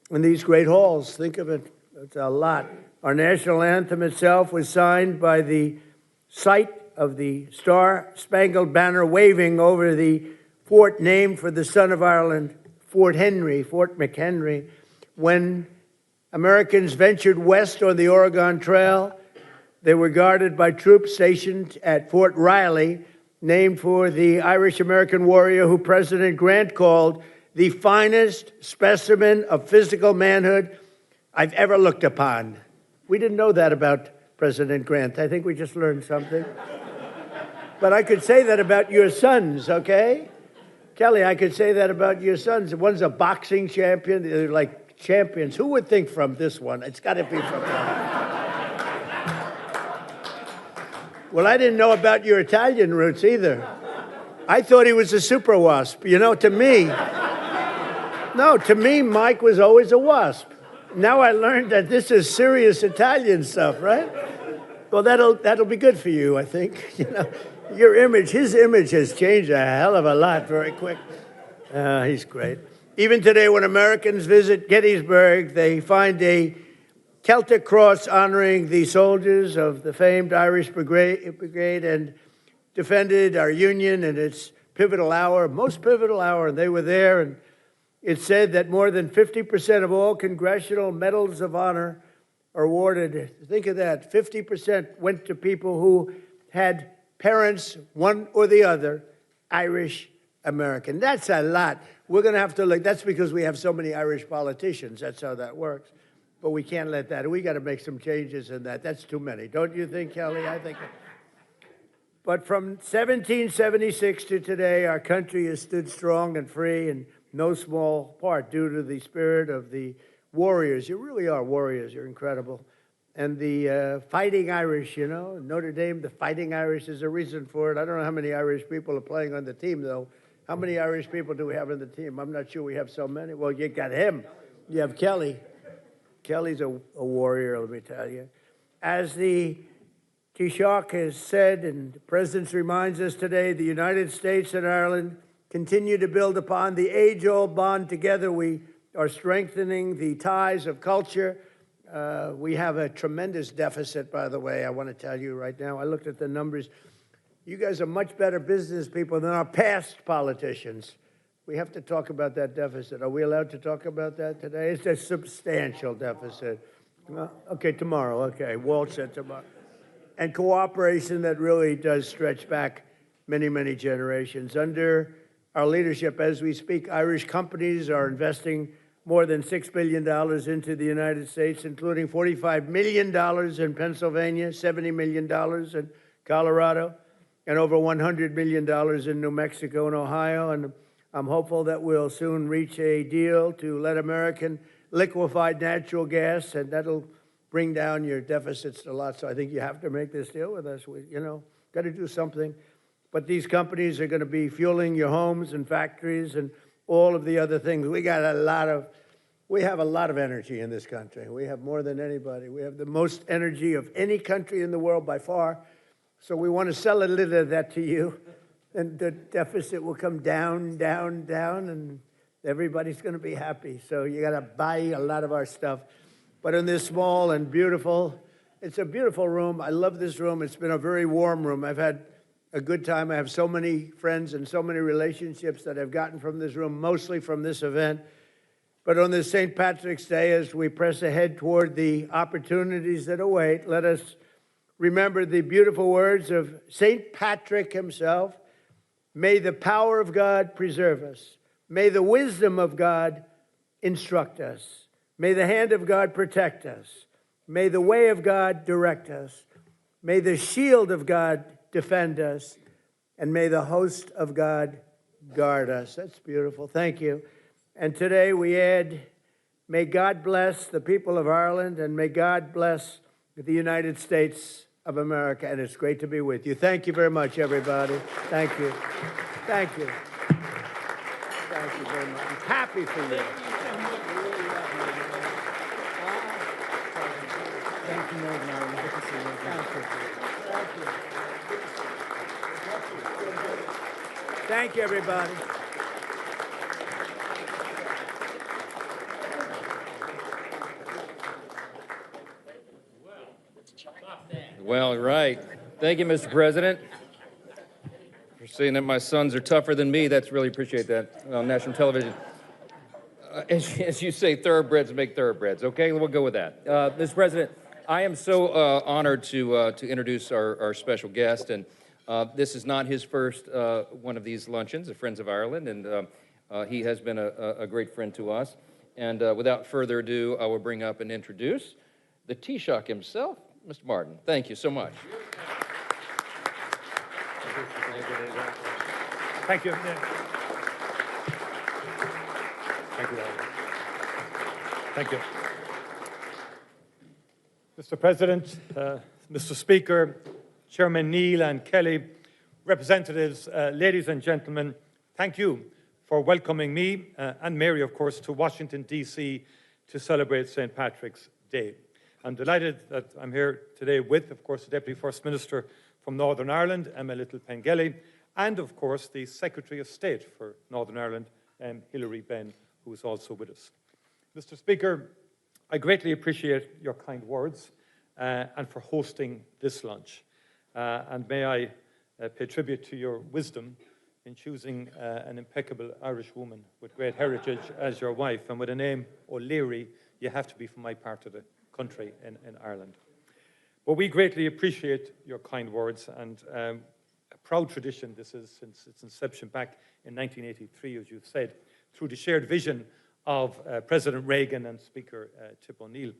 in these great halls. Think of it, it's a lot. Our national anthem itself was signed by the sight of the Star-Spangled Banner waving over the fort named for the son of Ireland, Fort McHenry. When Americans ventured west on the Oregon Trail, they were guarded by troops stationed at Fort Riley, named for the Irish-American warrior who President Grant called the finest specimen of physical manhood I've ever looked upon. We didn't know that about President Grant. I think we just learned something. But I could say that about your sons, okay? Kelly, I could say that about your sons. One's a boxing champion. They're like champions. Who would think from this one? It's got to be from them. Well, I didn't know about your Italian roots either. I thought he was a super wasp. You know, to me, Mike was always a wasp. Now I learned that this is serious Italian stuff, right? Well, that'll be good for you, I think. You know, his image has changed a hell of a lot very quick. He's great. Even today, when Americans visit Gettysburg, they find a Celtic cross honoring the soldiers of the famed Irish Brigade and defended our Union in its pivotal hour, most pivotal hour, and they were there. And it said that more than 50% of all congressional medals of honor are awarded. Think of that. 50% went to people who had parents, one or the other, Irish American. That's a lot. We're going to have to look. That's because we have so many Irish politicians. That's how that works. But we can't let that. We got to make some changes in that. That's too many. Don't you think, Kelly? I think. But from 1776 to today, our country has stood strong and free, in no small part due to the spirit of the warriors. You really are warriors. You're incredible. And the Fighting Irish, you know, Notre Dame, the Fighting Irish is a reason for it. I don't know how many Irish people are playing on the team, though. How many Irish people do we have on the team? I'm not sure we have so many. Well, you got him. You have Kelly. Kelly's a warrior, let me tell you. As the Taoiseach has said, and the President reminds us today, the United States and Ireland continue to build upon the age-old bond together. We are strengthening the ties of culture. We have a tremendous deficit, by the way, I want to tell you right now. I looked at the numbers. You guys are much better business people than our past politicians. We have to talk about that deficit. Are we allowed to talk about that today? It's a substantial deficit. Okay, tomorrow. Okay, Walt said tomorrow. And cooperation that really does stretch back many, many generations. Under our leadership, as we speak, Irish companies are investing more than $6 billion into the United States, including $45 million in Pennsylvania, $70 million in Colorado, and over $100 million in New Mexico and Ohio. And I'm hopeful that we'll soon reach a deal to let American liquefied natural gas, and that'll bring down your deficits a lot. So I think you have to make this deal with us. We, got to do something. But these companies are going to be fueling your homes and factories and all of the other things. We have a lot of energy in this country. We have more than anybody. We have the most energy of any country in the world by far. So we want to sell a little of that to you. And the deficit will come down, down, down, and everybody's going to be happy. So you got to buy a lot of our stuff. But in this small and beautiful, it's a beautiful room. I love this room. It's been a very warm room. I've had a good time. I have so many friends and so many relationships that I've gotten from this room, mostly from this event. But on this St. Patrick's Day, as we press ahead toward the opportunities that await, let us remember the beautiful words of St. Patrick himself. May the power of God preserve us. May the wisdom of God instruct us. May the hand of God protect us. May the way of God direct us. May the shield of God defend us. And may the host of God guard us. That's beautiful. Thank you. And today we add May God bless the people of Ireland, and may God bless the United States of America. And it's great to be with you. Thank you very much, everybody. Thank you. Thank you. Thank you very much. I'm happy for you. Thank you, Mayor. Good to see you. Thank you. Thank you. Thank you, everybody.
Well, right. Thank you, Mr. President. For saying that my sons are tougher than me, that's really appreciate that on national television. As you say, thoroughbreds make thoroughbreds. Okay, we'll go with that. Mr. President, I am so honored to introduce our special guest, and this is not his first one of these luncheons, the Friends of Ireland, and he has been a great friend to us. And without further ado, I will bring up and introduce the Taoiseach himself, Mr. Martin. Thank you so much.
Thank you. Thank you. Thank you. Mr. President, Mr. Speaker, Chairman Neil and Kelly, representatives, ladies and gentlemen, thank you for welcoming me and Mary, of course, to Washington, D.C. to celebrate St. Patrick's Day. I'm delighted that I'm here today with, of course, the Deputy First Minister from Northern Ireland, Emma Little-Pengelly, and, of course, the Secretary of State for Northern Ireland, Hilary Benn, who is also with us. Mr. Speaker, I greatly appreciate your kind words and for hosting this lunch. And may I pay tribute to your wisdom in choosing an impeccable Irish woman with great heritage as your wife, and with a name O'Leary, you have to be from my part of the country in Ireland. But we greatly appreciate your kind words, and a proud tradition this is since its inception back in 1983, as you've said, through the shared vision of President Reagan and Speaker Tip O'Neill.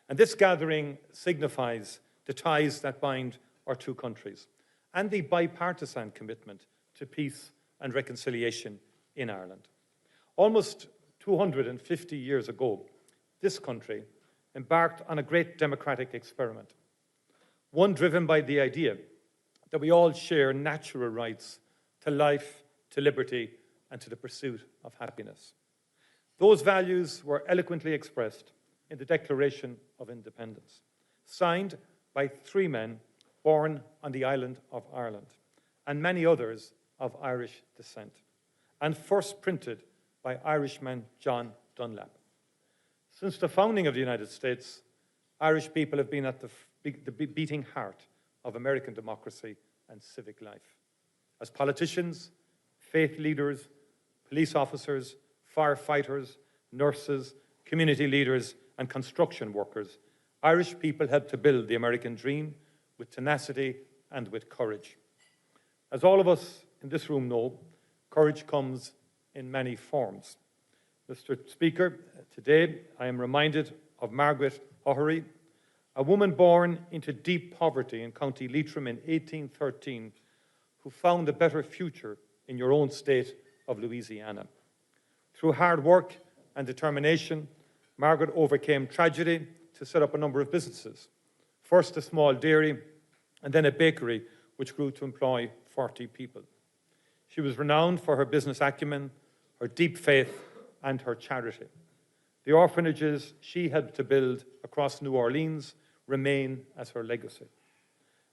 And this gathering signifies the ties that bind our two countries and the bipartisan commitment to peace and reconciliation in Ireland. Almost 250 years ago, this country embarked on a great democratic experiment, one driven by the idea that we all share natural rights to life, to liberty, and to the pursuit of happiness. Those values were eloquently expressed in the Declaration of Independence, signed by three men born on the island of Ireland, and many others of Irish descent, and first printed by Irishman John Dunlap. Since the founding of the United States, Irish people have been at the beating heart of American democracy and civic life. As politicians, faith leaders, police officers, firefighters, nurses, community leaders, and construction workers, Irish people helped to build the American dream with tenacity and with courage. As all of us in this room know, courage comes in many forms. Mr. Speaker, today I am reminded of Margaret O'Hehry, a woman born into deep poverty in County Leitrim in 1813, who found a better future in your own state of Louisiana. Through hard work and determination, Margaret overcame tragedy to set up a number of businesses. First a small dairy, and then a bakery, which grew to employ 40 people. She was renowned for her business acumen, her deep faith, and her charity. The orphanages she helped to build across New Orleans remain as her legacy.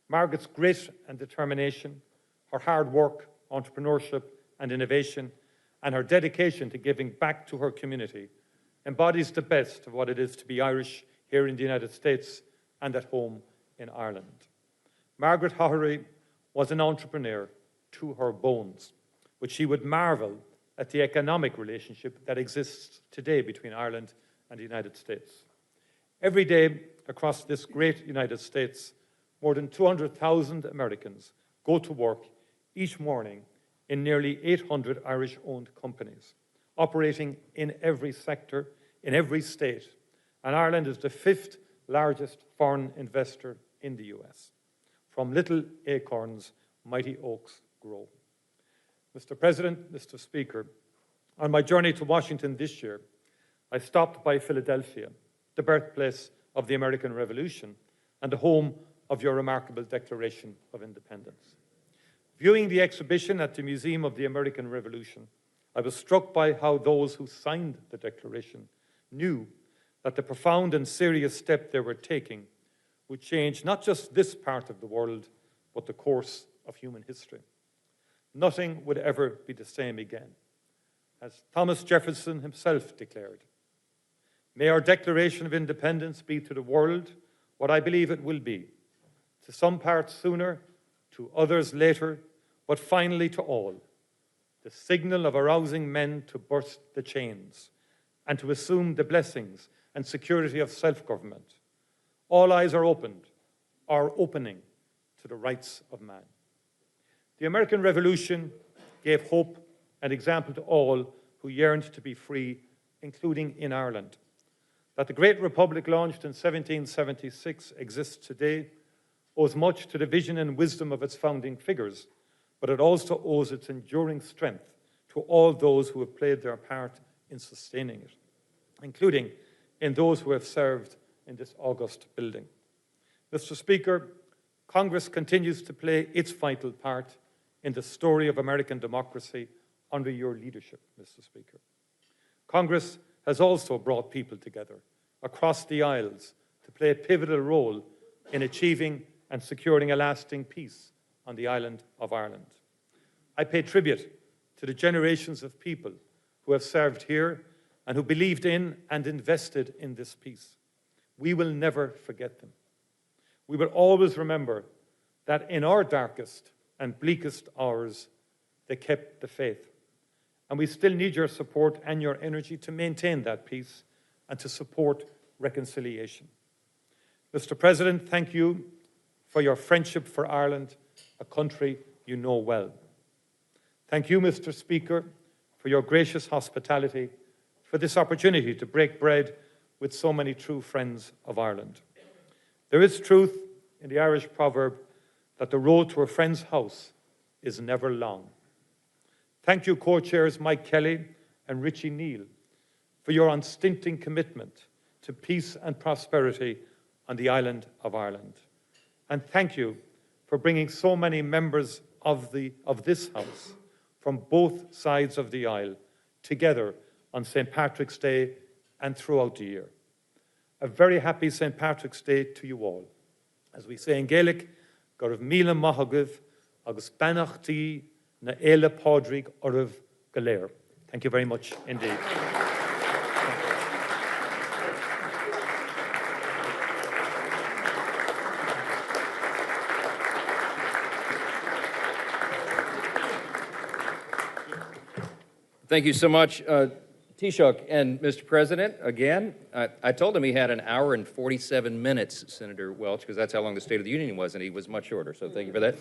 Margaret's grit and determination, her hard work, entrepreneurship, and innovation, and her dedication to giving back to her community embodies the best of what it is to be Irish here in the United States and at home in Ireland. Margaret O'Hehry was an entrepreneur to her bones, but she would marvel at the economic relationship that exists today between Ireland and the United States. Every day across this great United States, more than 200,000 Americans go to work each morning in nearly 800 Irish-owned companies, operating in every sector, in every state, and Ireland is the 5th largest foreign investor in the US. From little acorns, mighty oaks grow. Mr. President, Mr. Speaker, on my journey to Washington this year, I stopped by Philadelphia, the birthplace of the American Revolution and the home of your remarkable Declaration of Independence. Viewing the exhibition at the Museum of the American Revolution, I was struck by how those who signed the Declaration knew that the profound and serious step they were taking would change not just this part of the world, but the course of human history. Nothing would ever be the same again. As Thomas Jefferson himself declared, may our Declaration of Independence be to the world what I believe it will be, to some parts sooner, to others later, but finally to all, the signal of arousing men to burst the chains and to assume the blessings and security of self-government. All eyes are opened, are opening to the rights of man. The American Revolution gave hope and example to all who yearned to be free, including in Ireland. That the great republic launched in 1776 exists today owes much to the vision and wisdom of its founding figures, but it also owes its enduring strength to all those who have played their part in sustaining it, including in those who have served in this august building. Mr. Speaker, Congress continues to play its vital part in the story of American democracy under your leadership, Mr. Speaker. Congress has also brought people together across the aisles to play a pivotal role in achieving and securing a lasting peace on the island of Ireland. I pay tribute to the generations of people who have served here and who believed in and invested in this peace. We will never forget them. We will always remember that in our darkest and bleakest hours, they kept the faith. And we still need your support and your energy to maintain that peace and to support reconciliation. Mr. President, thank you for your friendship for Ireland, a country you know well. Thank you, Mr. Speaker, for your gracious hospitality, for this opportunity to break bread with so many true friends of Ireland. There is truth in the Irish proverb that the road to a friend's house is never long. Thank you, co-chairs Mike Kelly and Richie Neal, for your unstinting commitment to peace and prosperity on the island of Ireland. And thank you for bringing so many members of this House from both sides of the aisle together on St. Patrick's Day and throughout the year. A very happy St. Patrick's Day to you all. As we say in Gaelic, Gorv Mila Mahagav, Agus Banachti, Na Ela Podrig Orv Galer. Thank you very much indeed.
Thank you so much, Taoiseach. And Mr. President, again, I told him he had an hour and 47 minutes, Senator Welch, because that's how long the State of the Union was, and he was much shorter, so thank you for that.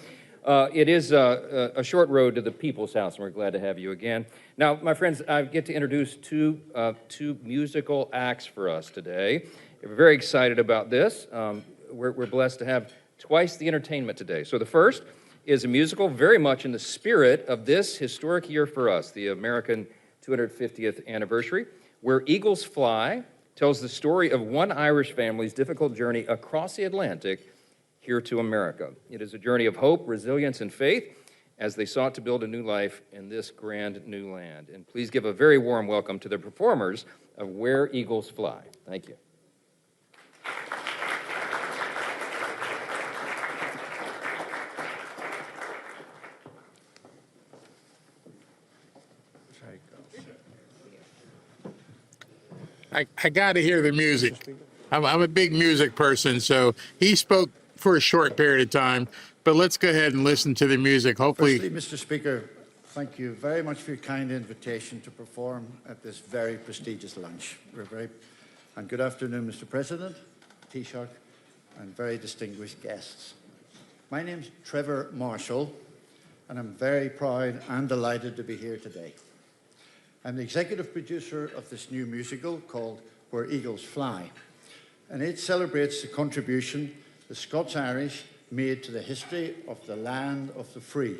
It is a short road to the People's House, and we're glad to have you again. Now, my friends, I get to introduce two musical acts for us today. We're very excited about this. We're blessed to have twice the entertainment today. So the first is a musical very much in the spirit of this historic year for us, the American 250th anniversary. Where Eagles Fly tells the story of one Irish family's difficult journey across the Atlantic here to America. It is a journey of hope, resilience, and faith as they sought to build a new life in this grand new land. And please give a very warm welcome to the performers of Where Eagles Fly. Thank you.
I got to hear the music. I'm a big music person, so he spoke for a short period of time, but let's go ahead and listen to the music. Hopefully.
Firstly, Mr. Speaker, thank you very much for your kind invitation to perform at this very prestigious lunch. And good afternoon, Mr. President, Taoiseach, and very distinguished guests. My name's Trevor Marshall, and I'm very proud and delighted to be here today. I'm the executive producer of this new musical called Where Eagles Fly, and it celebrates the contribution the Scots-Irish made to the history of the land of the free.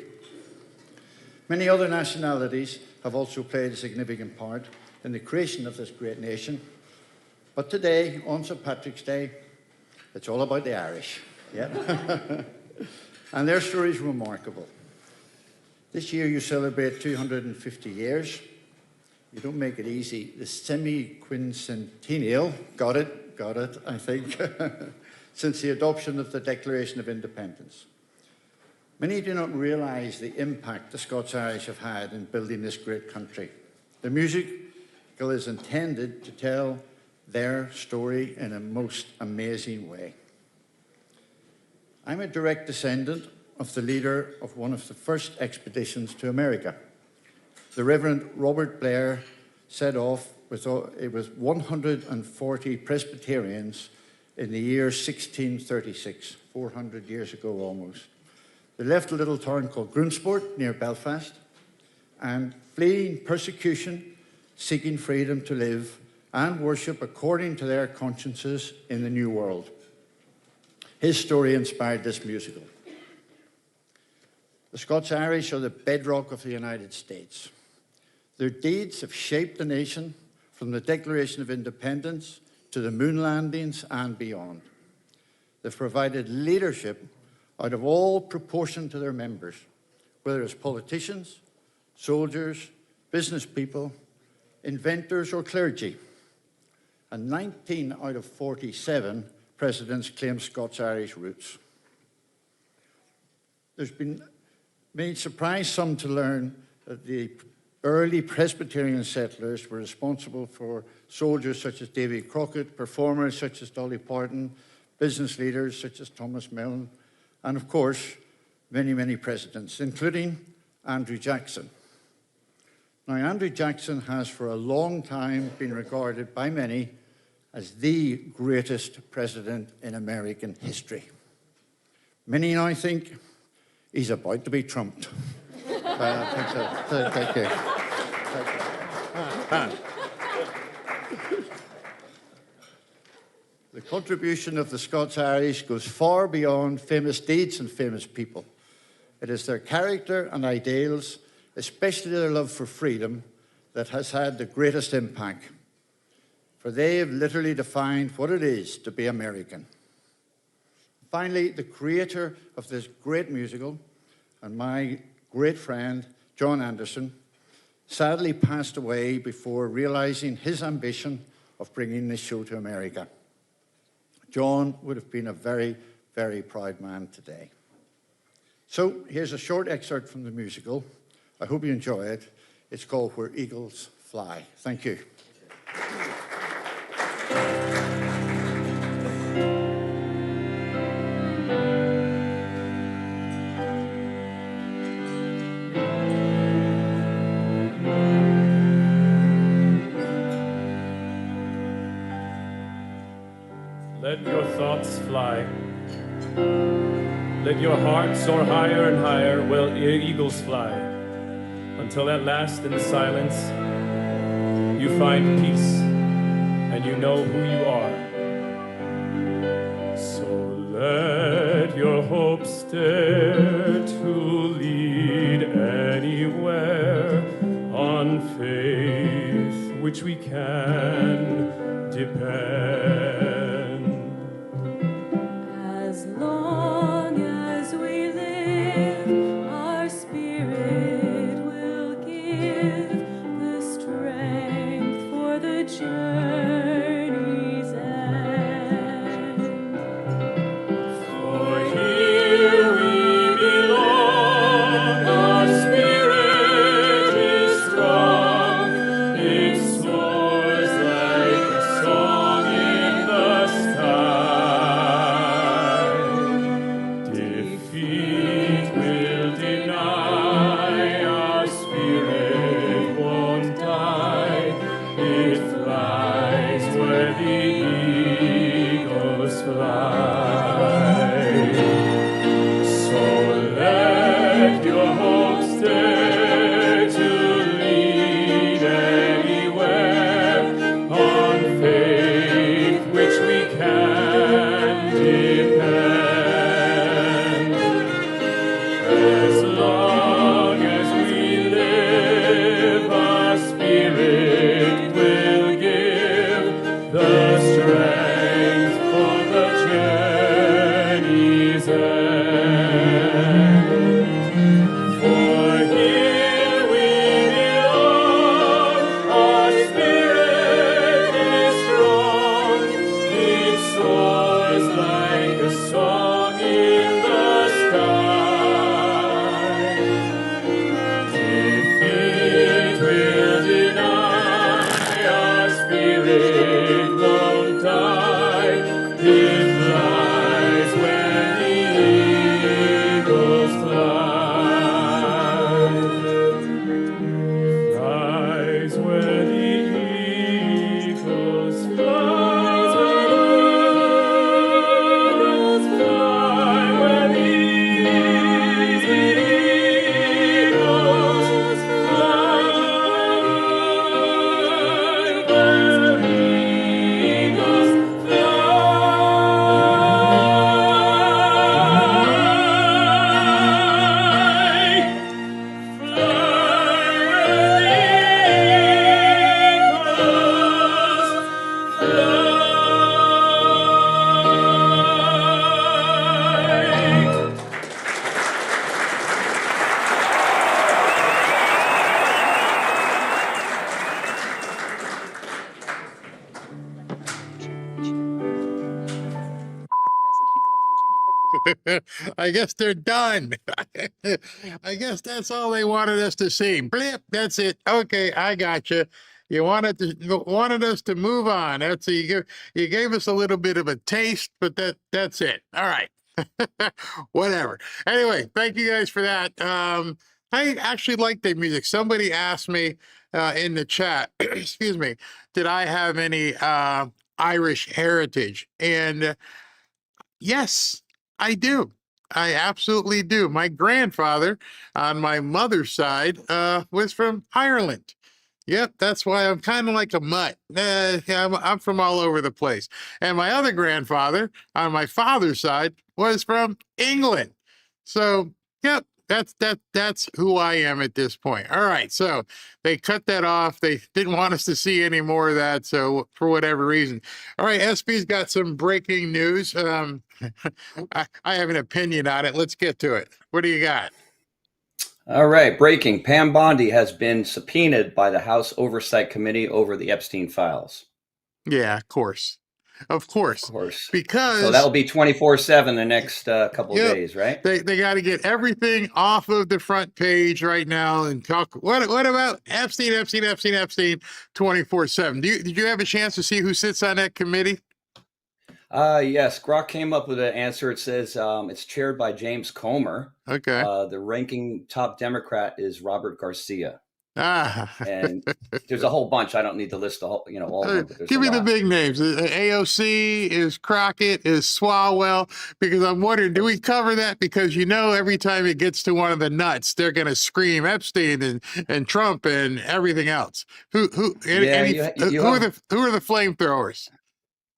Many other nationalities have also played a significant part in the creation of this great nation. But today, on St. Patrick's Day, it's all about the Irish. Yeah. And their story is remarkable. This year you celebrate 250 years. You don't make it easy. The semi-quincentennial, got it, I think, since the adoption of the Declaration of Independence. Many do not realise the impact the Scots-Irish have had in building this great country. The musical is intended to tell their story in a most amazing way. I'm a direct descendant of the leader of one of the first expeditions to America. The Reverend Robert Blair set off with 140 Presbyterians in the year 1636, 400 years ago almost. They left a little town called Grunsport near Belfast and fleeing persecution, seeking freedom to live and worship according to their consciences in the New World. His story inspired this musical. The Scots-Irish are the bedrock of the United States. Their deeds have shaped the nation from the Declaration of Independence to the moon landings and beyond. They've provided leadership out of all proportion to their members, whether it's politicians, soldiers, business people, inventors, or clergy. And 19 out of 47 presidents claim Scots-Irish roots. May surprise some to learn that the early Presbyterian settlers were responsible for soldiers such as Davy Crockett, performers such as Dolly Parton, business leaders such as Thomas Milne, and of course, many, many presidents, including Andrew Jackson. Now, Andrew Jackson has for a long time been regarded by many as the greatest president in American history. Many now think he's about to be trumped. Thank you. The contribution of the Scots-Irish goes far beyond famous deeds and famous people. It is their character and ideals, especially their love for freedom, that has had the greatest impact. For they have literally defined what it is to be American. Finally, the creator of this great musical and my great friend, John Anderson, sadly passed away before realizing his ambition of bringing this show to America. John would have been a very, very proud man today. So here's a short excerpt from the musical. I hope you enjoy it. It's called Where Eagles Fly. Thank you.
Let your thoughts fly. Let your heart soar higher and higher, while eagles fly, until at last in the silence you find peace and you know who you are. So let your hopes dare to lead anywhere on faith which we can depend.
As long as we live, our spirit will give the strength for the journey's end. For here we belong, our spirit is strong, its soar
I guess they're done. I guess that's all they wanted us to see. Blip, that's it. Okay, I got you. You wanted us to move on. That's you gave us a little bit of a taste, but that's it. All right. Whatever. Anyway, thank you guys for that. I actually like their music. Somebody asked me in the chat, excuse me, did I have any Irish heritage? And yes, I do. I absolutely do. My grandfather on my mother's side was from Ireland. Yep, that's why I'm kind of like a mutt. I'm from all over the place. And my other grandfather on my father's side was from England. So, yep, that's who I am at this point. All right, so they cut that off. They didn't want us to see any more of that. So for whatever reason, all right, SB's got some breaking news. I have an opinion on it. Let's get to it. What do you got?
All right, breaking. Pam Bondi has been subpoenaed by the House Oversight Committee over the Epstein files.
Yeah, of course. Of course.
Of course.
Because
so that'll be 24/7 the next couple of days, right?
They got to get everything off of the front page right now and talk. What about Epstein 24/7? Did you have a chance to see who sits on that committee?
Yes, Grok came up with an answer. It says it's chaired by James Comer.
Okay.
The ranking top Democrat is Robert Garcia.
Ah.
And there's a whole bunch. I don't need to list the whole, all of them. But
Give me the big names. AOC, is Crockett, is Swalwell, because I'm wondering, do we cover that? Because every time it gets to one of the nuts, they're going to scream Epstein and Trump and everything else. Who are the flamethrowers?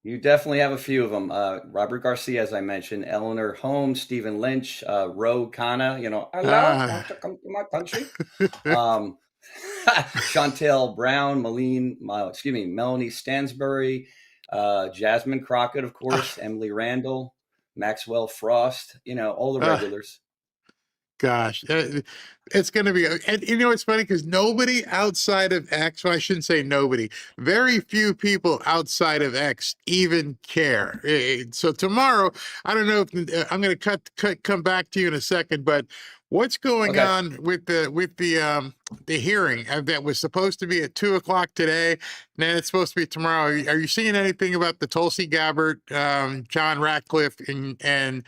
You definitely have a few of them. Robert Garcia, as I mentioned, Eleanor Holmes, Stephen Lynch, Ro Khanna, allowed to come to my country. Chantel Brown, Melanie Stansbury, Jasmine Crockett, of course, Emily Randall, Maxwell Frost, all the regulars.
Gosh, it's going to be, and it's funny because nobody outside of X, well, I shouldn't say nobody, very few people outside of X even care. So tomorrow, I don't know if I'm going to come back to you in a second, but what's going on with the hearing that was supposed to be at 2:00 today? Then it's supposed to be tomorrow. Are you seeing anything about the Tulsi Gabbard, John Ratcliffe, and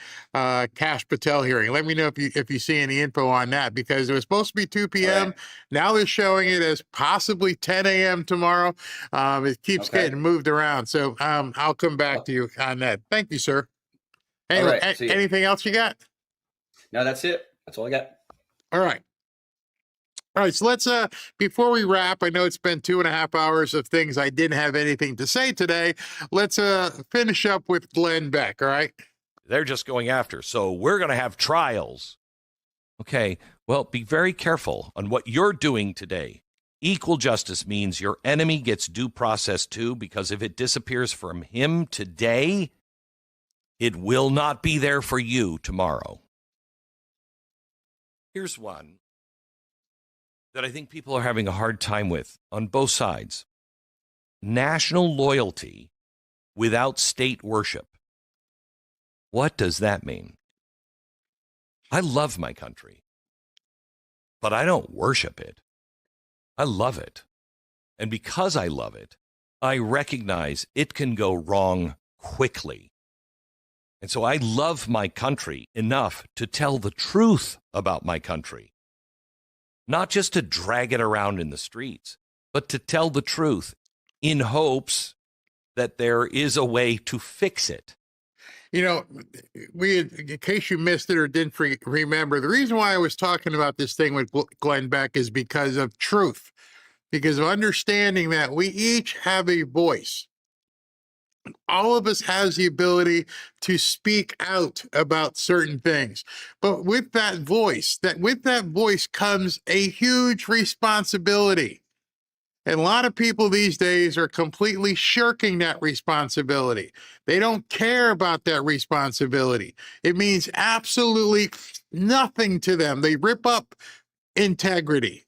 Kash Patel hearing? Let me know if you see any info on that, because it was supposed to be 2 p.m. Right. Now they're showing it as possibly 10 a.m. tomorrow. It keeps getting moved around, so I'll come back to you on that. Thank you, sir. Anyway, anything else you got?
No, that's it. That's all I got.
All right. All right, so let's, before we wrap, I know it's been 2.5 hours of things I didn't have anything to say today. Let's finish up with Glenn Beck, all right?
They're just going after. So we're going to have trials. Okay, well, be very careful on what you're doing today. Equal justice means your enemy gets due process too, because if it disappears from him today, it will not be there for you tomorrow. Here's one that I think people are having a hard time with on both sides. National loyalty without state worship. What does that mean? I love my country, but I don't worship it. I love it. And because I love it, I recognize it can go wrong quickly. And so I love my country enough to tell the truth about my country. Not just to drag it around in the streets, but to tell the truth in hopes that there is a way to fix it.
In case you missed it or didn't remember, the reason why I was talking about this thing with Glenn Beck is because of truth, because of understanding that we each have a voice. All of us has the ability to speak out about certain things. But with that voice comes a huge responsibility. And a lot of people these days are completely shirking that responsibility. They don't care about that responsibility. It means absolutely nothing to them. They rip up integrity.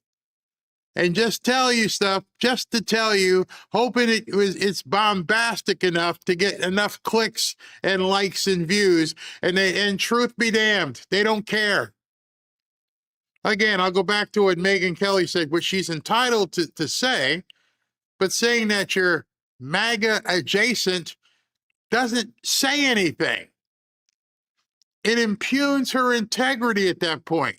and just tell you stuff just to tell you, hoping it's bombastic enough to get enough clicks and likes and views. And truth be damned, they don't care. Again, I'll go back to what Megyn Kelly said, which she's entitled to say, but saying that you're MAGA adjacent doesn't say anything. It impugns her integrity at that point.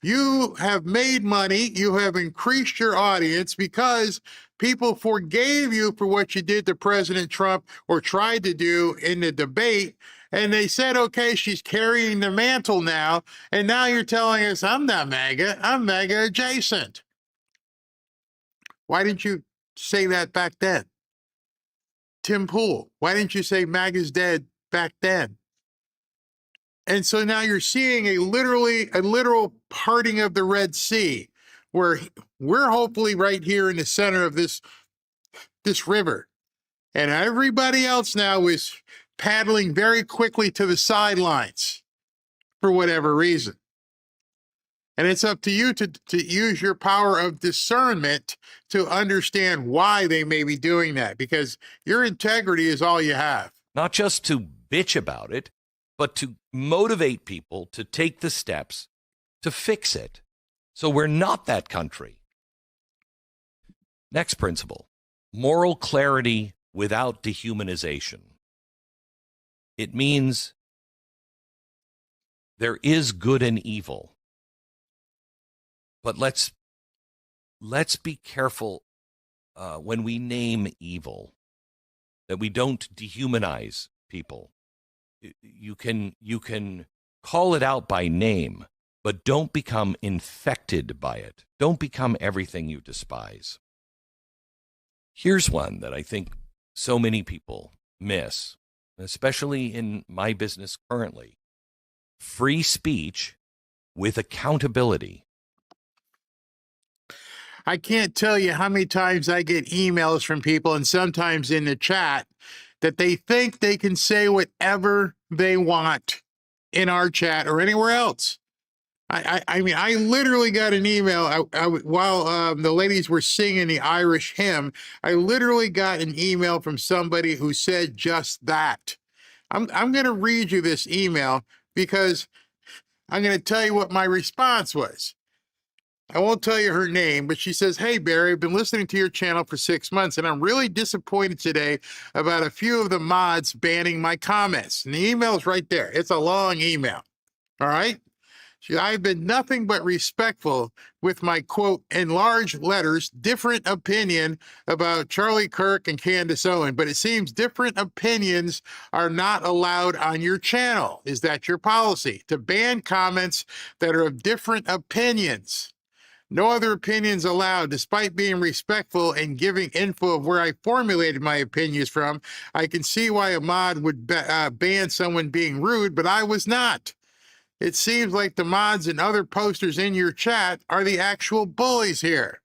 You have made money, you have increased your audience because people forgave you for what you did to President Trump or tried to do in the debate. And they said, okay, she's carrying the mantle now. And now you're telling us, I'm not MAGA, I'm MAGA adjacent. Why didn't you say that back then? Tim Pool, why didn't you say MAGA's dead back then? And so now you're seeing a literal parting of the Red Sea, where we're hopefully right here in the center of this river. And everybody else now is paddling very quickly to the sidelines for whatever reason. And it's up to you to use your power of discernment to understand why they may be doing that, because your integrity is all you have.
Not just to bitch about it, but to motivate people to take the steps to fix it. So we're not that country. Next principle, moral clarity without dehumanization. It means there is good and evil. But let's be careful when we name evil, that we don't dehumanize people. You can call it out by name, but don't become infected by it. Don't become everything you despise. Here's one that I think so many people miss, especially in my business currently. Free speech with accountability.
I can't tell you how many times I get emails from people, and sometimes in the chat, that they think they can say whatever they want in our chat or anywhere else. I mean, I literally got an email while the ladies were singing the Irish hymn. I literally got an email from somebody who said just that. I'm going to read you this email because I'm going to tell you what my response was. I won't tell you her name, but she says, "Hey, Barry, I've been listening to your channel for 6 months, and I'm really disappointed today about a few of the mods banning my comments." And the email's right there. It's a long email. All right? I've been nothing but respectful with my, quote, in large letters, different opinion about Charlie Kirk and Candace Owen, but it seems different opinions are not allowed on your channel. Is that your policy? To ban comments that are of different opinions? No other opinions allowed. Despite being respectful and giving info of where I formulated my opinions from, I can see why a mod would ban someone being rude, but I was not. It seems like the mods and other posters in your chat are the actual bullies here.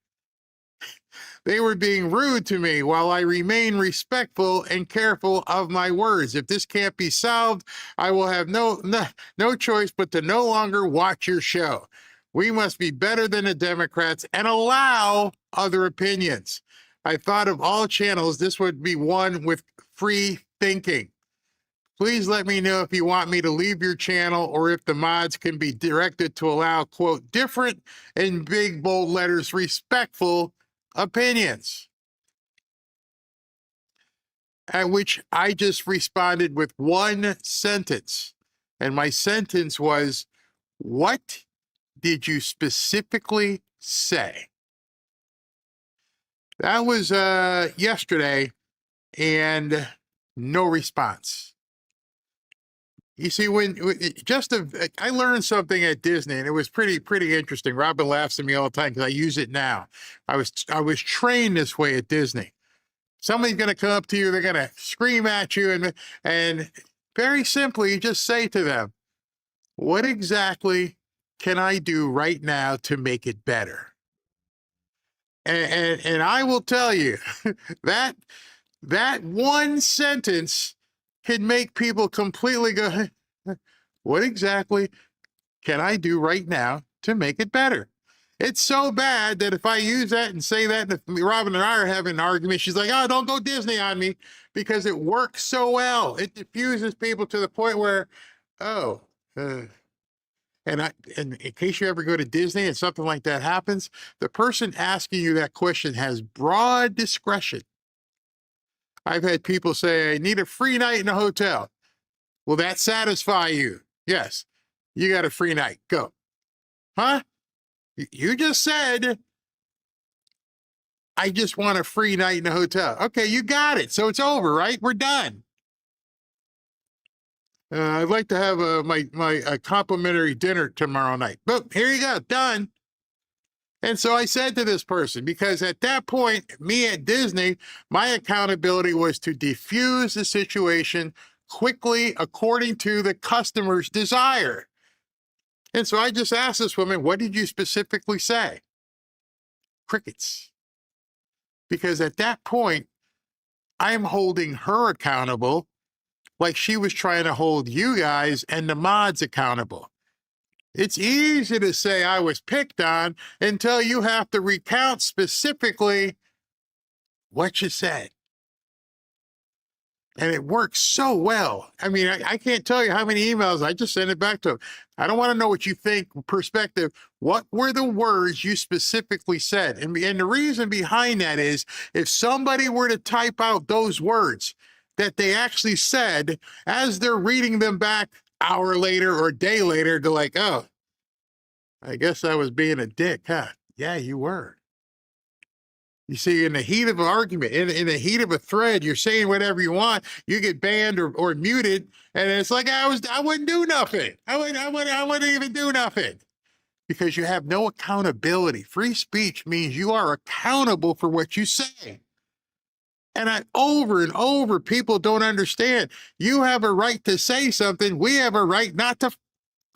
They were being rude to me while I remain respectful and careful of my words. If this can't be solved, I will have no choice but to no longer watch your show. We must be better than the Democrats and allow other opinions. I thought of all channels, this would be one with free thinking. Please let me know if you want me to leave your channel or if the mods can be directed to allow, quote, different, in big, bold letters, respectful opinions. At which I just responded with one sentence. And my sentence was, "What did you specifically say?" That was yesterday, and no response. You see, I learned something at Disney, and it was pretty interesting. Robin laughs at me all the time because I use it now. I was trained this way at Disney. Somebody's going to come up to you, they're going to scream at you, and very simply, you just say to them, "What exactly can I do right now to make it better?" And I will tell you that one sentence can make people completely go, "What exactly can I do right now to make it better?" It's so bad that if I use that and say that, and if Robin and I are having an argument, she's like, oh, don't go Disney on me, because it works so well. It diffuses people to the point where, oh, and in case you ever go to Disney and something like that happens, the person asking you that question has broad discretion. I've had people say, I need a free night in a hotel. Will that satisfy you? Yes. You got a free night. Go. Huh? You just said, I just want a free night in a hotel. Okay, you got it. So it's over, right? We're done. I'd like to have my complimentary dinner tomorrow night. But here you go, done. And so I said to this person, because at that point, me at Disney, my accountability was to diffuse the situation quickly according to the customer's desire. And so I just asked this woman, what did you specifically say? Crickets. Because at that point, I'm holding her accountable like she was trying to hold you guys and the mods accountable. It's easy to say I was picked on until you have to recount specifically what you said. And it works so well. I mean, I can't tell you how many emails I just sent it back to them. I don't want to know what you think, perspective. What were the words you specifically said? And the reason behind that is if somebody were to type out those words that they actually said as they're reading them back hour later or day later, they're like, oh, I guess I was being a dick, huh? Yeah, you were. You see, in the heat of an argument, in the heat of a thread, you're saying whatever you want, you get banned or muted, and it's like I wouldn't do nothing. I wouldn't even do nothing. Because you have no accountability. Free speech means you are accountable for what you say. And over and over, people don't understand. You have a right to say something. We have a right not to,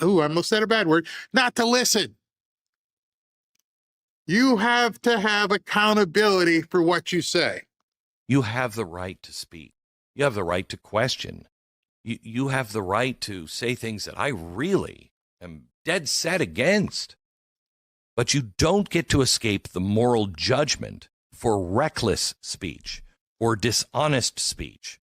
I almost said a bad word, not to listen. You have to have accountability for what you say.
You have the right to speak. You have the right to question. You have the right to say things that I really am dead set against. But you don't get to escape the moral judgment for reckless speech or dishonest speech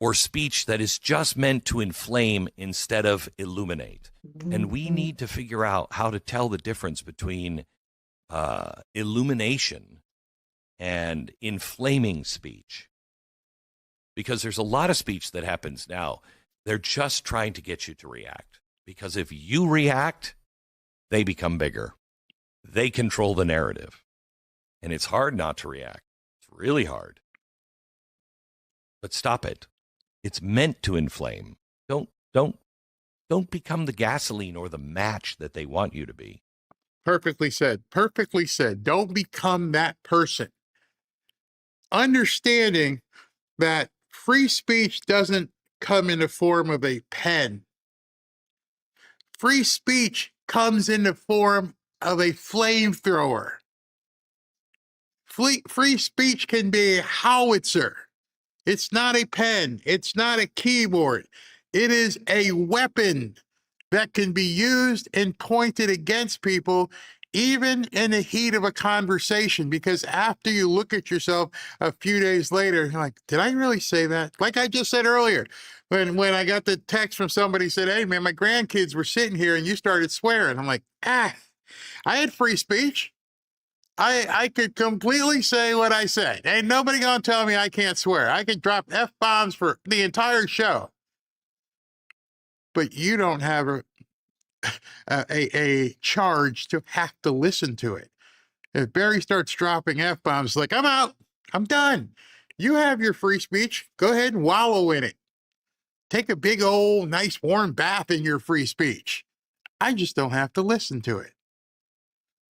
or speech that is just meant to inflame instead of illuminate. And we need to figure out how to tell the difference between illumination and inflaming speech. Because there's a lot of speech that happens now. They're just trying to get you to react. Because if you react, they become bigger. They control the narrative. And it's hard not to react. It's really hard. But stop it. It's meant to inflame. Don't become the gasoline or the match that they want you to be.
Perfectly said. Perfectly said. Don't become that person. Understanding that free speech doesn't come in the form of a pen. Free speech comes in the form of a flamethrower. Free speech can be a howitzer. It's not a pen. It's not a keyboard. It is a weapon that can be used and pointed against people even in the heat of a conversation, because after you look at yourself a few days later, you're like, did I really say that? Like I just said earlier, when I got the text from somebody said, hey man, my grandkids were sitting here and you started swearing. I'm like, I had free speech. I could completely say what I said. Ain't nobody gonna tell me I can't swear. I could drop F-bombs for the entire show. But you don't have a charge to have to listen to it. If Barry starts dropping F-bombs, like, I'm out, I'm done. You have your free speech. Go ahead and wallow in it. Take a big old nice warm bath in your free speech. I just don't have to listen to it.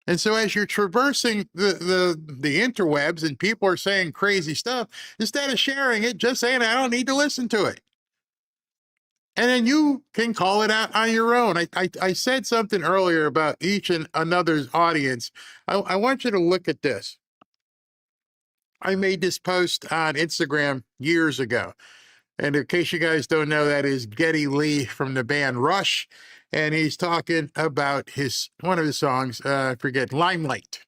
And so as you're traversing the interwebs and people are saying crazy stuff, instead of sharing it, just saying, I don't need to listen to it. And then you can call it out on your own. I said something earlier about each and another's audience. I want you to look at this. I made this post on Instagram years ago. And in case you guys don't know, that is Geddy Lee from the band Rush. and he's talking about one of his songs, I forget, Limelight.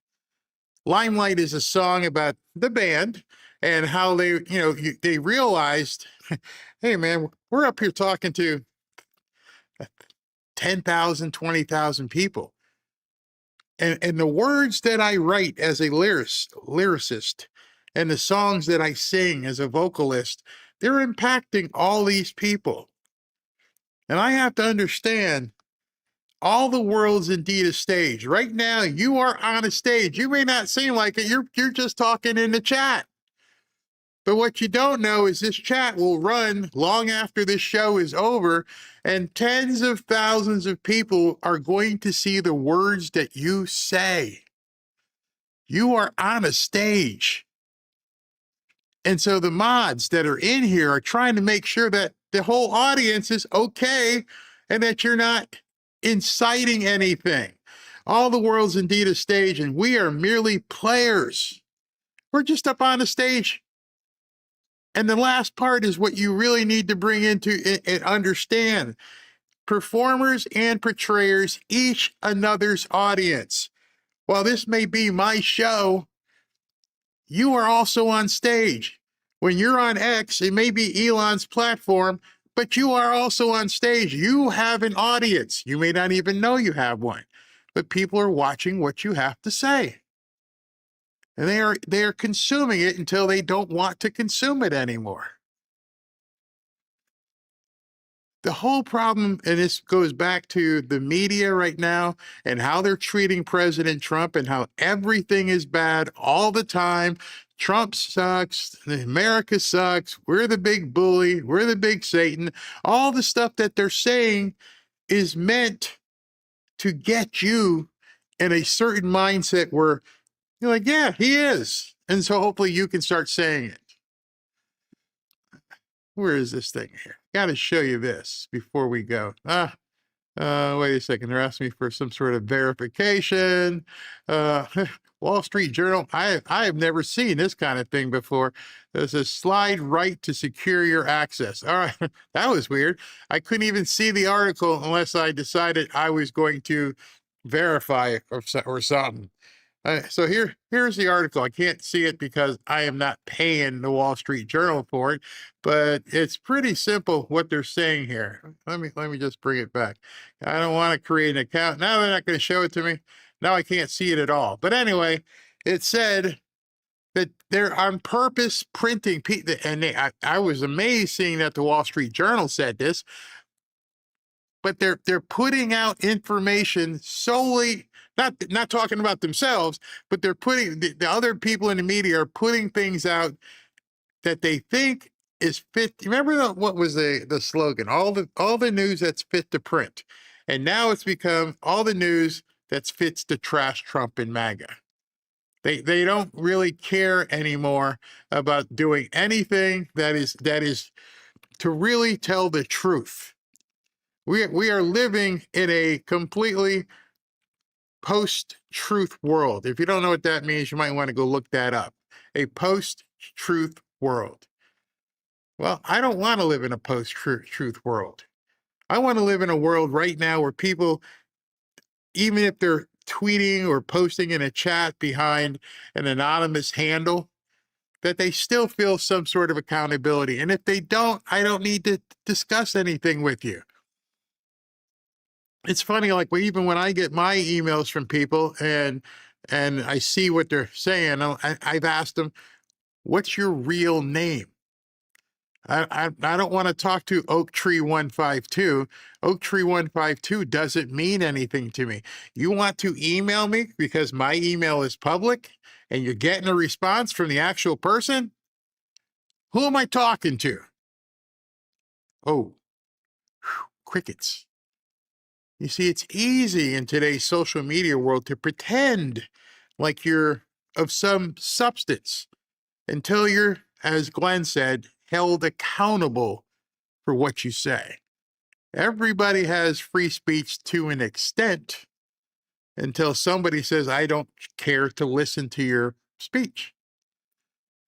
Limelight is a song about the band and how they realized, hey man, we're up here talking to 10,000, 20,000 people. And the words that I write as a lyricist and the songs that I sing as a vocalist, they're impacting all these people. And I have to understand, all the world's indeed a stage. Right now, you are on a stage. You may not seem like it. You're just talking in the chat. But what you don't know is this chat will run long after this show is over, and tens of thousands of people are going to see the words that you say. You are on a stage. And so the mods that are in here are trying to make sure that the whole audience is okay and that you're not inciting anything. All the world's indeed a stage, and we are merely players. We're just up on the stage. And the last part is what you really need to bring into and understand. Performers and portrayers, each another's audience. While this may be my show, you are also on stage. When you're on X, it may be Elon's platform, but you are also on stage. You have an audience. You may not even know you have one, but people are watching what you have to say. And they are consuming it until they don't want to consume it anymore. The whole problem, and this goes back to the media right now and how they're treating President Trump and how everything is bad all the time. Trump sucks. America sucks. We're the big bully. We're the big Satan. All the stuff that they're saying is meant to get you in a certain mindset where you're like, yeah, he is. And so hopefully you can start saying it. Where is this thing here? Got to show you this before we go. Wait a second. They're asking me for some sort of verification. Wall Street Journal. I have never seen this kind of thing before. There's a slide right to secure your access. All right. That was weird. I couldn't even see the article unless I decided I was going to verify it or something. So here's the article. I can't see it because I am not paying the Wall Street Journal for it, but it's pretty simple what they're saying here. Let me just bring it back. I don't want to create an account. Now they're not going to show it to me. Now I can't see it at all. But anyway, it said that they're on purpose printing, and I was amazed seeing that the Wall Street Journal said this, but they're putting out information solely, not talking about themselves, but they're putting the other people in the media are putting things out that they think is fit. Remember what was the slogan? All the news that's fit to print, and now it's become all the news that's fits to trash Trump and MAGA. They don't really care anymore about doing anything that is to really tell the truth. We are living in a completely post-truth world. If you don't know what that means, you might want to go look that up. A post-truth world. Well, I don't want to live in a post-truth world. I want to live in a world right now where people, even if they're tweeting or posting in a chat behind an anonymous handle, that they still feel some sort of accountability. And if they don't, I don't need to discuss anything with you. It's funny, like even when I get my emails from people and I see what they're saying, I've asked them, "What's your real name?" I don't want to talk to Oak Tree 152. Oak Tree 152 doesn't mean anything to me. You want to email me because my email is public and you're getting a response from the actual person? Who am I talking to? Oh, crickets. You see, it's easy in today's social media world to pretend like you're of some substance until you're, as Glenn said, held accountable for what you say. Everybody has free speech to an extent until somebody says, I don't care to listen to your speech.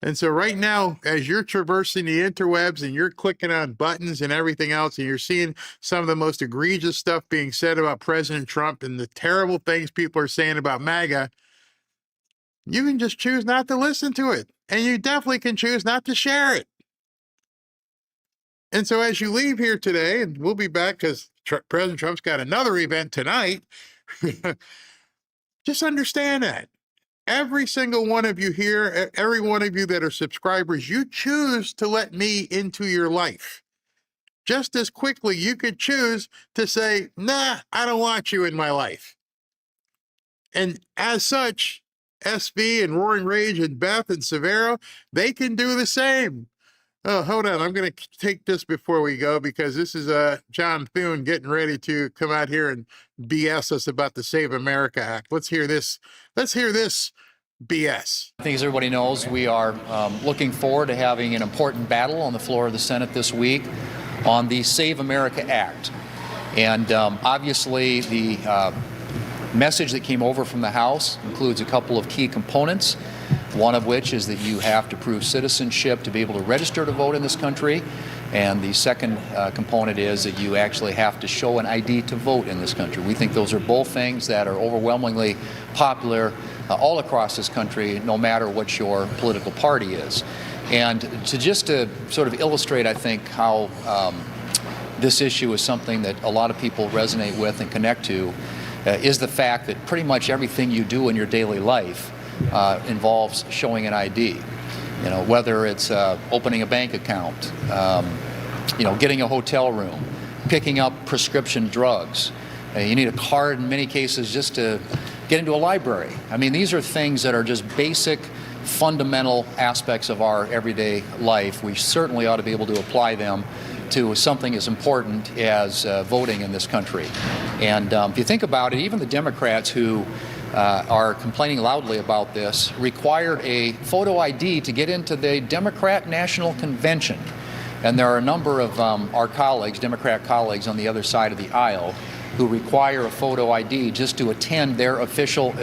And so right now, as you're traversing the interwebs and you're clicking on buttons and everything else, and you're seeing some of the most egregious stuff being said about President Trump and the terrible things people are saying about MAGA, you can just choose not to listen to it. And you definitely can choose not to share it. And so as you leave here today, and we'll be back because President Trump's got another event tonight, just understand that. Every single one of you here, every one of you that are subscribers, you choose to let me into your life. Just as quickly, you could choose to say, nah, I don't want you in my life. And as such, SV and Roaring Rage and Beth and Severo, they can do the same. Oh, hold on. I'm going to take this before we go because this is John Thune getting ready to come out here and BS us about the Save America Act. Let's hear this. Let's hear this BS.
I think as everybody knows, we are looking forward to having an important battle on the floor of the Senate this week on the Save America Act. And obviously the message that came over from the House includes a couple of key components. One of which is that you have to prove citizenship to be able to register to vote in this country. And the second component is that you actually have to show an ID to vote in this country. We think those are both things that are overwhelmingly popular all across this country, no matter what your political party is. And to sort of illustrate, I think, how this issue is something that a lot of people resonate with and connect to, is the fact that pretty much everything you do in your daily life involves showing an ID. You know, whether it's opening a bank account, getting a hotel room, picking up prescription drugs. You need a card in many cases just to get into a library. I mean, these are things that are just basic, fundamental aspects of our everyday life. We certainly ought to be able to apply them to something as important as voting in this country. And if you think about it, even the Democrats who are complaining loudly about this, required a photo ID to get into the Democrat National Convention. And there are a number of our colleagues, Democrat colleagues on the other side of the aisle, who require a photo ID just to attend their official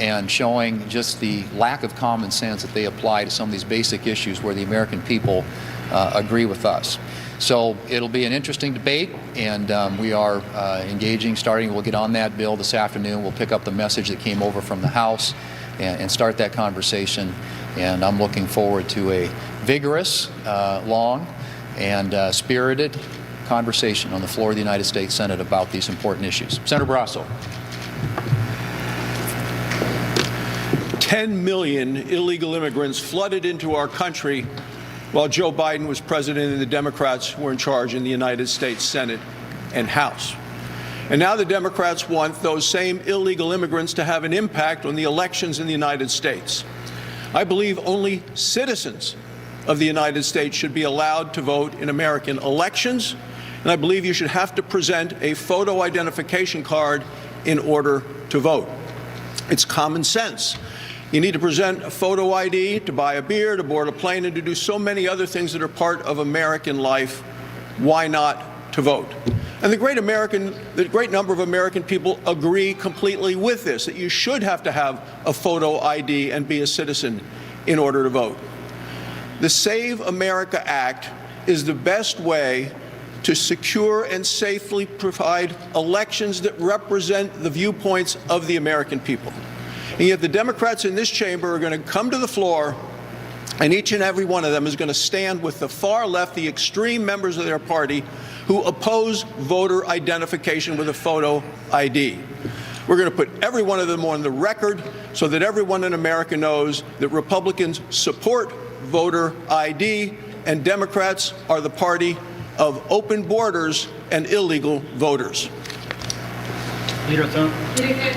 and showing just the lack of common sense that they apply to some of these basic issues where the American people agree with us. So it'll be an interesting debate, and we are engaging, we'll get on that bill this afternoon. We'll pick up the message that came over from the House and start that conversation. And I'm looking forward to a vigorous, long, and spirited conversation on the floor of the United States Senate about these important issues. Senator Barrasso.
10 million illegal immigrants flooded into our country while Joe Biden was president and the Democrats were in charge in the United States Senate and House. And now the Democrats want those same illegal immigrants to have an impact on the elections in the United States. I believe only citizens of the United States should be allowed to vote in American elections, and I believe you should have to present a photo identification card in order to vote. It's common sense. You need to present a photo ID to buy a beer, to board a plane, and to do so many other things that are part of American life. Why not to vote? And the great number of American people agree completely with this, that you should have to have a photo ID and be a citizen in order to vote. The Save America Act is the best way to secure and safely provide elections that represent the viewpoints of the American people. And yet the Democrats in this chamber are going to come to the floor, and each and every one of them is going to stand with the far left, the extreme members of their party who oppose voter identification with a photo ID. We're going to put every one of them on the record so that everyone in America knows that Republicans support voter ID and Democrats are the party of open borders and illegal voters.
Leader Thune?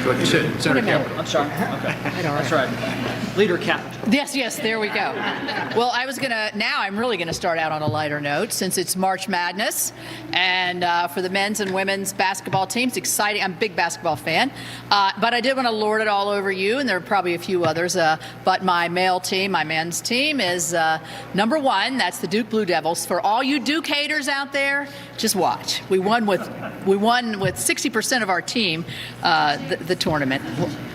Go ahead.
Senator Caput. I'm sorry. Okay. That's right. Leader Caput.
Yes, there we go. Well, I'm really going to start out on a lighter note since it's March Madness. And for the men's and women's basketball teams, exciting. I'm a big basketball fan. But I did want to lord it all over you, and there are probably a few others. But my men's team is number one. That's the Duke Blue Devils. For all you Duke haters out there, just watch. We won with 60% of our team the tournament.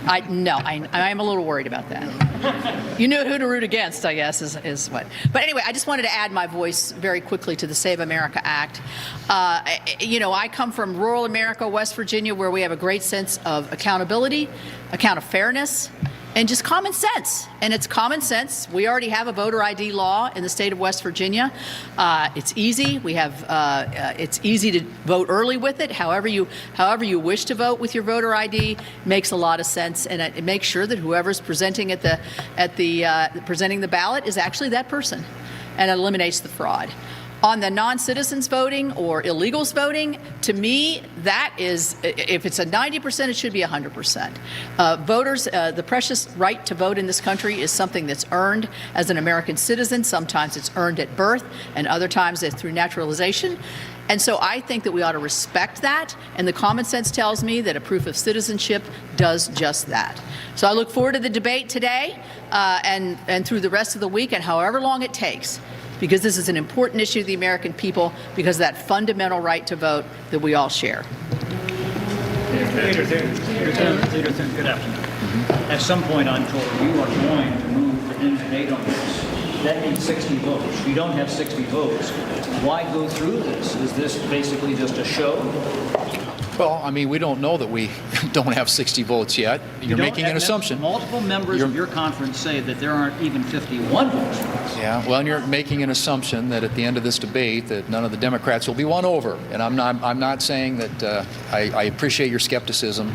I am a little worried about that. You knew who to root against, I guess, is what. But anyway, I just wanted to add my voice very quickly to the Save America Act. I come from rural America, West Virginia, where we have a great sense of accountability, of fairness, and just common sense. And it's common sense. We already have a voter ID law in the state of West Virginia. It's easy. It's easy to vote early with it. However you wish to vote with your voter ID makes a lot of sense, and it makes sure that whoever's presenting presenting the ballot is actually that person, and it eliminates the fraud. On the non-citizens voting or illegals voting, to me, that is, if it's a 90%, it should be 100%. Voters, the precious right to vote in this country is something that's earned as an American citizen. Sometimes it's earned at birth, and other times it's through naturalization. And so I think that we ought to respect that, and the common sense tells me that a proof of citizenship does just that. So I look forward to the debate today and through the rest of the week, and however long it takes, because this is an important issue to the American people, because of that fundamental right to vote that we all share.
Leader Thune, good afternoon. At some point, I'm told you are going to move the debate on this. That needs 60 votes. You don't have 60 votes. Why go through this? Is this basically just a show?
Well, I mean, we don't know that we don't have 60 votes yet. You're making an assumption.
Multiple members of your conference say that there aren't even 51 votes.
Yeah, well, and you're making an assumption that at the end of this debate that none of the Democrats will be won over. And I'm not saying that I appreciate your skepticism,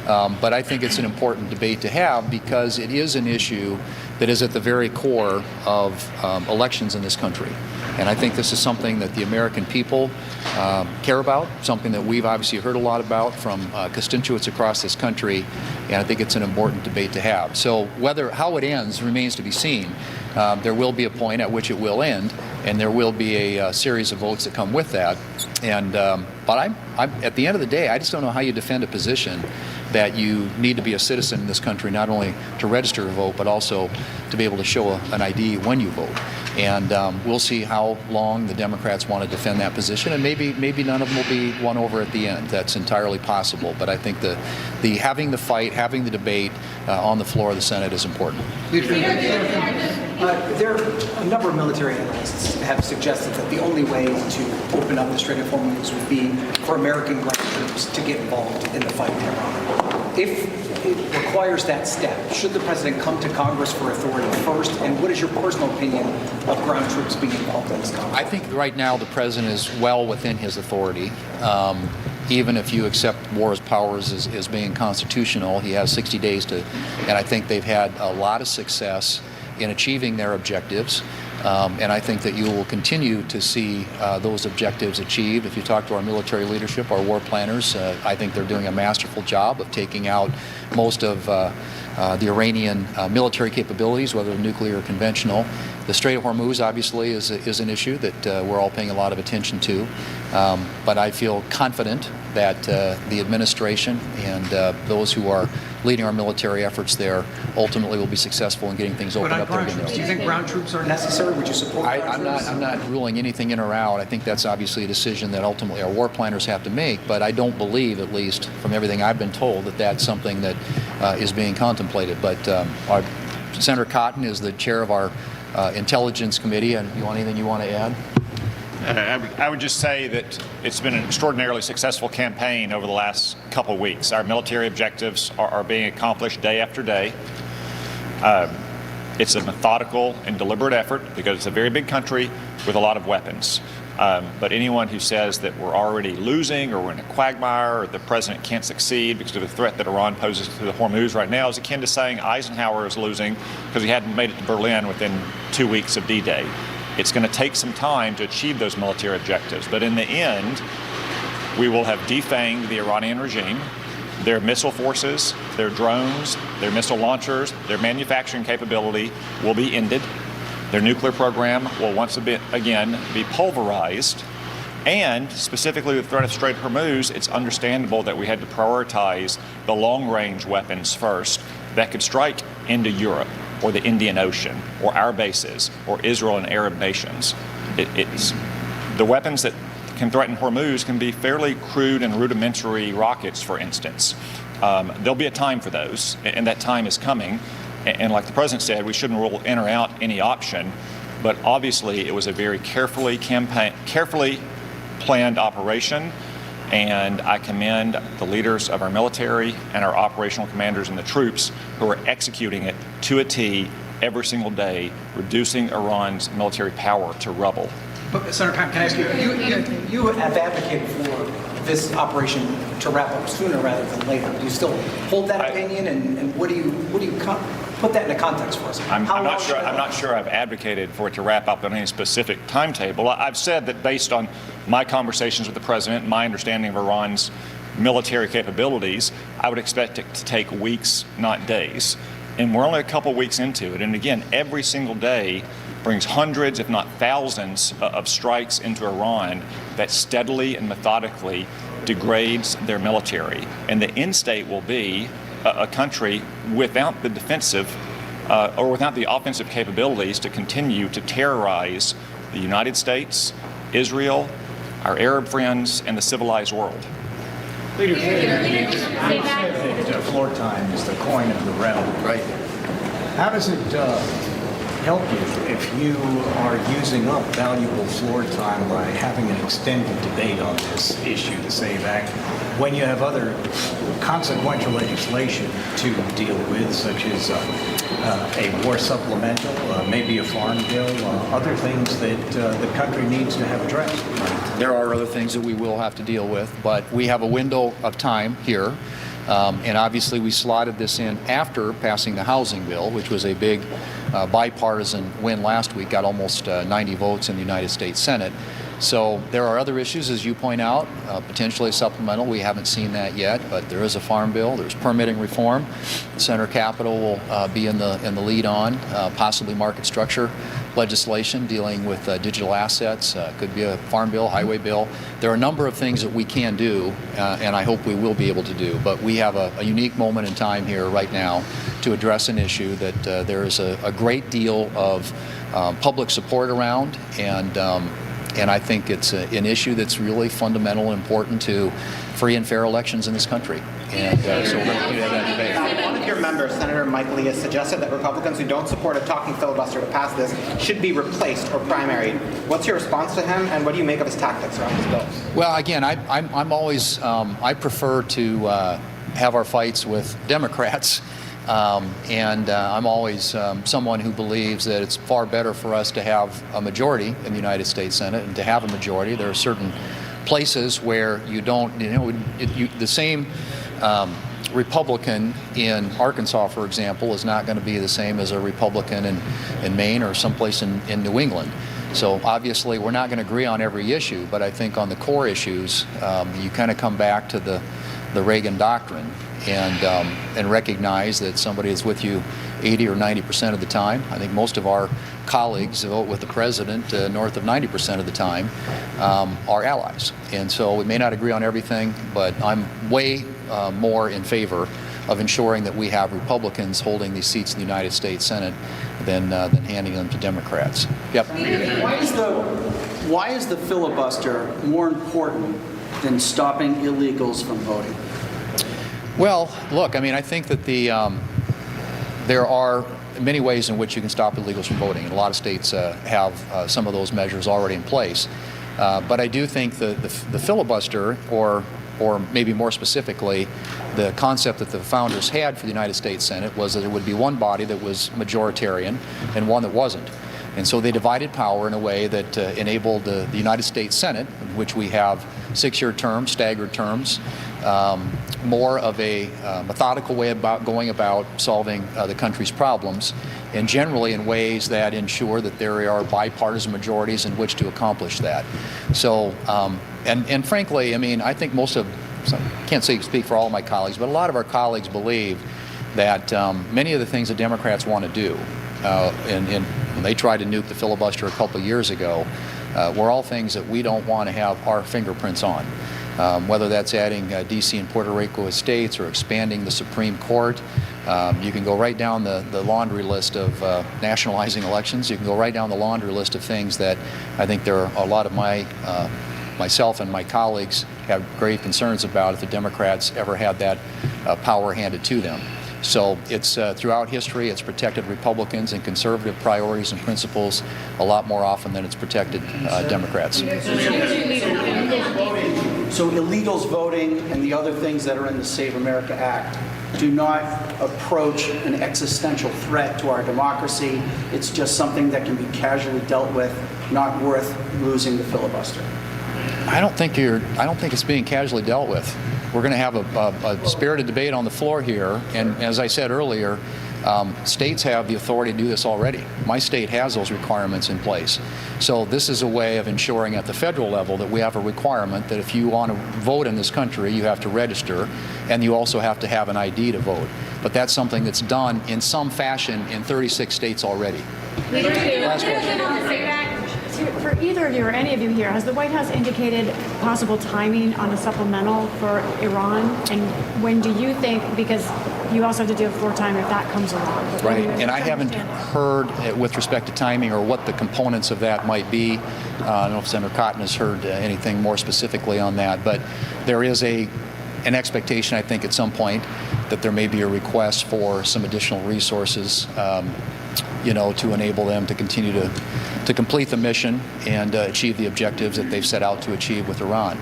but I think it's an important debate to have because it is an issue that is at the very core of elections in this country. And I think this is something that the American people care about, something that we've obviously heard a lot about from constituents across this country, and I think it's an important debate to have. So how it ends remains to be seen. There will be a point at which it will end, and there will be a series of votes that come with that. And but I'm at the end of the day, I just don't know how you defend a position that you need to be a citizen in this country, not only to register to vote, but also to be able to show an ID when you vote. And we'll see how long the Democrats want to defend that position, and maybe none of them will be won over at the end. That's entirely possible. But I think the having the fight, having the debate on the floor of the Senate is important.
There are a number of military analysts have suggested that the only way to open up the Strait of Hormuz would be for American ground troops to get involved in the fight in Iran. If it requires that step, should the president come to Congress for authority first? And what is your personal opinion of ground troops being involved in this conflict?
I think right now the president is well within his authority. Even if you accept war as powers as being constitutional, he has 60 days to, and I think they've had a lot of success in achieving their objectives. And I think that you will continue to see those objectives achieved. If you talk to our military leadership, our war planners, I think they're doing a masterful job of taking out most of the Iranian military capabilities, whether nuclear or conventional. The Strait of Hormuz, obviously, is an issue that we're all paying a lot of attention to. But I feel confident that the administration and those who are leading our military efforts there ultimately will be successful in getting things opened up there.
Do you think ground troops are necessary? Would you support ground troops?
I'm not ruling anything in or out. I think that's obviously a decision that ultimately our war planners have to make, but I don't believe, at least from everything I've been told, that that's something that is being contemplated. But Senator Cotton is the chair of our Intelligence Committee, and you want anything you want to add?
I would just say that it's been an extraordinarily successful campaign over the last couple of weeks. Our military objectives are being accomplished day after day. It's a methodical and deliberate effort because it's a very big country with a lot of weapons. But anyone who says that we're already losing or we're in a quagmire or the president can't succeed because of the threat that Iran poses to the Hormuz right now is akin to saying Eisenhower is losing because he hadn't made it to Berlin within 2 weeks of D-Day. It's going to take some time to achieve those military objectives. But in the end, we will have defanged the Iranian regime. their missile forces, their drones, their missile launchers, their manufacturing capability will be ended. Their nuclear program will once again be pulverized. And specifically with the threat of Strait of Hormuz, it's understandable that we had to prioritize the long-range weapons first that could strike into Europe or the Indian Ocean or our bases or Israel and Arab nations. It's the weapons that can threaten Hormuz can be fairly crude and rudimentary rockets, for instance. There'll be a time for those, and that time is coming. And like the President said, we shouldn't rule in or out any option, but obviously it was a very carefully planned operation, and I commend the leaders of our military and our operational commanders and the troops who are executing it to a T every single day, reducing Iran's military power to rubble.
But Senator, can I ask you, you have advocated for this operation to wrap up sooner rather than later. Do you still hold that opinion, and what do you put that into context for us?
I'm not sure I've advocated for it to wrap up on any specific timetable. I've said that based on my conversations with the President and my understanding of Iran's military capabilities, I would expect it to take weeks, not days. And we're only a couple weeks into it. And again, every single day brings hundreds, if not thousands, of strikes into Iran that steadily and methodically degrades their military. And the end state will be a country without the defensive or without the offensive capabilities to continue to terrorize the United States, Israel, our Arab friends, and the civilized world.
Leader, that floor time is the coin of the realm. Right. How does it help you if you are using up valuable floor time by having an extended debate on this issue, the SAVE Act, when you have other consequential legislation to deal with, such as a war supplemental, maybe a farm bill, other things that the country needs to have addressed?
There are other things that we will have to deal with, but we have a window of time here. And obviously we slotted this in after passing the housing bill, which was a big bipartisan win last week, got almost 90 votes in the United States Senate. So there are other issues, as you point out, potentially supplemental. We haven't seen that yet, but there is a farm bill. There's permitting reform. Senator Capito will be in the lead on possibly market structure legislation dealing with digital assets. Could be a farm bill, highway bill. There are a number of things that we can do, and I hope we will be able to do. But we have a unique moment in time here right now to address an issue that there is a great deal of public support around, and I think it's an issue that's really fundamental and important to free and fair elections in this country. And so we're going to continue to have that debate.
One of your members, Senator Mike Lee, has suggested that Republicans who don't support a talking filibuster to pass this should be replaced or primaried. What's your response to him, and what do you make of his tactics around his bills?
Well, again, I'm always, I prefer to have our fights with Democrats. I'm always someone who believes that it's far better for us to have a majority in the United States Senate, and to have a majority. There are certain places where you don't, the same Republican in Arkansas, for example, is not going to be the same as a Republican in Maine or someplace in New England. So obviously we're not going to agree on every issue, but I think on the core issues, you kind of come back to the Reagan doctrine and recognize that somebody is with you 80 or 90% of the time. I think most of our colleagues vote with the president north of 90% of the time are allies. And so we may not agree on everything, but I'm way more in favor of ensuring that we have Republicans holding these seats in the United States Senate than handing them to Democrats. Yep.
Why is the filibuster more important than stopping illegals from voting?
Well, look, I mean, I think that there are many ways in which you can stop illegals from voting, and a lot of states have some of those measures already in place. But I do think the filibuster, or maybe more specifically, the concept that the founders had for the United States Senate was that there would be one body that was majoritarian and one that wasn't. And so they divided power in a way that enabled the United States Senate, in which we have 6-year terms, staggered terms, more of a methodical way about going about solving the country's problems, and generally in ways that ensure that there are bipartisan majorities in which to accomplish that. So, and frankly, I mean, I think most of can't speak for all of my colleagues, but a lot of our colleagues believe that many of the things the Democrats want to do, and when they tried to nuke the filibuster a couple of years ago, were all things that we don't want to have our fingerprints on. Whether that's adding D.C. and Puerto Rico as states or expanding the Supreme Court. You can go right down the laundry list of nationalizing elections. You can go right down the laundry list of things that I think there are a lot of myself and my colleagues have grave concerns about if the Democrats ever had that power handed to them. So it's throughout history, it's protected Republicans and conservative priorities and principles a lot more often than it's protected Democrats.
So illegals voting and the other things that are in the Save America Act do not approach an existential threat to our democracy. It's just something that can be casually dealt with, not worth losing the filibuster.
I don't think it's being casually dealt with. We're going to have a spirited debate on the floor here, and as I said earlier, states have the authority to do this already. My state has those requirements in place. So this is a way of ensuring at the federal level that we have a requirement that if you want to vote in this country, you have to register, and you also have to have an ID to vote. But that's something that's done in some fashion in 36 states already. Last question.
For either of you or any of you here, has the White House indicated possible timing on a supplemental for Iran? And when do you think, because you also have to deal with floor time if that comes along.
Right, and I haven't heard with respect to timing or what the components of that might be. I don't know if Senator Cotton has heard anything more specifically on that, but there is an expectation, I think, at some point that there may be a request for some additional resources to enable them to continue to complete the mission and achieve the objectives that they've set out to achieve with Iran.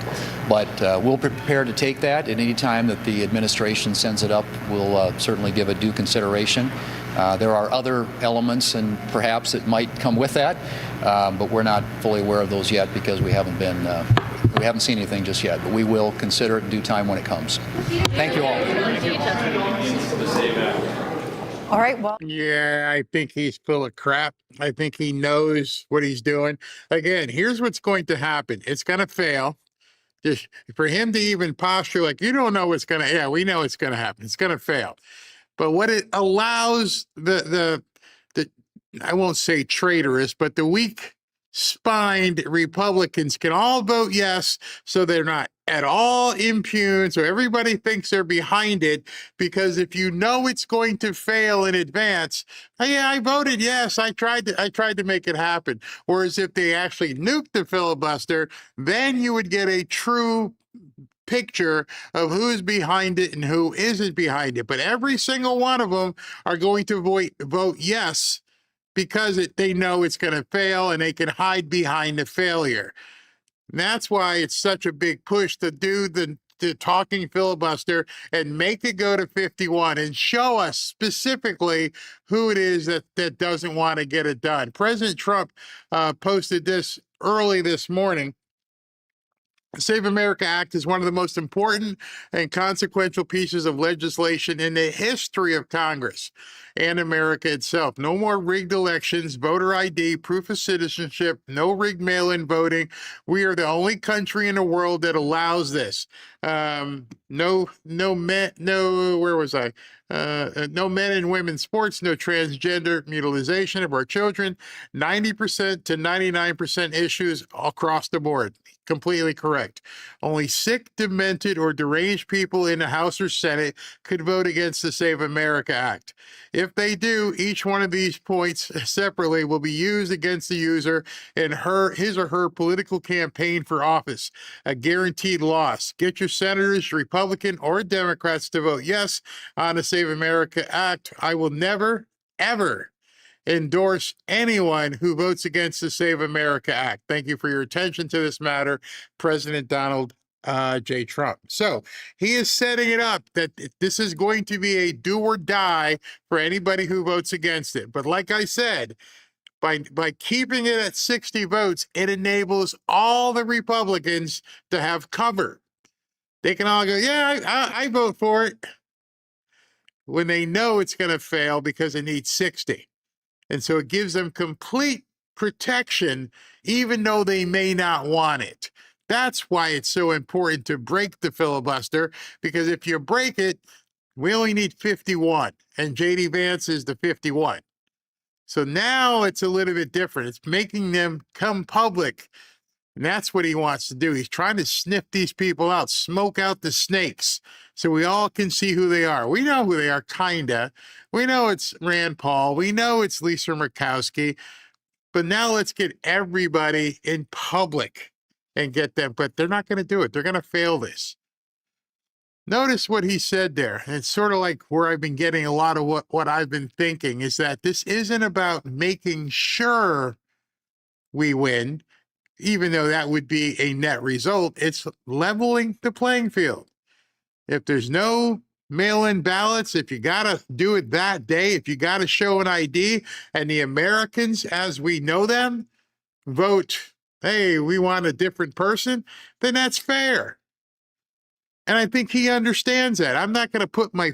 But we'll be prepared to take that at any time that the administration sends it up. We'll certainly give it due consideration. There are other elements and perhaps that might come with that, but we're not fully aware of those yet because we haven't seen anything just yet. But we will consider it in due time when it comes. Thank you all.
All right, well.
Yeah, I think he's full of crap. I think he knows what he's doing. Again, here's what's going to happen. It's going to fail. Just for him to even posture like, you don't know what's going to, yeah, we know it's going to happen. It's going to fail. But what it allows the I won't say traitorous, but the weak-spined Republicans can all vote yes, so they're not at all impugned, so everybody thinks they're behind it, because if you know it's going to fail in advance, oh, yeah, I voted yes, I tried to make it happen. Whereas if they actually nuked the filibuster, then you would get a true picture of who's behind it and who isn't behind it. But every single one of them are going to vote yes because they know it's going to fail and they can hide behind the failure. And that's why it's such a big push to do the talking filibuster and make it go to 51 and show us specifically who it is that doesn't want to get it done. President Trump posted this early this morning. The Save America Act is one of the most important and consequential pieces of legislation in the history of Congress and America itself. No more rigged elections, voter ID, proof of citizenship, no rigged mail-in voting. We are the only country in the world that allows this. No men and women's sports, no transgender mutilization of our children, 90% to 99% issues across the board. Completely correct. Only sick, demented, or deranged people in the House or Senate could vote against the Save America Act. If they do, each one of these points separately will be used against the user in his or her political campaign for office. A guaranteed loss. Get your senators, Republican or Democrats, to vote yes on the Save America Act. I will never, ever endorse anyone who votes against the Save America Act. Thank you for your attention to this matter, President Donald J. Trump. So he is setting it up that this is going to be a do or die for anybody who votes against it. But like I said, by keeping it at 60 votes, it enables all the Republicans to have cover. They can all go, yeah, I vote for it, when they know it's going to fail because it needs 60. And so it gives them complete protection, even though they may not want it. That's why it's so important to break the filibuster, because if you break it, we only need 51, and JD Vance is the 51. So now it's a little bit different. It's making them come public. And that's what he wants to do. He's trying to sniff these people out, smoke out the snakes, so we all can see who they are. We know who they are, kinda. We know it's Rand Paul. We know it's Lisa Murkowski. But now let's get everybody in public and get them. But they're not going to do it. They're going to fail this. Notice what he said there. And it's sort of like where I've been getting a lot of what I've been thinking is that this isn't about making sure we win, even though that would be a net result. It's leveling the playing field. If there's no mail-in ballots, if you got to do it that day, if you got to show an ID, and the Americans, as we know them, vote, hey, we want a different person, then that's fair. And I think he understands that. I'm not going to put my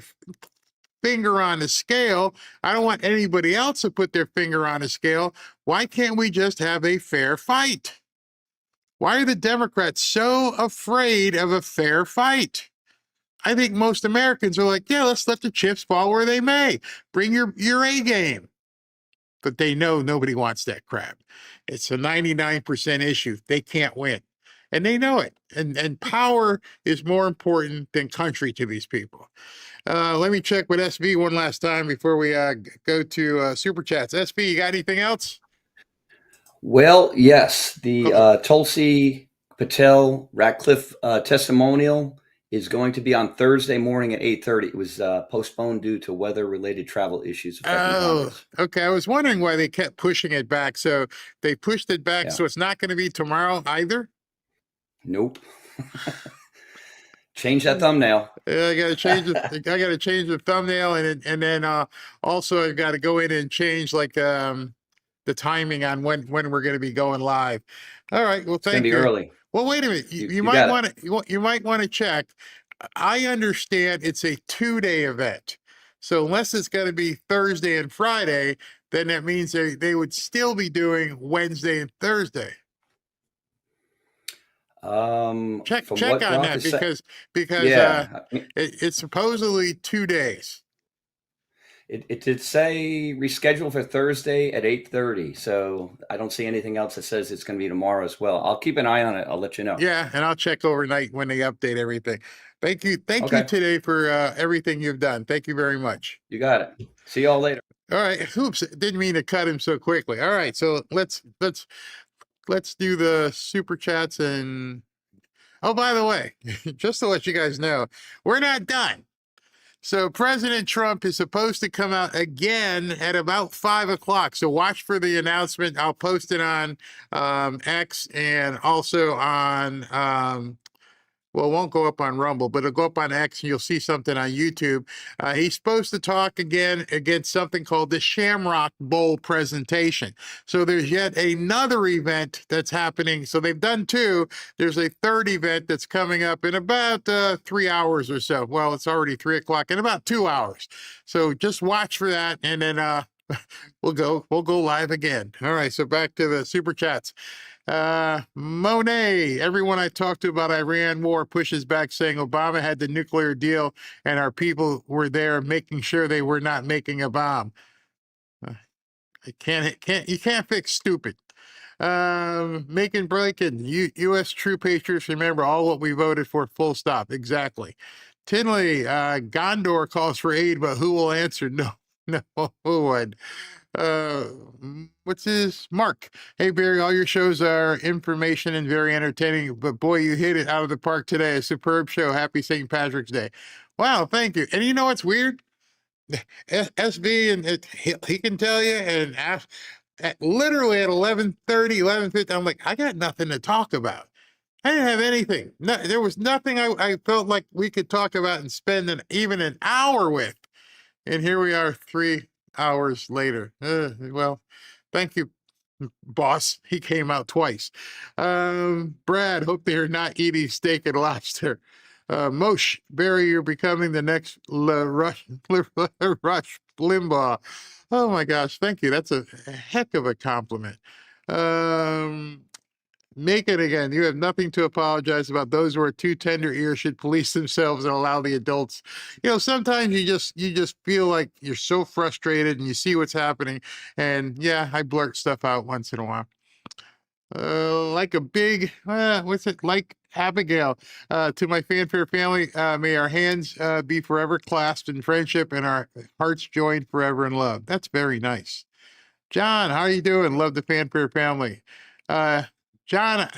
finger on the scale. I don't want anybody else to put their finger on the scale. Why can't we just have a fair fight? Why are the Democrats so afraid of a fair fight? I think most Americans are like, yeah, let's let the chips fall where they may. Bring your A game. But they know nobody wants that crap. It's a 99% issue. They can't win. And they know it. And power is more important than country to these people. Let me check with SB one last time before we go to Super Chats. SB, you got anything else?
Well, yes. The Tulsi Patel Ratcliffe testimonial is going to be on Thursday morning at 8:30. It was postponed due to weather-related travel issues affecting Congress.
Okay. I was wondering why they kept pushing it back. So they pushed it back, so it's not going to be tomorrow either?
Nope. Change that thumbnail.
Yeah, I got to change it. I got to change the thumbnail, and then also I've got to go in and change like the timing on when we're going to be going live. All right. Well, thank you.
It's going to be early.
Well, wait a minute. You might want to you might want to check. I understand it's a 2-day event, so unless it's going to be Thursday and Friday, then that means they would still be doing Wednesday and Thursday. Check on that because
yeah.
it's supposedly 2 days.
It did say reschedule for Thursday at 8:30, so I don't see anything else that says it's going to be tomorrow as well. I'll keep an eye on it. I'll let you know.
Yeah, and I'll check overnight when they update everything. Thank you
Okay.
today for everything you've done. Thank you very much.
You got it. See y'all later.
All right. Oops, didn't mean to cut him so quickly. All right, so let's do the super chats. And oh, by the way, just to let you guys know, we're not done. So President Trump is supposed to come out again at about 5 o'clock. So watch for the announcement. I'll post it on X and also on well, it won't go up on Rumble, but it'll go up on X and you'll see something on YouTube. He's supposed to talk again against something called the Shamrock Bowl presentation. So there's yet another event that's happening. So they've done 2. There's a third event that's coming up in about 3 hours or so. Well, it's already 3 o'clock in about 2 hours. So just watch for that. And then we'll go live again. All right. So back to the super chats. Monet, everyone I talked to about Iran war pushes back, saying Obama had the nuclear deal and our people were there making sure they were not making a bomb. You can't fix stupid. Making breaking U.S. true patriots remember all what we voted for, full stop. Exactly. Tinley, Gondor calls for aid, but who will answer? No, who would? What's his Mark? Hey Barry, all your shows are information and very entertaining, but boy, you hit it out of the park today. A superb show. Happy St. Patrick's Day. Wow, thank you. And you know what's weird? SB and he can tell you, and literally at 11:30, 11:50, I'm like, I got nothing to talk about. I didn't have anything. No, there was nothing I felt like we could talk about and spend even an hour with. And here we are 3 hours later. Well, thank you, boss. He came out twice. Brad, hope they're not eating steak and lobster. Moshe, Barry, you're becoming the next Rush Limbaugh. Oh my gosh, thank you. That's a heck of a compliment. Make it again. You have nothing to apologize about. Those who are too tender ears should police themselves and allow the adults. Sometimes you just feel like you're so frustrated and you see what's happening. And yeah, I blurt stuff out once in a while. Like a big, what's it? Like Abigail. To my fanfare family, may our hands be forever clasped in friendship and our hearts joined forever in love. That's very nice. John, how are you doing? Love the fanfare family. John,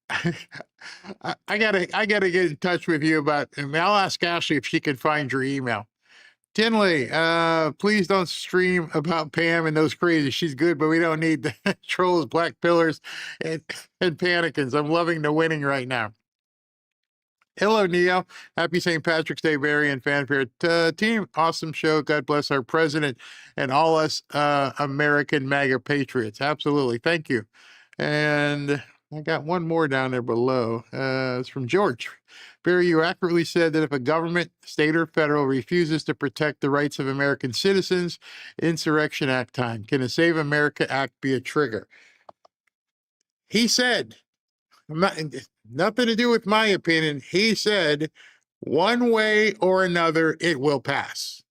I gotta get in touch with you about, and I'll ask Ashley if she can find your email. Tinley, please don't stream about Pam and those crazy. She's good, but we don't need the trolls, black pillars, and panicans. I'm loving the winning right now. Hello, Neo. Happy St. Patrick's Day, Barry and fanfare team. Awesome show. God bless our president and all us American MAGA patriots. Absolutely. Thank you. And I got one more down there below. It's from George. Barry, you accurately said that if a government, state or federal, refuses to protect the rights of American citizens, Insurrection Act time. Can a Save America Act be a trigger? He said, nothing to do with my opinion. He said, one way or another, it will pass.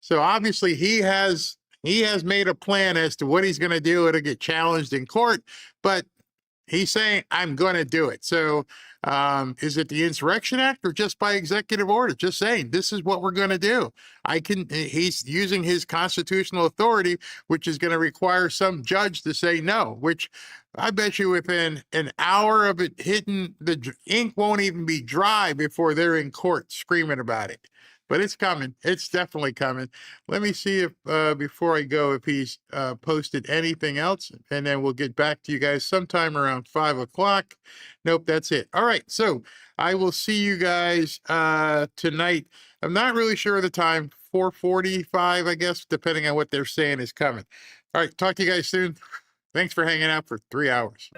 So obviously he has made a plan as to what he's going to do. It'll get challenged in court, but he's saying, I'm going to do it. So is it the Insurrection Act or just by executive order? Just saying, this is what we're going to do. He's using his constitutional authority, which is going to require some judge to say no, which I bet you within an hour of it hitting, the ink won't even be dry before they're in court screaming about it. But it's coming. It's definitely coming. Let me see if, before I go, if he's posted anything else, and then we'll get back to you guys sometime around 5 o'clock. Nope, that's it. All right, so I will see you guys tonight. I'm not really sure of the time, 4:45, I guess, depending on what they're saying is coming. All right, talk to you guys soon. Thanks for hanging out for 3 hours.